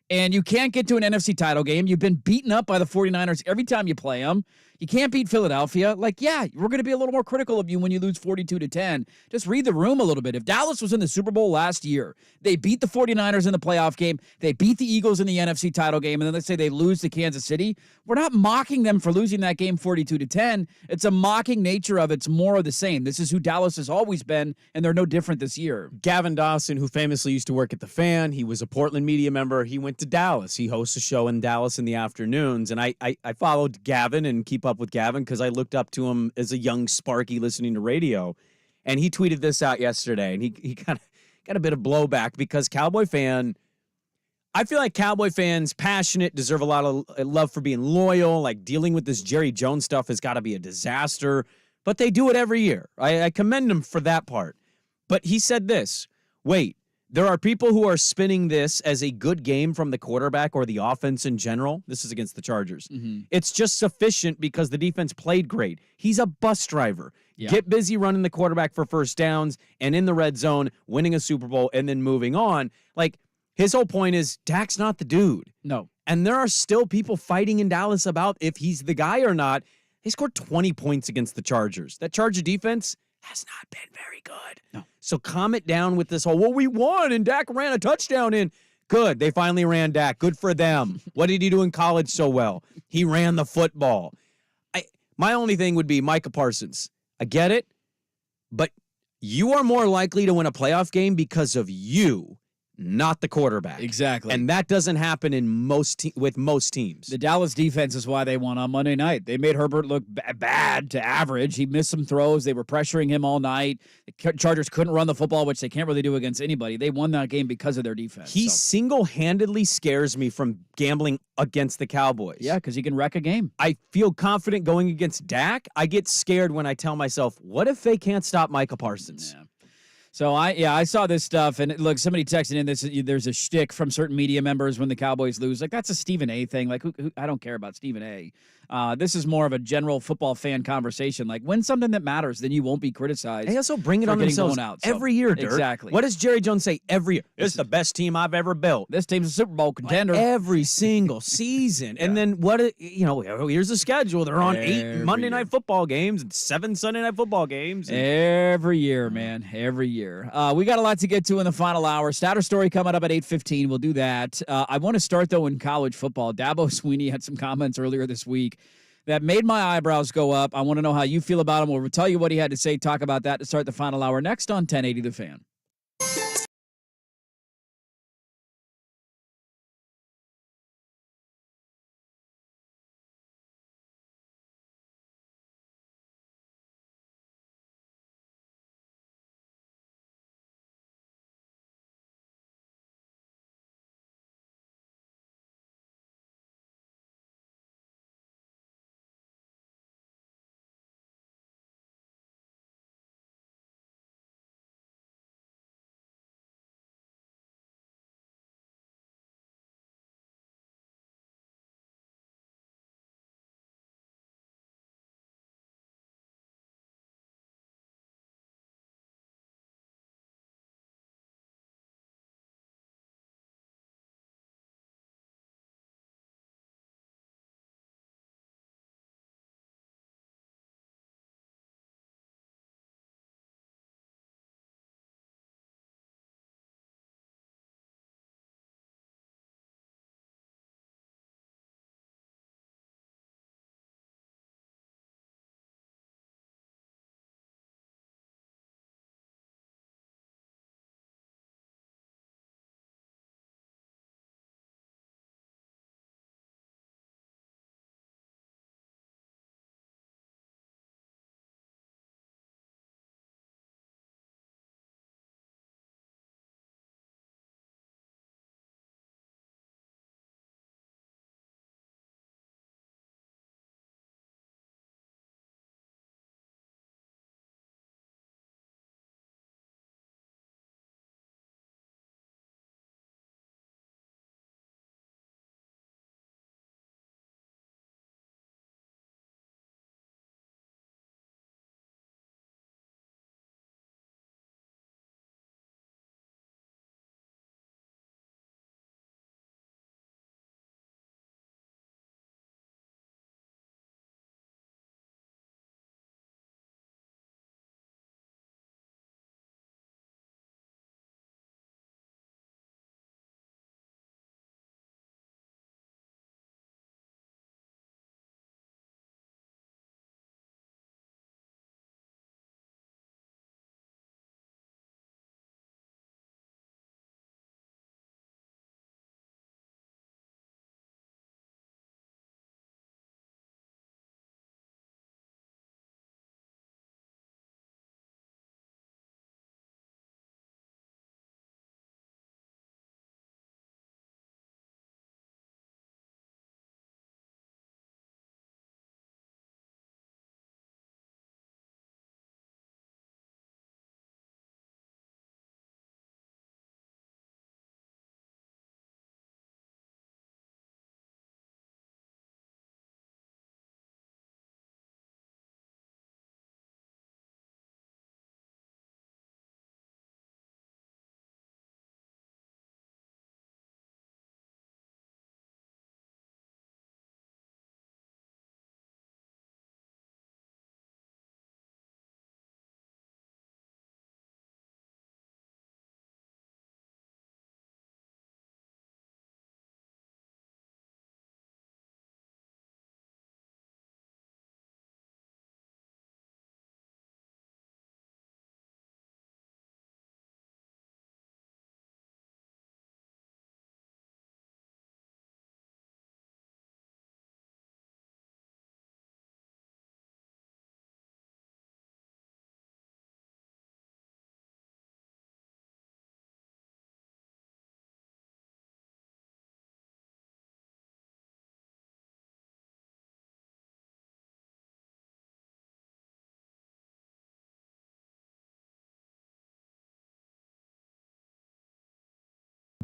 and you can't get to an NFC title game. You've been beaten up by the 49ers every time you play them. You can't beat Philadelphia. Like, yeah, we're going to be a little more critical of you when you lose 42-10. Just read the room a little bit. If Dallas was in the Super Bowl last year, they beat the 49ers in the playoff game, they beat the Eagles in the NFC title game, and then let's say they lose to Kansas City, we're not mocking them for losing that game 42-10. It's a mocking nature of it's more of the same. This is who Dallas has always been, and they're no different this year. Gavin Dawson, who famously used to work at The Fan, he was a Portland media member. He went to Dallas. He hosts a show in Dallas in the afternoons, and I followed Gavin and keep up with Gavin because I looked up to him as a young Sparky listening to radio, and he tweeted this out yesterday, and he got a bit of blowback because I feel like Cowboy fans, passionate, deserve a lot of love for being loyal. Like, dealing with this Jerry Jones stuff has got to be a disaster, but they do it every year. I commend them for that part. But he said this, wait, there are people who are spinning this as a good game from the quarterback or the offense in general. This is against the Chargers. Mm-hmm. It's just sufficient because the defense played great. He's a bus driver. Yeah. Get busy running the quarterback for first downs and in the red zone, winning a Super Bowl, and then moving on. Like, his whole point is Dak's not the dude. No. And there are still people fighting in Dallas about if he's the guy or not. They scored 20 points against the Chargers. That Charger defense has not been very good. No. So calm it down with this whole, well, we won and Dak ran a touchdown in. Good. They finally ran Dak. Good for them. What did he do in college so well? He ran the football. My only thing would be Micah Parsons. I get it, but you are more likely to win a playoff game because of you, not the quarterback. Exactly. And that doesn't happen in with most teams. The Dallas defense is why they won on Monday night. They made Herbert look bad to average. He missed some throws. They were pressuring him all night. The Chargers couldn't run the football, which they can't really do against anybody. They won that game because of their defense. He single-handedly scares me from gambling against the Cowboys. Yeah, because he can wreck a game. I feel confident going against Dak. I get scared when I tell myself, what if they can't stop Micah Parsons? Yeah. So I saw this stuff, and look, somebody texted in this. There's a shtick from certain media members when the Cowboys lose. Like, that's a Stephen A. thing. Like, I don't care about Stephen A. This is more of a general football fan conversation. Like, when something that matters, then you won't be criticized. They also bring it on themselves every year, Dirk. Exactly. What does Jerry Jones say every year? This is the best team I've ever built. This team's a Super Bowl contender. Like every single season. And then here's the schedule. They're on 8 Monday Night Football games and 7 Sunday Night Football games. Every year, man. Every year. We got a lot to get to in the final hour. Statter story coming up at 8:15. We'll do that. I want to start, though, in college football. Dabo Sweeney had some comments earlier this week that made my eyebrows go up. I want to know how you feel about him. We'll tell you what he had to say, talk about that to start the final hour next on 1080 The Fan.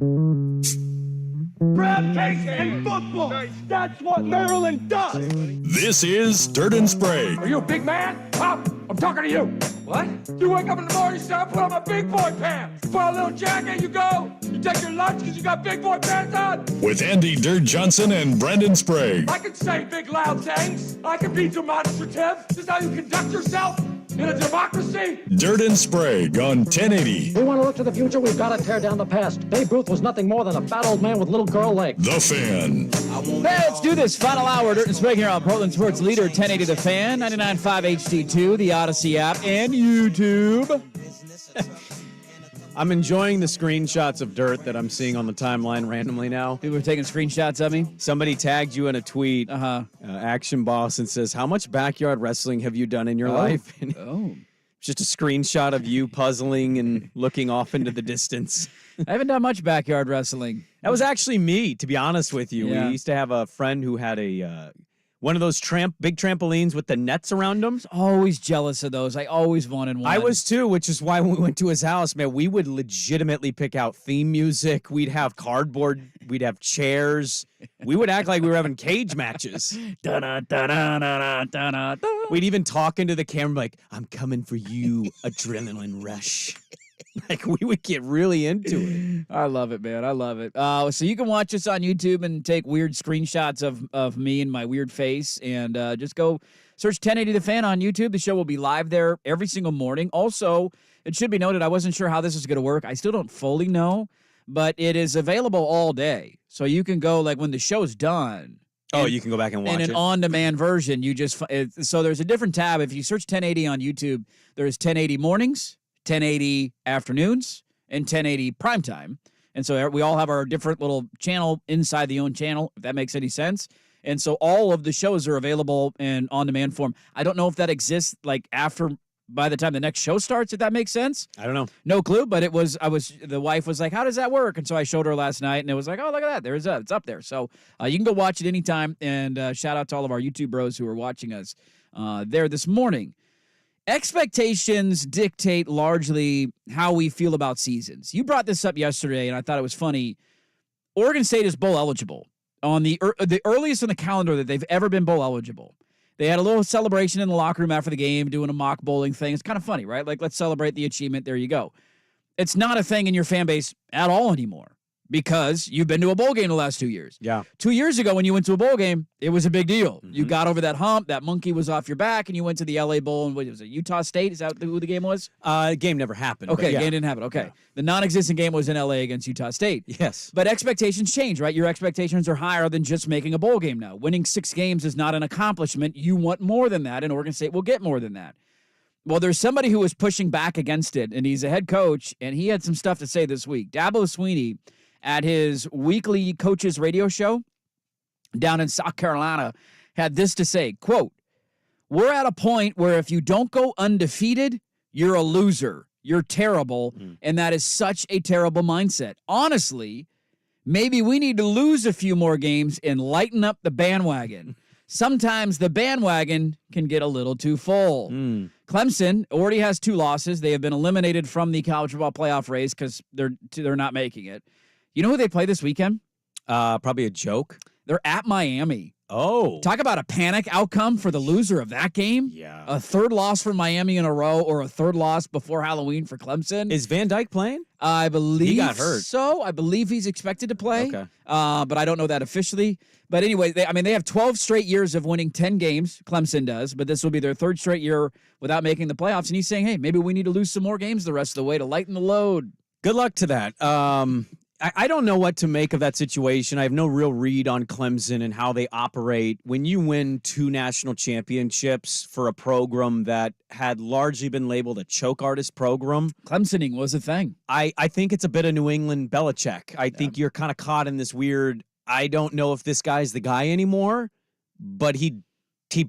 Grab case and football. That's what Maryland does. This is Dirt and Sprague. Are you a big man? Pop, I'm talking to you. What? You wake up in the morning, you say, I put on my big boy pants. Put on a little jacket, you go. You take your lunch because you got big boy pants on. With Andy Dirt Johnson and Brendan Sprague. I can say big loud things. I can be demonstrative. This is how you conduct yourself in a democracy. Dirt and Sprague on 1080. We want to look to the future, we've got to tear down the past. Babe Ruth was nothing more than a fat old man with little girl legs. The Fan. Hey, let's do this. Final hour, Dirt and Sprague here on Portland Sports Leader, 1080 The Fan, 99.5 HD2, the Odyssey app, and YouTube. I'm enjoying the screenshots of Dirt that I'm seeing on the timeline randomly now. People are taking screenshots of me. Somebody tagged you in a tweet, Action Boss, and says, how much backyard wrestling have you done in your life? And just a screenshot of you puzzling and looking off into the distance. I haven't done much backyard wrestling. That was actually me, to be honest with you. Yeah. We used to have a friend who had a one of those big trampolines with the nets around them. Always jealous of those. I always wanted one. I was too, which is why when we went to his house, man, we would legitimately pick out theme music. We'd have cardboard. We'd have chairs. We would act like we were having cage matches. We'd even talk into the camera like, I'm coming for you, adrenaline rush. Like, we would get really into it. I love it, man. I love it. So you can watch us on YouTube and take weird screenshots of me and my weird face. And just go search 1080 The Fan on YouTube. The show will be live there every single morning. Also, it should be noted, I wasn't sure how this is going to work. I still don't fully know, but it is available all day. So you can go, like, when the show's done. Oh, you can go back and watch it. In an on-demand version, you just so there's a different tab. If you search 1080 on YouTube, there's 1080 mornings, 1080 afternoons, and 1080 primetime. And so we all have our different little channel inside the own channel, if that makes any sense. And so all of the shows are available in on-demand form. I don't know if that exists like by the time the next show starts, if that makes sense. I don't know. No clue, but the wife was like, how does that work? And so I showed her last night, and it was like, oh, look at that. It's up there. So you can go watch it anytime. And shout out to all of our YouTube bros who are watching us there this morning. Expectations dictate largely how we feel about seasons. You brought this up yesterday, and I thought it was funny. Oregon State is bowl eligible on the earliest in the calendar that they've ever been bowl eligible. They had a little celebration in the locker room after the game, doing a mock bowling thing. It's kind of funny, right? Like, let's celebrate the achievement. There you go. It's not a thing in your fan base at all anymore because you've been to a bowl game the last 2 years. Yeah. 2 years ago when you went to a bowl game, it was a big deal. Mm-hmm. You got over that hump. That monkey was off your back, and you went to the LA Bowl. And what was it, Utah State? Is that who the game was? Game never happened. Okay, yeah. Game didn't happen. Okay. Yeah. The non-existent game was in LA against Utah State. Yes. But expectations change, right? Your expectations are higher than just making a bowl game now. Winning 6 games is not an accomplishment. You want more than that, and Oregon State will get more than that. Well, there's somebody who was pushing back against it, and he's a head coach, and he had some stuff to say this week. Dabo Swinney, at his weekly coaches radio show down in South Carolina, had this to say, quote, we're at a point where if you don't go undefeated, you're a loser. You're terrible, and that is such a terrible mindset. Honestly, maybe we need to lose a few more games and lighten up the bandwagon. Sometimes the bandwagon can get a little too full. Clemson already has 2 losses. They have been eliminated from the college football playoff race because they're not making it. You know who they play this weekend? Probably a joke. They're at Miami. Oh. Talk about a panic outcome for the loser of that game. Yeah. A 3rd loss for Miami in a row, or a 3rd loss before Halloween for Clemson. Is Van Dyke playing? I believe he got hurt. So. I believe he's expected to play. Okay. But I don't know that officially. But anyway, they have 12 straight years of winning 10 games. Clemson does. But this will be their 3rd straight year without making the playoffs. And he's saying, hey, maybe we need to lose some more games the rest of the way to lighten the load. Good luck to that. I don't know what to make of that situation. I have no real read on Clemson and how they operate. When you win 2 national championships for a program that had largely been labeled a choke artist program. Clemsoning was a thing. I think it's a bit of New England Belichick. I think you're kind of caught in this weird, I don't know if this guy's the guy anymore, but he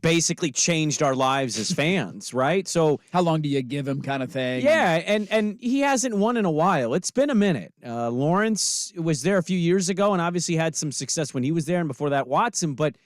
basically changed our lives as fans, right? So how long do you give him kind of thing? Yeah, and he hasn't won in a while. It's been a minute. Lawrence was there a few years ago and obviously had some success when he was there, and before that Watson, but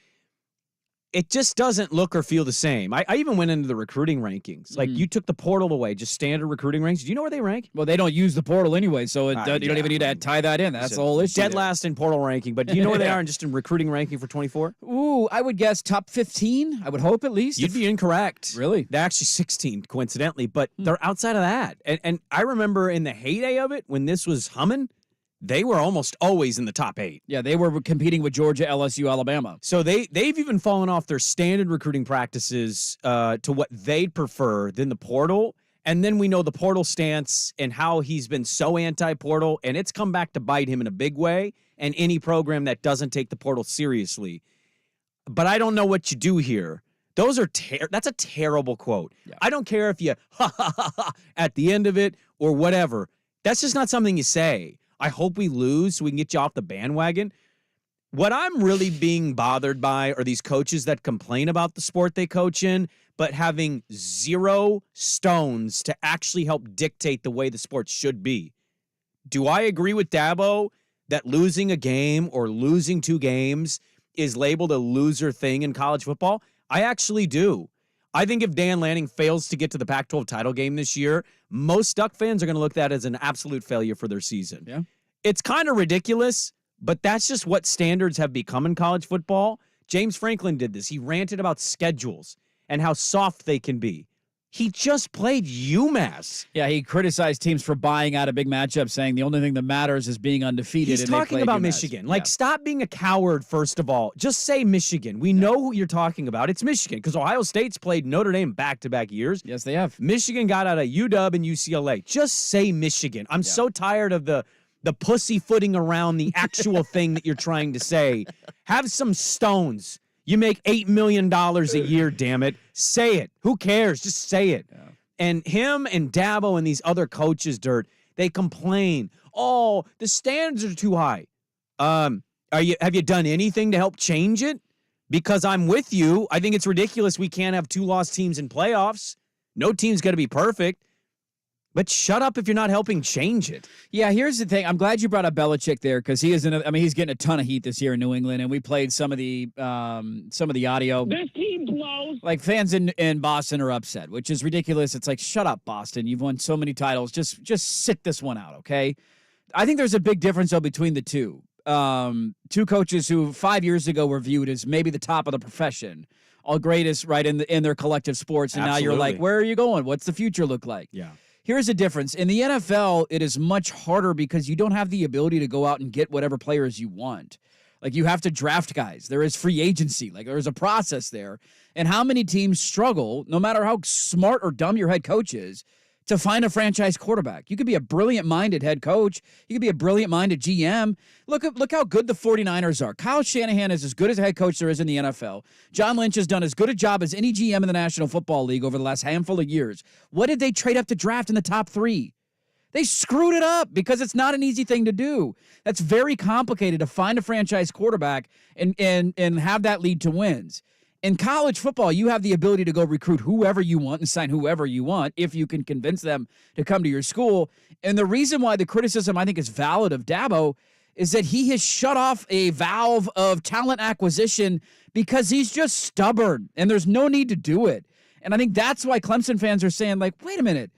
it just doesn't look or feel the same. I even went into the recruiting rankings. Like, you took the portal away, just standard recruiting rankings. Do you know where they rank? Well, they don't use the portal anyway, so you don't even need to tie that in. That's the whole issue. Dead last in portal ranking, but do you know where they are just in recruiting ranking for 24? Ooh, I would guess top 15. I would hope at least. You'd be incorrect. Really? They're actually 16, coincidentally, but they're outside of that. And I remember in the heyday of it, when this was humming, they were almost always in the top 8. Yeah, they were competing with Georgia, LSU, Alabama. So they've even fallen off their standard recruiting practices to what they'd prefer than the portal. And then we know the portal stance and how he's been so anti-portal, and it's come back to bite him in a big way, and any program that doesn't take the portal seriously. But I don't know what you do here. Those are that's a terrible quote. Yeah. I don't care if you at the end of it or whatever. That's just not something you say. I hope we lose so we can get you off the bandwagon. What I'm really being bothered by are these coaches that complain about the sport they coach in, but having zero stones to actually help dictate the way the sport should be. Do I agree with Dabo that losing a game or losing 2 games is labeled a loser thing in college football? I actually do. I think if Dan Lanning fails to get to the Pac-12 title game this year, most Duck fans are going to look at that as an absolute failure for their season. Yeah. It's kind of ridiculous, but that's just what standards have become in college football. James Franklin did this. He ranted about schedules and how soft they can be. He just played UMass. Yeah, he criticized teams for buying out a big matchup, saying the only thing that matters is being undefeated. He's talking about Michigan. Like, stop being a coward, first of all. Just say Michigan. We know who you're talking about. It's Michigan, because Ohio State's played Notre Dame back-to-back years. Yes, they have. Michigan got out of UW and UCLA. Just say Michigan. I'm so tired of the pussyfooting around the actual thing that you're trying to say. Have some stones. You make $8 million a year, damn it. Say it. Who cares? Just say it. Yeah. And him and Dabo and these other coaches, Dirt, they complain. Oh, the standards are too high. Have you done anything to help change it? Because I'm with you. I think it's ridiculous we can't have 2 lost teams in playoffs. No team's going to be perfect. But shut up if you're not helping change it. Yeah, here's the thing. I'm glad you brought up Belichick there, because he's getting a ton of heat this year in New England, and we played some of the audio. This team blows. Like, fans in Boston are upset, which is ridiculous. It's like, shut up, Boston. You've won so many titles. Just sit this one out, okay? I think there's a big difference though between the two. 2 coaches who 5 years ago were viewed as maybe the top of the profession, all greatest, right, in their collective sports, and Absolutely. now you're like, where are you going? What's the future look like? Yeah. Here's the difference. In the NFL, it is much harder because you don't have the ability to go out and get whatever players you want. Like, you have to draft guys. There is free agency. Like, there's a process there. And how many teams struggle, no matter how smart or dumb your head coach is, to find a franchise quarterback? You could be a brilliant-minded head coach. You could be a brilliant-minded GM. Look how good the 49ers are. Kyle Shanahan is as good as a head coach there is in the NFL. John Lynch has done as good a job as any GM in the National Football League over the last handful of years. What did they trade up to draft in the top 3? They screwed it up because it's not an easy thing to do. That's very complicated to find a franchise quarterback and have that lead to wins. In college football, you have the ability to go recruit whoever you want and sign whoever you want if you can convince them to come to your school. And the reason why the criticism I think is valid of Dabo is that he has shut off a valve of talent acquisition because he's just stubborn and there's no need to do it. And I think that's why Clemson fans are saying, like, wait a minute.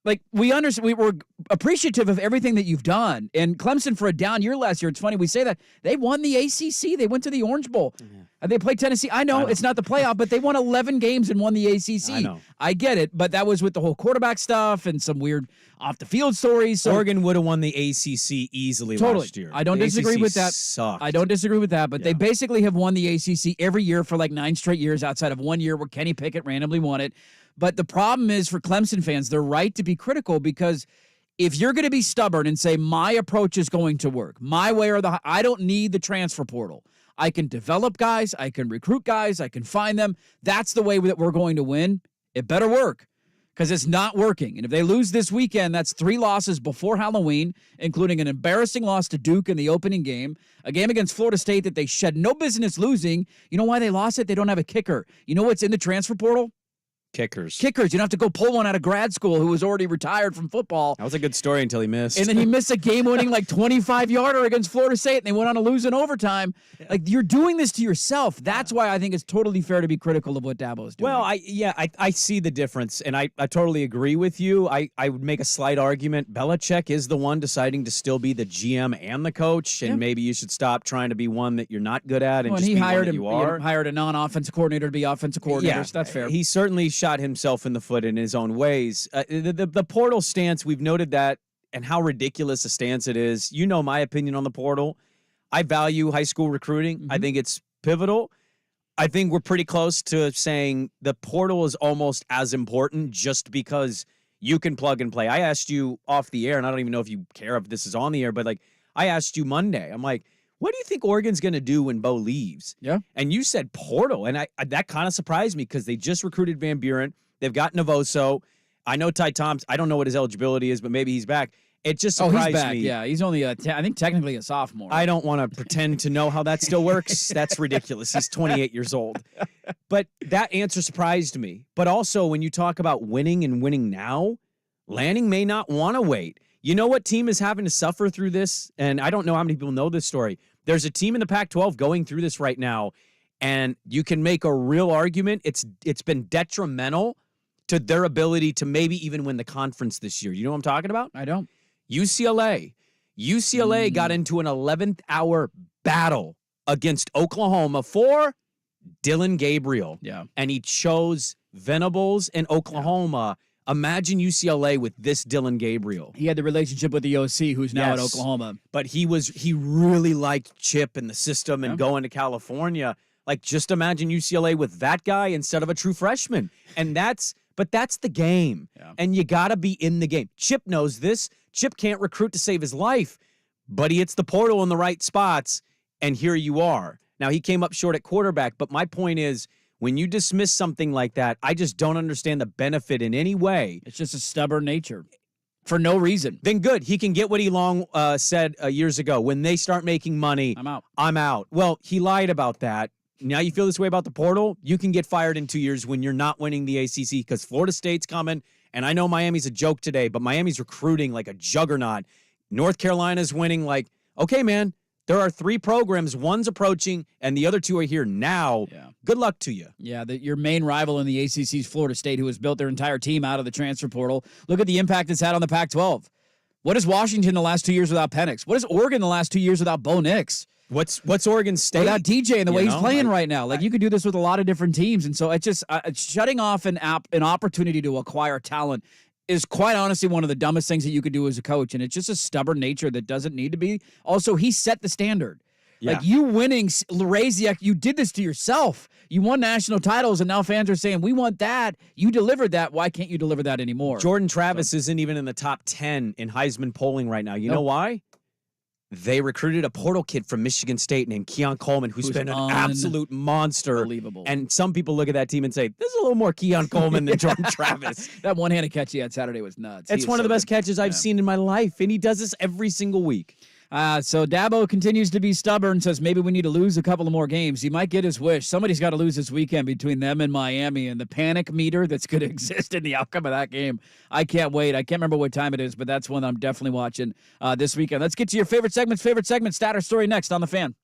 Like, we understand, we were appreciative of everything that you've done. And Clemson, for a down year last year, it's funny, we say that. They won the ACC. They went to the Orange Bowl. And they played Tennessee. I know it's not the playoff, but they won 11 games and won the ACC. I know. I get it, but that was with the whole quarterback stuff and some weird off-the-field stories. So Oregon would have won the ACC easily last year. I don't disagree with that. Sucked. I don't disagree with that, but they basically have won the ACC every year for like 9 straight years outside of 1 year where Kenny Pickett randomly won it. But the problem is for Clemson fans, they're right to be critical because if you're going to be stubborn and say my approach is going to work, my way or I don't need the transfer portal. I can develop guys, I can recruit guys, I can find them. That's the way that we're going to win. It better work because it's not working. And if they lose this weekend, that's 3 losses before Halloween, including an embarrassing loss to Duke in the opening game, a game against Florida State that they shed no business losing. You know why they lost it? They don't have a kicker. You know what's in the transfer portal? Kickers. Kickers. You don't have to go pull one out of grad school who was already retired from football. That was a good story until he missed. And then he missed a game-winning 25-yarder against Florida State, and they went on to lose in overtime. Yeah. Like, you're doing this to yourself. That's why I think it's totally fair to be critical of what Dabo's doing. Well, I see the difference, and I totally agree with you. I would make a slight argument. Belichick is the one deciding to still be the GM and the coach, and maybe you should stop trying to be one that you're not good at and just he be hired one that you are. Hired a non-offensive coordinator to be offensive coordinator, so that's fair. He certainly shot himself in the foot in his own ways. The portal stance, we've noted that and how ridiculous a stance it is. You know my opinion on the portal. I value high school recruiting. Mm-hmm. I think it's pivotal. I think we're pretty close to saying the portal is almost as important just because you can plug and play. I asked you off the air, and I don't even know if you care if this is on the air, but I asked you Monday. I'm like, what do you think Oregon's going to do when Bo leaves? Yeah. And you said portal, and that kind of surprised me because they just recruited Van Buren. They've got Navoso. I know Ty Thompson. I don't know what his eligibility is, but maybe he's back. It just surprised he's back. me. Yeah, he's only, I think, technically a sophomore. I don't want to pretend to know how that still works. That's ridiculous. He's 28 years old. But that answer surprised me. But also, when you talk about winning and winning now, Lanning may not want to wait. You know what team is having to suffer through this? And I don't know how many people know this story. There's a team in the Pac-12 going through this right now, and you can make a real argument. It's been detrimental to their ability to maybe even win the conference this year. You know what I'm talking about? I don't. UCLA got into an 11th hour battle against Oklahoma for Dylan Gabriel. Yeah. And he chose Venables and Oklahoma. Yeah. Imagine UCLA with this Dylan Gabriel. He had the relationship with the OC who's now at Oklahoma. But he really liked Chip and the system and going to California. Like, just imagine UCLA with that guy instead of a true freshman. And that's the game. Yeah. And you got to be in the game. Chip knows this. Chip can't recruit to save his life, but he hits the portal in the right spots, and here you are. Now, he came up short at quarterback, but my point is, when you dismiss something like that, I just don't understand the benefit in any way. It's just a stubborn nature for no reason. Then good. He can get what he long said years ago. When they start making money, I'm out. Well, he lied about that. Now you feel this way about the portal? You can get fired in 2 years when you're not winning the ACC because Florida State's coming. And I know Miami's a joke today, but Miami's recruiting like a juggernaut. North Carolina's winning like, okay, man, there are 3 programs. One's approaching, and the other 2 are here now. Yeah. Good luck to you. Yeah, your main rival in the ACC is Florida State, who has built their entire team out of the transfer portal. Look at the impact it's had on the Pac-12. What is Washington the last 2 years without Penix? What is Oregon the last 2 years without Bo Nix? What's Oregon State? Without DJ and the way he's playing right now. Like, you could do this with a lot of different teams. And so it's just shutting off an opportunity to acquire talent is quite honestly one of the dumbest things that you could do as a coach. And it's just a stubborn nature that doesn't need to be. Also, he set the standard. Yeah. Like, you winning, Raziak, you did this to yourself. You won national titles, and now fans are saying, we want that. You delivered that. Why can't you deliver that anymore? Jordan Travis isn't even in the top 10 in Heisman polling right now. You know why? They recruited a portal kid from Michigan State named Keon Coleman, who's been an absolute monster. Unbelievable. And some people look at that team and say, there's a little more Keon Coleman than Jordan Travis. That one-handed catch he had Saturday was nuts. It's one of the best catches I've seen in my life, and he does this every single week. So Dabo continues to be stubborn, says maybe we need to lose a couple of more games. He might get his wish. Somebody's got to lose this weekend between them and Miami, and the panic meter that's going to exist in the outcome of that game. I can't wait. I can't remember what time it is, but that's one I'm definitely watching this weekend. Let's get to your favorite segments. Stat or story next on The Fan.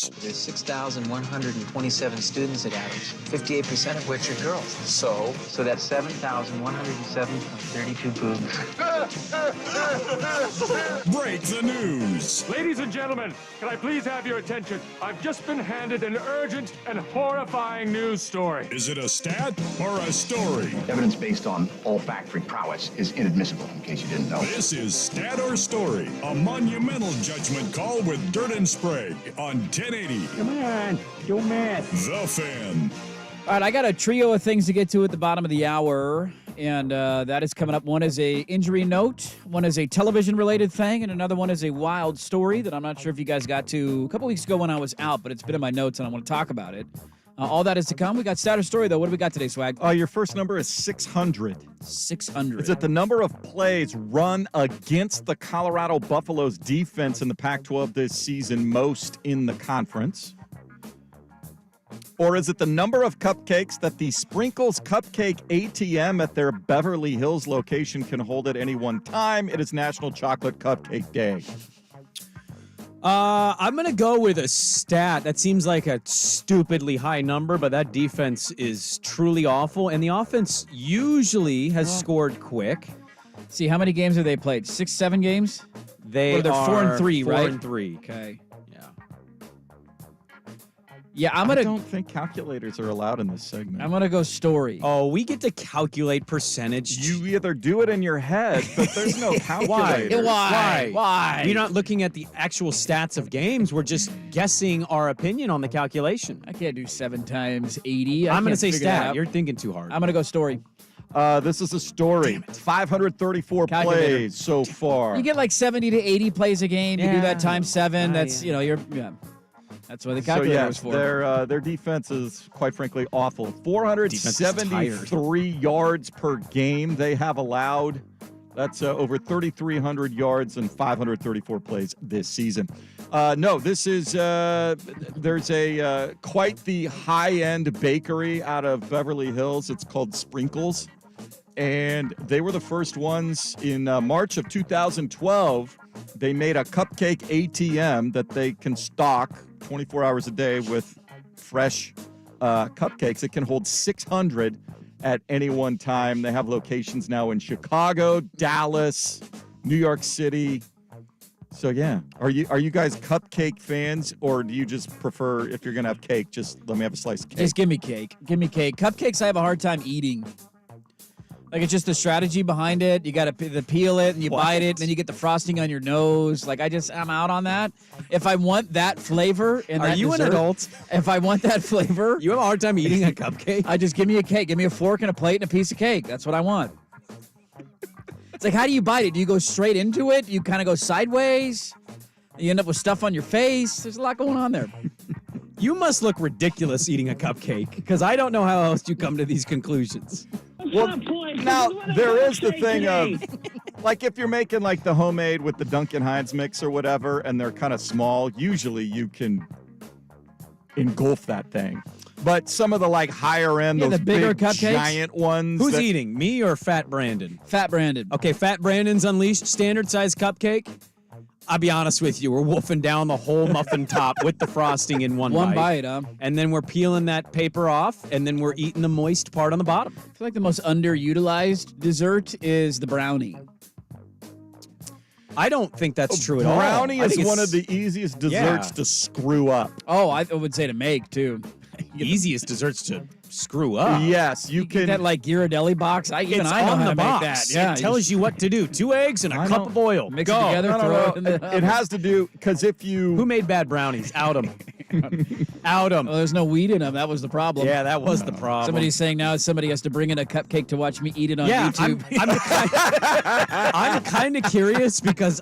News. There's 6,127 students at Adams, 58% of which are girls. So that's 7,107.32 boobs. Break the news. Ladies and gentlemen, can I please have your attention? I've just been handed an urgent and horrifying news story. Is it a stat or a story? Evidence based on olfactory prowess is inadmissible, in case you didn't know. This is Stat or Story, a monumental judgment call with Dirt and Sprague on 1080. Come on, do math. The Fan. All right, I got a trio of things to get to at the bottom of the hour, and that is coming up. One is a injury note, one is a television-related thing, and another one is a wild story that I'm not sure if you guys got to a couple weeks ago when I was out, but it's been in my notes, and I want to talk about it. All that is to come. We got Stat or Story, though. What do we got today, Swag? Your first number is 600. 600. Is it the number of plays run against the Colorado Buffaloes defense in the Pac-12 this season most in the conference? Or is it the number of cupcakes that the Sprinkles Cupcake ATM at their Beverly Hills location can hold at any one time? It is National Chocolate Cupcake Day. I'm going to go with a stat. That seems like a stupidly high number, but that defense is truly awful. And the offense usually has scored quick. See, how many games have they played? 6, 7 games? They're 4-3, right? 4-3. Okay. Yeah. Yeah, I don't think calculators are allowed in this segment. I'm going to go Story. Oh, we get to calculate percentage. You either do it in your head, but there's no calculator. Why? You're not looking at the actual stats of games. We're just guessing our opinion on the calculation. I can't do 7 times 80. I'm going to say stat. You're thinking too hard. I'm going to go Story. This is a story. 534 plays so far. You get like 70 to 80 plays a game. You do that times 7. That's, that's what the calculator was for. Their defense is, quite frankly, awful. 473 yards per game they have allowed. That's over 3,300 yards and 534 plays this season. This is there's a quite the high-end bakery out of Beverly Hills. It's called Sprinkles. And they were the first ones in March of 2012. They made a cupcake ATM that they can stock 24 hours a day with fresh cupcakes. It can hold 600 at any one time. They have locations now in Chicago, Dallas, New York City. So yeah, are you guys cupcake fans, or do you just prefer, if you're gonna have cake, just let me have a slice of cake? Just give me cake. Give me cake. Cupcakes I have a hard time eating. Like, it's just the strategy behind it. You got to peel it, and you bite it, and then you get the frosting on your nose. Like, I'm out on that. If I want that flavor and Are you dessert, an adult? If I want that flavor. You have a hard time eating a cupcake? I just give me a cake. Give me a fork and a plate and a piece of cake. That's what I want. It's like, how do you bite it? Do you go straight into it? Do you kind of go sideways? You end up with stuff on your face. There's a lot going on there. You must look ridiculous eating a cupcake, because I don't know how else you come to these conclusions. Well, now, there is the thing of, like, if you're making, like, the homemade with the Duncan Hines mix or whatever, and they're kind of small, usually you can engulf that thing. But some of the, like, higher end, those the bigger big, cupcakes? giant ones. Who's eating, me or Fat Brandon? Fat Brandon. Okay, Fat Brandon's Unleashed standard size cupcake. I'll be honest with you, we're wolfing down the whole muffin top with the frosting in one bite. One bite, huh? And then we're peeling that paper off, and then we're eating the moist part on the bottom. I feel like the most underutilized dessert is the brownie. I don't think that's true at all. Brownie is one of the easiest desserts to screw up. Oh, I would say to make, too. Easiest desserts to screw up. Yes, you can. That, like, Ghirardelli box. I know on how the to box. make that. Yeah, it tells you what to do. 2 eggs and a cup of oil. Mix it together, throw it in the It has to do, because if you... Who made bad brownies? Out them. Out them. Well, there's no wheat in them. That was the problem. Yeah, that was the problem. Somebody's saying now somebody has to bring in a cupcake to watch me eat it on YouTube. I'm kind of curious, because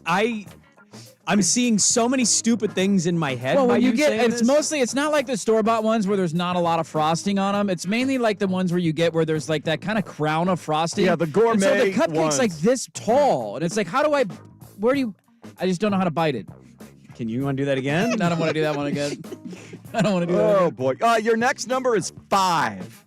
I'm seeing so many stupid things in my head. Well, when you get, saying it's this. mostly, it's not like the store-bought ones where there's not a lot of frosting on them. It's mainly like the ones where you get where there's like that kind of crown of frosting. Yeah, the gourmet and so the cupcake's ones. like this tall, and it's like, I just don't know how to bite it. Can you want to do that again? I don't want to do that one again. I don't want to do that. Oh, boy. Your next number is 5.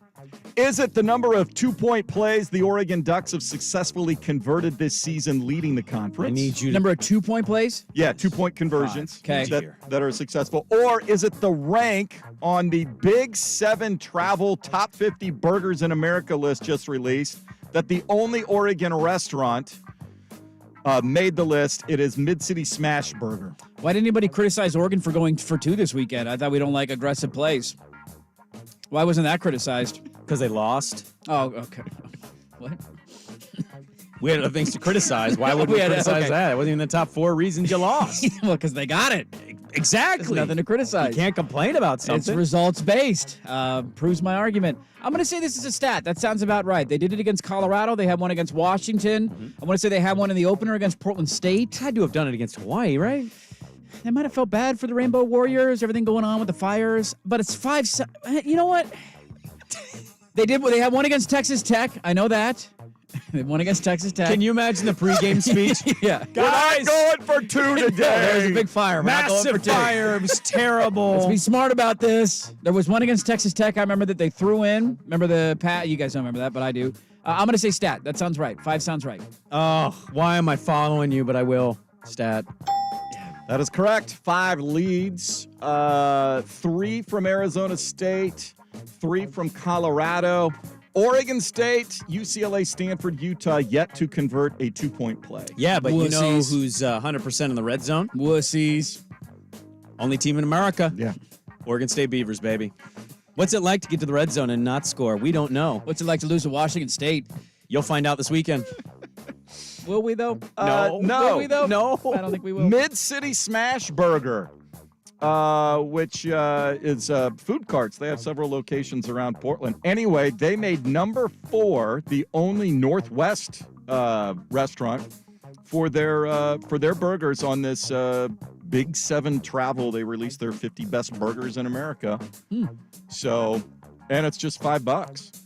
Is it the number of 2-point plays the Oregon Ducks have successfully converted this season, leading the conference? I need you Number of 2-point plays? Yeah, 2-point conversions Okay. that are successful. Or is it the rank on the Big 7 travel top 50 burgers in America list just released that the only Oregon restaurant made the list? It is Mid-City Smash Burger. Why didn't anybody criticize Oregon for going for 2 this weekend? I thought we don't like aggressive plays. Why wasn't that criticized? Because they lost. Oh, okay. What? We had other things to criticize. Why would we criticize that? It wasn't even the top 4 reasons you lost. Well, because they got it. Exactly. There's nothing to criticize. You can't complain about something. It's results-based. Proves my argument. I'm going to say this is a stat. That sounds about right. They did it against Colorado. They had one against Washington. I want to say they had one in the opener against Portland State. Had to have done it against Hawaii, right? They might have felt bad for the Rainbow Warriors, everything going on with the fires. But it's 5... You know what? They had one against Texas Tech. I know that. They won against Texas Tech. Can you imagine the pregame speech? Yeah. Guys, we're not going for 2 today. There's a big fire. Massive fire. It was terrible. Let's be smart about this. There was one against Texas Tech. I remember that they threw in. Remember the Pat? You guys don't remember that, but I do. I'm going to say stat. That sounds right. 5 sounds right. Oh, why am I following you? But I will. Stat. That is correct. 5 leads. 3 from Arizona State. 3 from Colorado. Oregon State, UCLA, Stanford, Utah, yet to convert a 2-point play. Yeah, but you know who's 100% in the red zone? Wussies. Only team in America. Yeah. Oregon State Beavers, baby. What's it like to get to the red zone and not score? We don't know. What's it like to lose to Washington State? You'll find out this weekend. Will we, though? No. Will we, though? No. I don't think we will. Mid-City Smash Burger, which is food carts. They have several locations around Portland. Anyway, they made number 4 the only Northwest restaurant for their burgers on this Big 7 travel. They released their 50 best burgers in America. So, and it's just $5.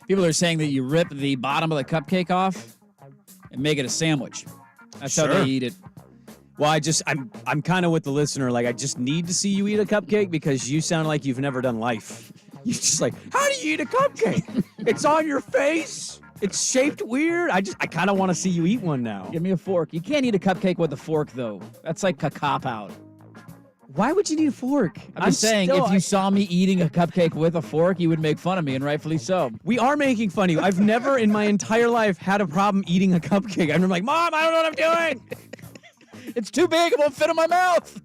People are saying that you rip the bottom of the cupcake off and make it a sandwich. That's how they eat it. Well, I'm kind of with the listener. Like, I just need to see you eat a cupcake because you sound like you've never done life. You're just like, how do you eat a cupcake? It's on your face. It's shaped weird. I kind of want to see you eat one now. Give me a fork. You can't eat a cupcake with a fork, though. That's like a cop-out. Why would you need a fork? I'm just saying, if you saw me eating a cupcake with a fork, you would make fun of me, and rightfully so. We are making fun of you. I've never in my entire life had a problem eating a cupcake. I'm like, Mom, I don't know what I'm doing. It's too big. It won't fit in my mouth.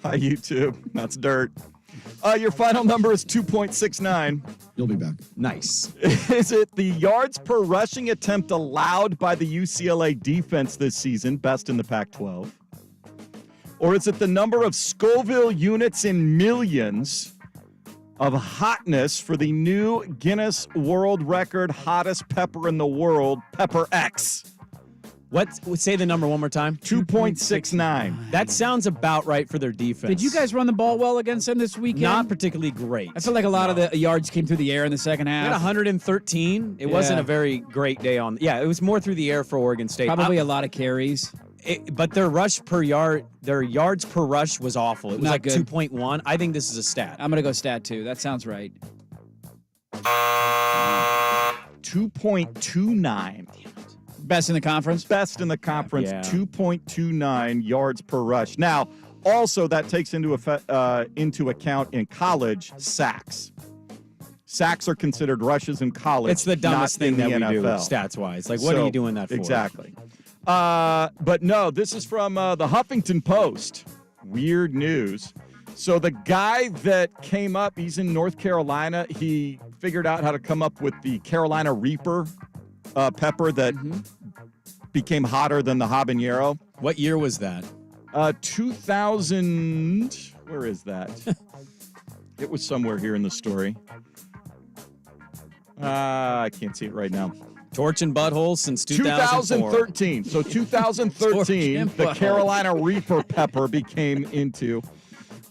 Hi, YouTube. That's dirt. Your final number is 2.69. You'll be back. Nice. Is it the yards per rushing attempt allowed by the UCLA defense this season, best in the Pac-12? Or is it the number of Scoville units in millions of hotness for the new Guinness World Record hottest pepper in the world, Pepper X? Say the number one more time. 2.69. That sounds about right for their defense. Did you guys run the ball well against them this weekend? Not particularly great. I feel like a lot of the yards came through the air in the second half. We had 113. It wasn't a very great day on. Yeah, it was more through the air for Oregon State. Probably a lot of carries. But their rush per yard, their yards per rush was awful. It was Not like good. 2.1. I think this is a stat. I'm going to go stat 2. That sounds right. 2.29. Best in the conference? Best in the conference, Yeah. 2.29 yards per rush. Now, also that takes into account in college sacks. Sacks are considered rushes in college. It's the dumbest not in thing that the we do NFL. stats-wise. Like, what are you doing that for? Exactly. But no, this is from the Huffington Post. Weird news. So the guy that came up, he's in North Carolina. He figured out how to come up with the Carolina Reaper pepper that became hotter than the habanero. What year was that? 2000. Where is that? It was somewhere here in the story. I can't see it right now. Torch and buttholes since 2004. 2013. So 2013, the Carolina Reaper pepper became into.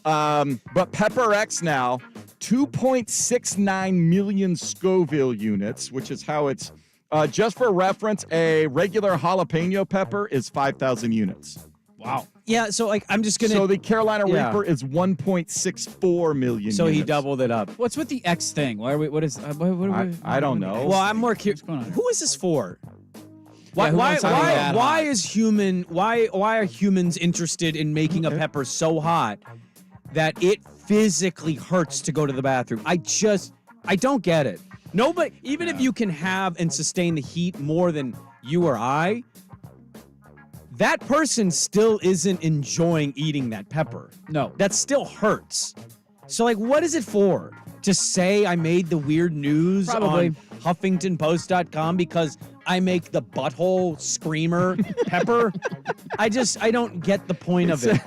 But Pepper X now, 2.69 million Scoville units, which is how it's. Just for reference, a regular jalapeno pepper is 5,000 units. Wow. Yeah, so like I'm just gonna. So the Carolina Reaper is 1.64 million. So he units. doubled it up. What's with the X thing? Why are we? What is? What are we? I don't know. Well, I'm more curious. What's going on? Who is this for? Why? who why? wants something that Why hot? is human? Why are humans interested in making a pepper so hot that it physically hurts to go to the bathroom? I don't get it. Nobody, even if you can have and sustain the heat more than you or I, that person still isn't enjoying eating that pepper. No. That still hurts. So, like, what is it for? To say I made the weird news Probably. on HuffingtonPost.com because I make the butthole screamer pepper? I don't get the point of it.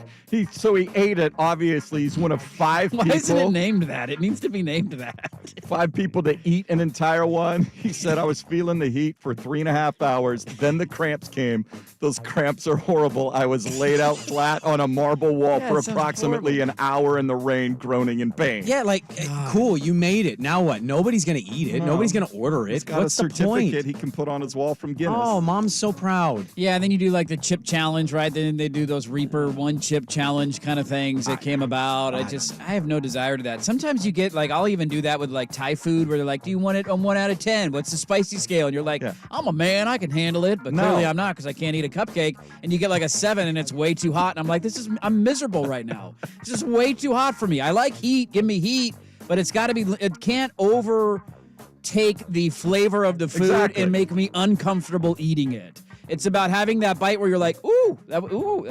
So he ate it. Obviously, he's one of 5 people. Why isn't it named that? It needs to be named that. 5 people to eat an entire one. He said, I was feeling the heat for 3.5 hours. Then the cramps came. Those cramps are horrible. I was laid out flat on a marble wall for approximately an hour in the rain, groaning in pain. Yeah, like, cool, you made it. Now what? Nobody's going to eat it. No. Nobody's going to order it. He's got What's a the point? certificate he can put on his wall from Guinness. Oh, mom's so proud. Yeah, and then you do like the chip challenge, right? Then they do those Reaper one chip challenge kind of things that came about. I have no desire to that. Sometimes you get like, I'll even do that with like Thai food where they're like, do you want it on 1 out of 10? What's the spicy scale? And you're like, I'm a man, I can handle it, but clearly I'm not because I can't eat a cupcake. And you get like a 7 and it's way too hot. And I'm like, I'm miserable right now. This is way too hot for me. I like heat, give me heat, but it's got to be, it can't overtake the flavor of the food and make me uncomfortable eating it. It's about having that bite where you're like, ooh,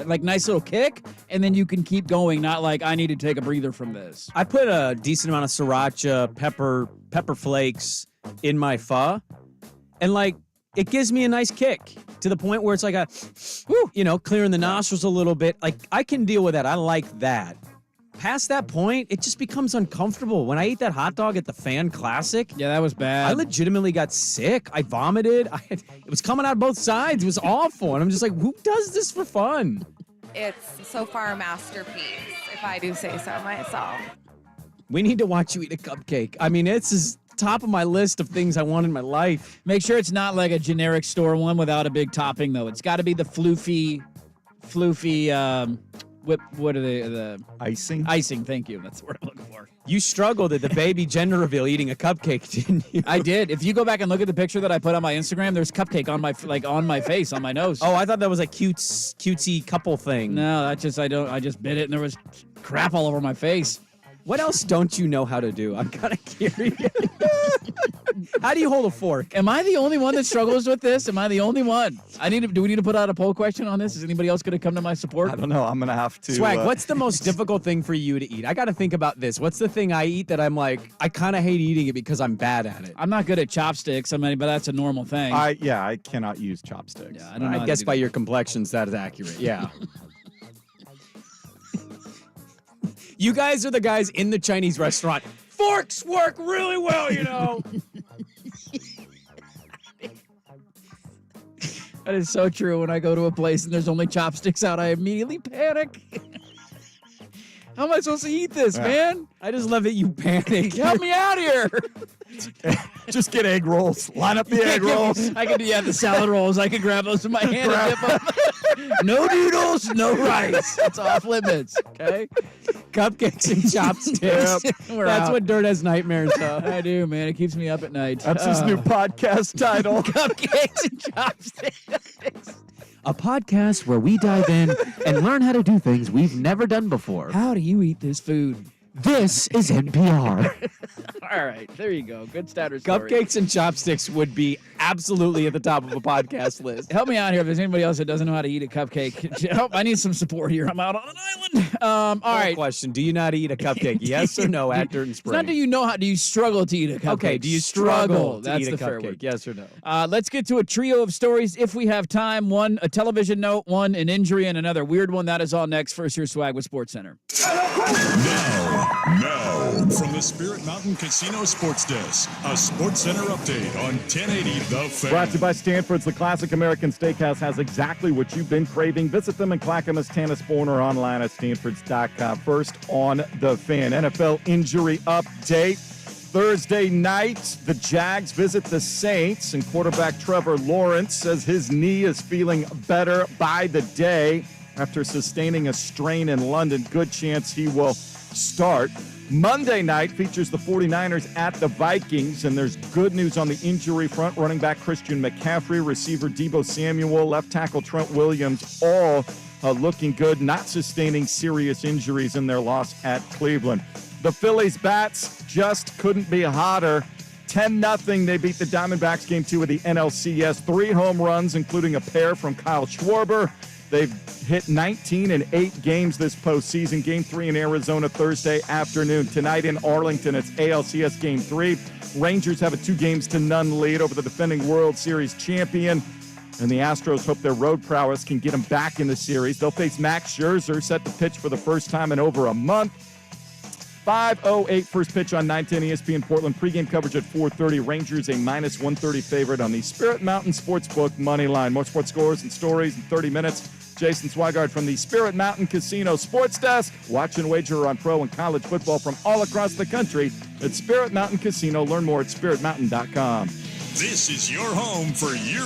like nice little kick, and then you can keep going, not like I need to take a breather from this. I put a decent amount of sriracha, pepper flakes in my pho, and like it gives me a nice kick to the point where it's like clearing the nostrils a little bit. Like I can deal with that. I like that. Past that point, it just becomes uncomfortable. When I ate that hot dog at the Fan Classic, yeah, that was bad. I legitimately got sick. I vomited. It was coming out both sides. It was awful. And I'm just like, who does this for fun? It's so far a masterpiece, if I do say so myself. We need to watch you eat a cupcake. I mean, it's just top of my list of things I want in my life. Make sure it's not like a generic store one without a big topping, though. It's got to be the floofy, what are they? The icing? Icing, thank you. That's the word I'm looking for. You struggled at the baby gender reveal eating a cupcake, didn't you? I did. If you go back and look at the picture that I put on my Instagram, there's cupcake on my face, on my nose. Oh, I thought that was a cutesy couple thing. No, I just bit it and there was crap all over my face. What else don't you know how to do? I'm kind of curious. How do you hold a fork? Am I the only one that struggles with this? Am I the only one? Do we need to put out a poll question on this? Is anybody else going to come to my support? I don't know. I'm going to have to. Swag, what's the most difficult thing for you to eat? I got to think about this. What's the thing I eat that I'm like, I kind of hate eating it because I'm bad at it? I'm not good at chopsticks. But that's a normal thing. I cannot use chopsticks. Yeah, I don't know. I guess by your complexions, that is accurate. Yeah. You guys are the guys in the Chinese restaurant. Forks work really well, you know. That is so true. When I go to a place and there's only chopsticks out, I immediately panic. How am I supposed to eat this, man? I just love that you panic. Help me out here. Just get egg rolls. Line up the egg rolls. I could the salad rolls. I could grab those in my hand and dip them. No noodles, no rice. It's off limits. Okay. Cupcakes and chopsticks. That's what Dirt has nightmares of. I do, man. It keeps me up at night. That's his new podcast title. Cupcakes and chopsticks. A podcast where we dive in and learn how to do things we've never done before. How do you eat this food? This is NPR. All right, there you go. Good starter story. Cupcakes and chopsticks would be absolutely at the top of a podcast list. Help me out here if there's anybody else that doesn't know how to eat a cupcake. Help! I need some support here. I'm out on an island. All right. Question: do you know how to eat a cupcake? Yes or no? At Dirt and Sprague. It's not do you know how? Do you struggle to eat a cupcake? Okay. Do you struggle to That's eat a the fair cupcake? word. Yes or no? Let's get to a trio of stories if we have time. One, a television note. One, an injury, and another weird one. That is all next. First, here's Swag with SportsCenter. Now, from the Spirit Mountain Casino Sports Desk, a SportsCenter update on 1080 The Fan. Brought to you by Stanford's. The Classic American Steakhouse has exactly what you've been craving. Visit them in Clackamas, Tanasbourne, or online at stanfords.com. First on The Fan. NFL injury update. Thursday night, the Jags visit the Saints, and quarterback Trevor Lawrence says his knee is feeling better by the day. after sustaining a strain in London. Good chance he will start. Monday night features the 49ers at the Vikings, and there's good news on the injury front. Running back Christian McCaffrey, receiver Deebo Samuel, left tackle Trent Williams, all looking good, not sustaining serious injuries in their loss at Cleveland. The Phillies bats just couldn't be hotter. 10-0, they beat the Diamondbacks game 2 of the NLCS. 3 home runs, including a pair from Kyle Schwarber. They've hit 19 in 8 games this postseason. Game 3 in Arizona Thursday afternoon. Tonight in Arlington, it's ALCS Game 3. Rangers have a 2-0 lead over the defending World Series champion. And the Astros hope their road prowess can get them back in the series. They'll face Max Scherzer, set to pitch for the first time in over a month. 5:08 first pitch on 910 ESPN Portland. Pregame coverage at 4:30. Rangers a -130 favorite on the Spirit Mountain Sportsbook money line. More sports scores and stories in 30 minutes. Jason Swigard from the Spirit Mountain Casino Sports Desk. Watch and wager on pro and college football from all across the country at Spirit Mountain Casino. Learn more at spiritmountain.com. This is your home for year.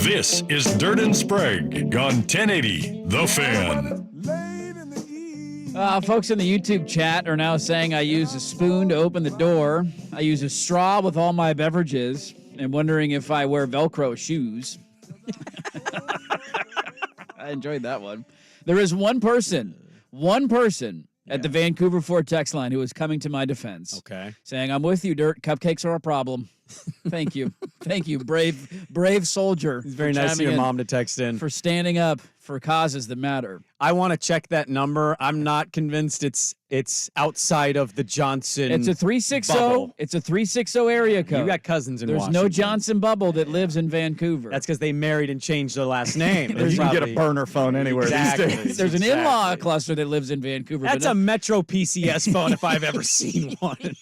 This is Dirt and Sprague on 1080 The Fan. Folks in the YouTube chat are now saying I use a spoon to open the door. I use a straw with all my beverages, and wondering if I wear Velcro shoes. I enjoyed that one. There is one person at the Vancouver Ford text line who is coming to my defense. Okay. Saying, I'm with you, Dirt. Cupcakes are a problem. Thank you. Thank you, brave soldier. It's very nice of your mom to text in. For standing up for causes that matter. I want to check that number. I'm not convinced it's outside of the Johnson. It's a 360. bubble. It's a 360 area code. You got cousins in There's Washington. no Johnson bubble that lives in Vancouver. That's because they married and changed their last name. You can get a burner phone anywhere Exactly. these days. There's an in-law cluster that lives in Vancouver. That's but a Metro PCS phone if I've ever seen one.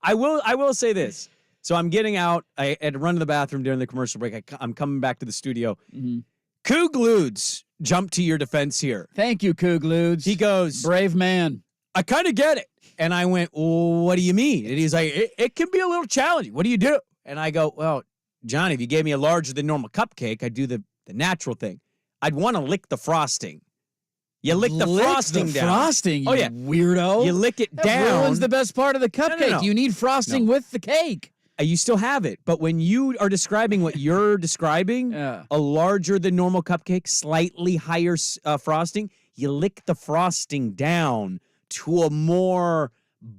I will say this. So I'm getting out. I had to run to the bathroom during the commercial break. I'm coming back to the studio. Mm-hmm. Coog Ludes jumped to your defense here. Thank you, Coog Ludes. He goes, brave man. I kind of get it. And I went, well, what do you mean? And he's like, it can be a little challenging. What do you do? And I go, well, Johnny, if you gave me a larger than normal cupcake, I'd do the natural thing. I'd want to lick the frosting. You lick the frosting down. Frosting, oh, yeah. Weirdo. You lick it that down. ruins the best part of the cupcake. No. You need frosting with the cake. You still have it. But when you are describing what you're describing, a larger than normal cupcake, slightly higher frosting, you lick the frosting down to a more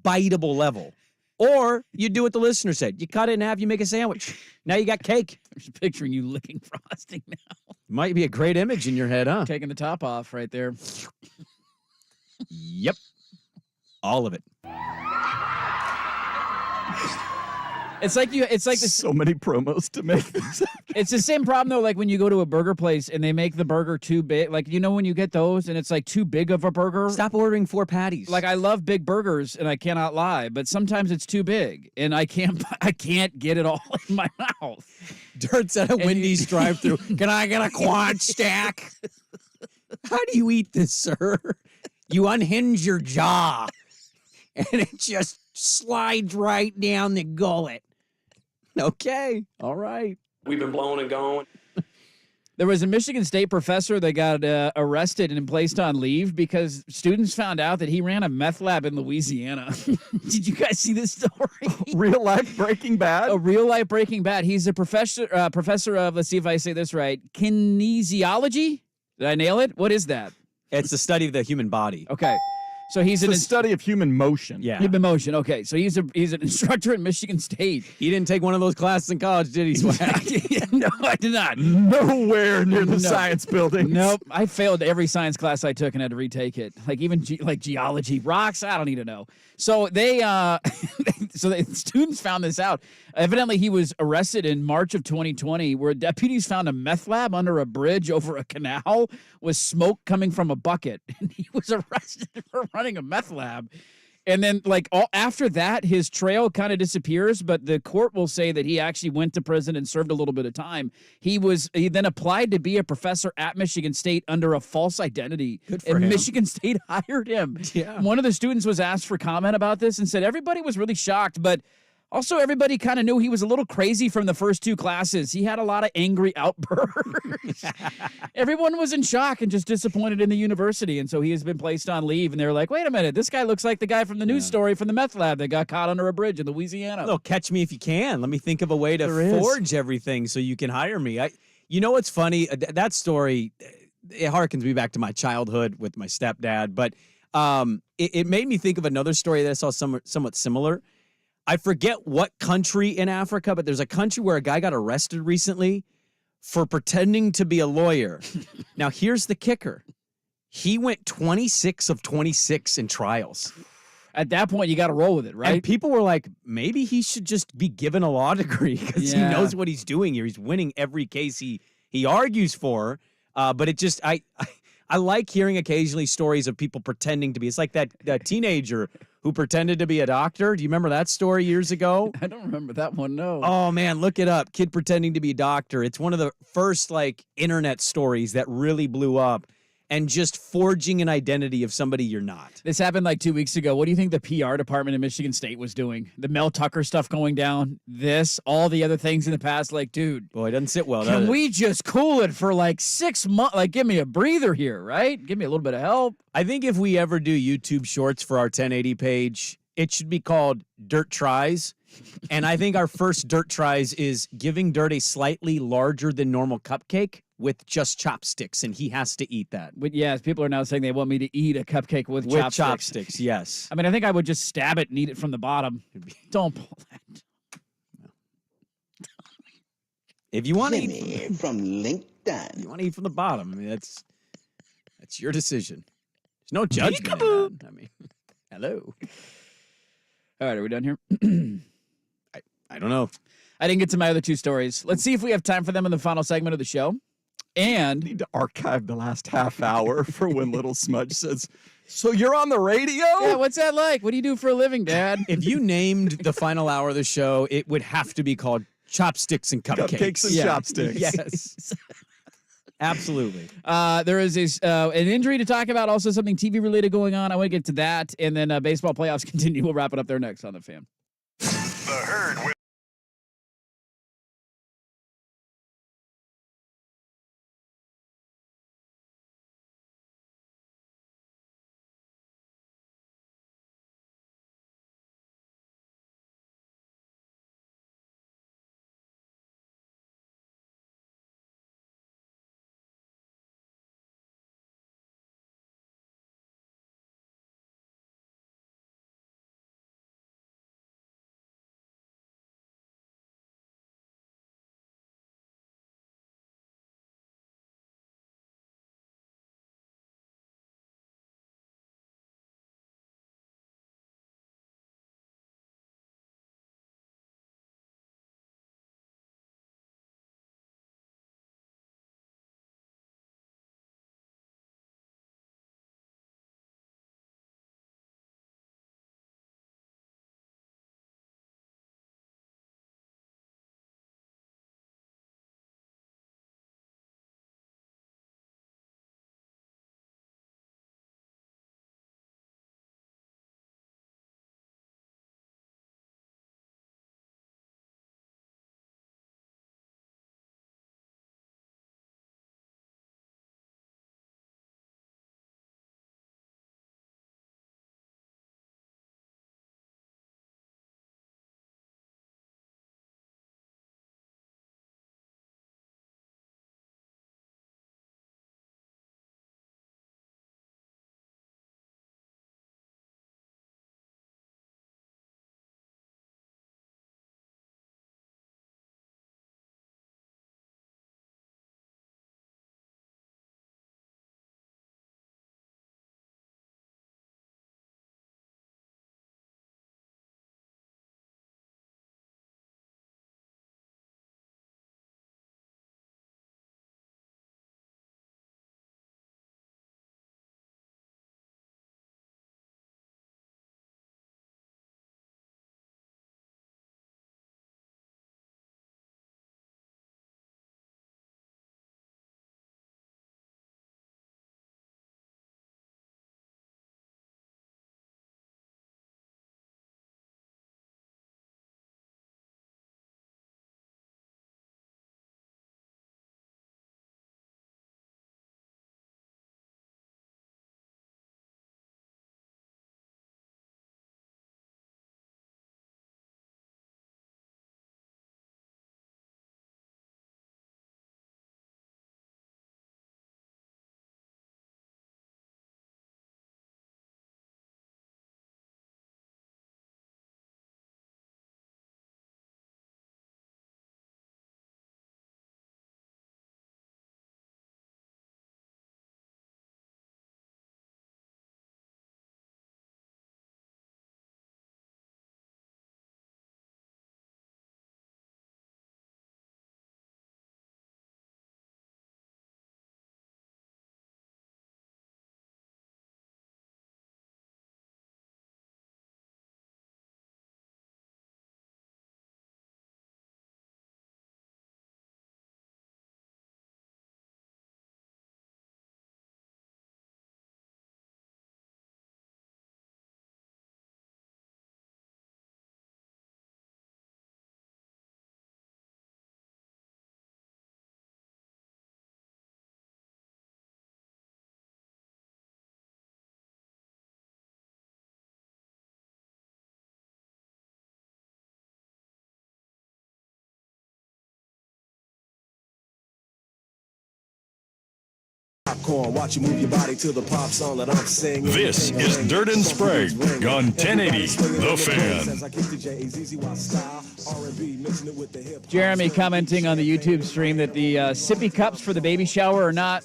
biteable level. Or you do what the listener said. You cut it in half, you make a sandwich. Now you got cake. I'm just picturing you licking frosting now. Might be a great image in your head, huh? Taking the top off right there. Yep. All of it. It's like this. So many promos to make this. It's the same problem though. Like when you go to a burger place and they make the burger too big. Like when you get those and it's like too big of a burger. Stop ordering 4 patties. Like I love big burgers and I cannot lie, but sometimes it's too big and I can't get it all in my mouth. Dirt's at a Wendy's drive-thru. Can I get a quad stack? How do you eat this, sir? You unhinge your jaw and it just slides right down the gullet. Okay. All right. We've been blowing and going. There was a Michigan State professor that got arrested and placed on leave because students found out that he ran a meth lab in Louisiana. Did you guys see this story? Real life Breaking Bad? A real life Breaking Bad. He's a professor of, let's see if I say this right, kinesiology? Did I nail it? What is that? It's the study of the human body. Okay. So he's a study of human motion. Yeah. Human motion. Okay. So he's an instructor at Michigan State. He didn't take one of those classes in college, did he, Swag? No, I did not. Nowhere near the science building. Nope. I failed every science class I took and had to retake it. Like even geology, rocks. I don't need to know. So the students found this out. Evidently, he was arrested in March of 2020, where deputies found a meth lab under a bridge over a canal with smoke coming from a bucket, and he was arrested for running a meth lab. And then, after that, his trail kind of disappears, but the court will say that he actually went to prison and served a little bit of time. He then applied to be a professor at Michigan State under a false identity. Good for him. Michigan State hired him. Yeah. One of the students was asked for comment about this and said everybody was really shocked, but also everybody kind of knew he was a little crazy from the first 2 classes. He had a lot of angry outbursts. Everyone was in shock and just disappointed in the university, and so he has been placed on leave, and they were like, wait a minute, this guy looks like the guy from the news story from the meth lab that got caught under a bridge in Louisiana. No, catch me if you can. Let me think of a way to forge everything so you can hire me. You know what's funny? That story, it harkens me back to my childhood with my stepdad, but it made me think of another story that I saw somewhat similar. I forget what country in Africa, but there's a country where a guy got arrested recently for pretending to be a lawyer. Now, here's the kicker. He went 26 of 26 in trials. At that point, you got to roll with it, right? And people were like, maybe he should just be given a law degree because he knows what he's doing here. He's winning every case he argues for. But it just, I like hearing occasionally stories of people pretending to be. It's like that teenager who pretended to be a doctor. Do you remember that story years ago? I don't remember that one, no. Oh, man, look it up. Kid pretending to be a doctor. It's one of the first, internet stories that really blew up. And just forging an identity of somebody you're not. This happened 2 weeks ago. What do you think the PR department of Michigan State was doing? The Mel Tucker stuff going down, all the other things in the past, dude. Boy, it doesn't sit well, Can we just cool it for 6 months? Give me a breather here, right? Give me a little bit of help. I think if we ever do YouTube shorts for our 1080 page, it should be called Dirt Tries. And I think our first Dirt Tries is giving Dirt a slightly larger than normal cupcake with just chopsticks, and he has to eat that. But yes, people are now saying they want me to eat a cupcake with chopsticks. With chopsticks, yes. I mean, I think I would just stab it and eat it from the bottom. Don't pull that. If you want to Jimmy eat from LinkedIn. you want to eat from the bottom. I mean, that's your decision. There's no judgment in that. I mean, hello. All right, are we done here? I don't know. I didn't get to my other two stories. Let's see if we have time for them in the final segment of the show. And need to archive the last half hour for when Little Smudge says, "So you're on the radio?" Yeah, what's that like? What do you do for a living, Dad? If you named the final hour of the show, it would have to be called Chopsticks and Cupcakes. Cupcakes and chopsticks. Yes. Absolutely. There is an injury to talk about, also something TV related going on. I want to get to that, and then baseball playoffs continue. We'll wrap it up there next on The Fan. The Herd with popcorn. Watch you move your body to the pop song that I'm singing. This is Dirt and Sprague on 1080 The Fan. Jeremy commenting on the YouTube stream that the sippy cups for the baby shower are not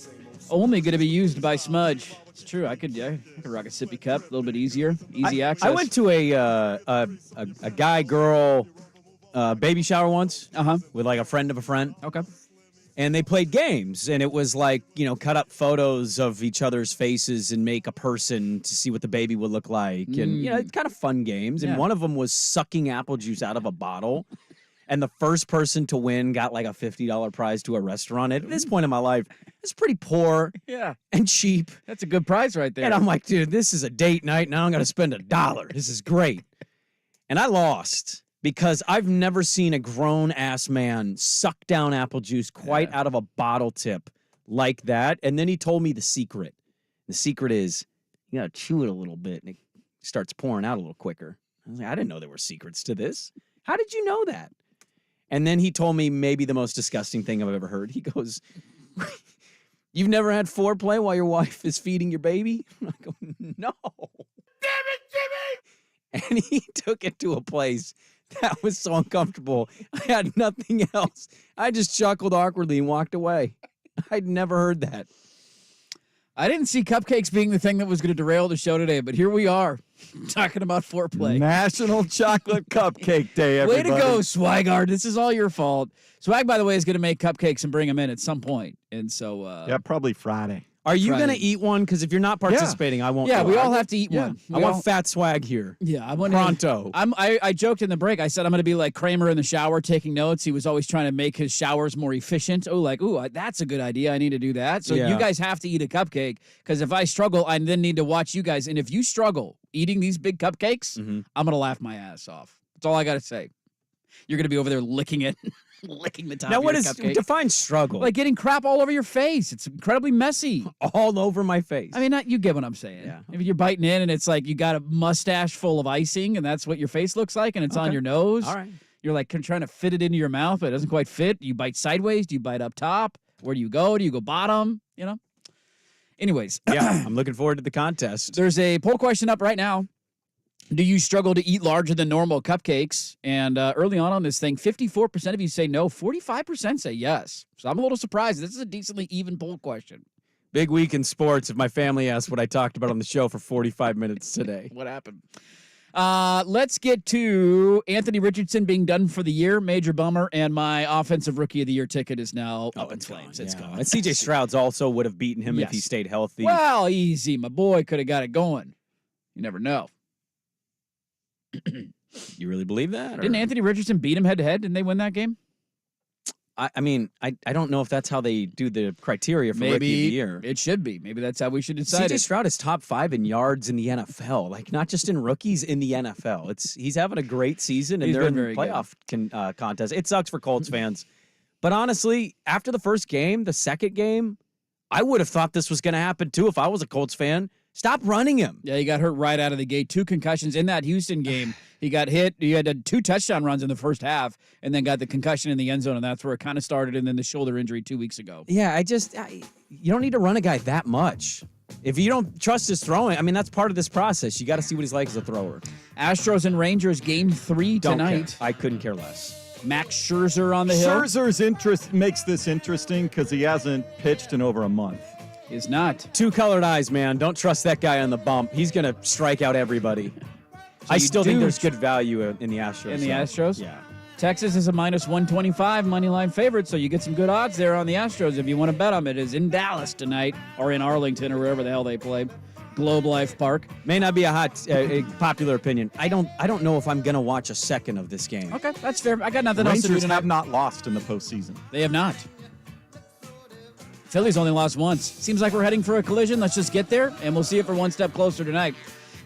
only going to be used by Smudge. It's true. I could rock a sippy cup, a little bit easier, easy access. I went to a guy-girl baby shower once with like a friend of a friend. Okay. And they played games, and it was like, cut up photos of each other's faces and make a person to see what the baby would look like. And, kind of fun games. And one of them was sucking apple juice out of a bottle. And the first person to win got like a $50 prize to a restaurant. At this point in my life, it's pretty poor and cheap. That's a good prize right there. And I'm like, dude, this is a date night. Now I'm going to spend $1. This is great. And I lost. Because I've never seen a grown-ass man suck down apple juice quite out of a bottle tip like that. And then he told me the secret. The secret is you got to chew it a little bit, and it starts pouring out a little quicker. I was like, I didn't know there were secrets to this. How did you know that? And then he told me maybe the most disgusting thing I've ever heard. He goes, you've never had foreplay while your wife is feeding your baby? I go, no. Damn it, Jimmy! And he took it to a place that was so uncomfortable. I had nothing else. I just chuckled awkwardly and walked away. I'd never heard that. I didn't see cupcakes being the thing that was going to derail the show today, but here we are talking about foreplay. National Chocolate Cupcake Day, everybody. Way to go, Swigard. This is all your fault. Swag, by the way, is going to make cupcakes and bring them in at some point. And so, yeah, probably Friday. Are you going to eat one? Because if you're not participating, I won't. Yeah, go. we all have to eat one. I want Fat Swag here. Yeah, I want pronto. I joked in the break. I said I'm going to be like Kramer in the shower taking notes. He was always trying to make his showers more efficient. That's a good idea. I need to do that. So you guys have to eat a cupcake because if I struggle, I then need to watch you guys. And if you struggle eating these big cupcakes, I'm going to laugh my ass off. That's all I got to say. You're going to be over there licking it. Licking the top now, of what your is cupcake. define struggle? Like getting crap all over your face. It's incredibly messy. All over my face. I mean, you get what I'm saying. Yeah. If you're biting in and it's like you got a mustache full of icing and that's what your face looks like and it's on your nose. All right. You're like trying to fit it into your mouth, but it doesn't quite fit. Do you bite sideways? Do you bite up top? Where do you go? Do you go bottom? Anyways. Yeah, I'm looking forward to the contest. There's a poll question up right now. Do you struggle to eat larger than normal cupcakes? And early on this thing, 54% of you say no, 45% say yes. So I'm a little surprised. This is a decently even poll question. Big week in sports if my family asks what I talked about on the show for 45 minutes today. What happened? Let's get to Anthony Richardson being done for the year. Major bummer. And my offensive rookie of the year ticket is now up in flames. It's gone. And CJ Stroud's also would have beaten him if he stayed healthy. Well, easy. My boy could have got it going. You never know. You really believe that? Didn't Anthony Richardson beat him head-to-head? Didn't they win that game? I mean, I don't know if that's how they do the criteria for Rookie of the Year. It should be. Maybe that's how we should decide. CJ Stroud is top 5 in yards in the NFL. Like, not just in rookies, in the NFL. He's having a great season, and they're in the playoff contest. It sucks for Colts fans. But honestly, after the first game, the second game, I would have thought this was going to happen too if I was a Colts fan. Stop running him. Yeah, he got hurt right out of the gate. 2 concussions in that Houston game. He got hit. He had 2 touchdown runs in the first half and then got the concussion in the end zone, and that's where it kind of started, and then the shoulder injury 2 weeks ago. Yeah, you don't need to run a guy that much. If you don't trust his throwing, I mean, that's part of this process. You got to see what he's like as a thrower. Astros and Rangers game 3 tonight. I couldn't care less. Max Scherzer on the hill. Scherzer's interest makes this interesting because he hasn't pitched in over a month. Is not. 2 colored eyes, man. Don't trust that guy on the bump. He's going to strike out everybody. I still think there's good value in the Astros. In the Astros? Yeah. Texas is a minus 125 money line favorite, so you get some good odds there on the Astros if you want to bet them. It is in Dallas tonight or in Arlington or wherever the hell they play. Globe Life Park. May not be a popular opinion. I don't know if I'm going to watch a second of this game. Okay, that's fair. I got nothing else to do Rangers tonight. have not lost in the postseason. They have not. Phillies only lost once. Seems like we're heading for a collision. Let's just get there, and we'll see if we're one step closer tonight.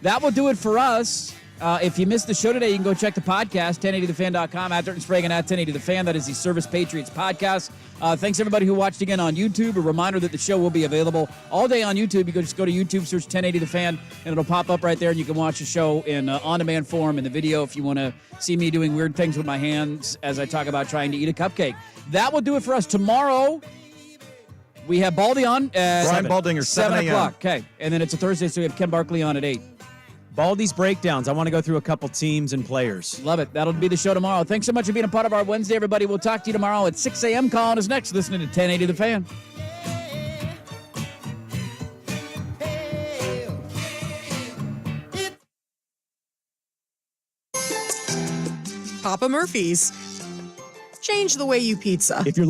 That will do it for us. If you missed the show today, you can go check the podcast, 1080thefan.com, at Dirt and Sprague and at 1080thefan. That is the Service Patriots podcast. Thanks, everybody who watched again on YouTube. A reminder that the show will be available all day on YouTube. You can just go to YouTube, search 1080thefan, and it'll pop up right there, and you can watch the show in on-demand form in the video if you want to see me doing weird things with my hands as I talk about trying to eat a cupcake. That will do it for us. Tomorrow, We have Baldy on at Brian Baldinger, 7 7 o'clock. Okay. And then it's a Thursday, so we have Ken Barkley on at 8. Baldy's breakdowns. I want to go through a couple teams and players. Love it. That'll be the show tomorrow. Thanks so much for being a part of our Wednesday, everybody. We'll talk to you tomorrow at 6 a.m. Colin is next, listening to 1080 The Fan. Papa Murphy's. Change the way you pizza. If you're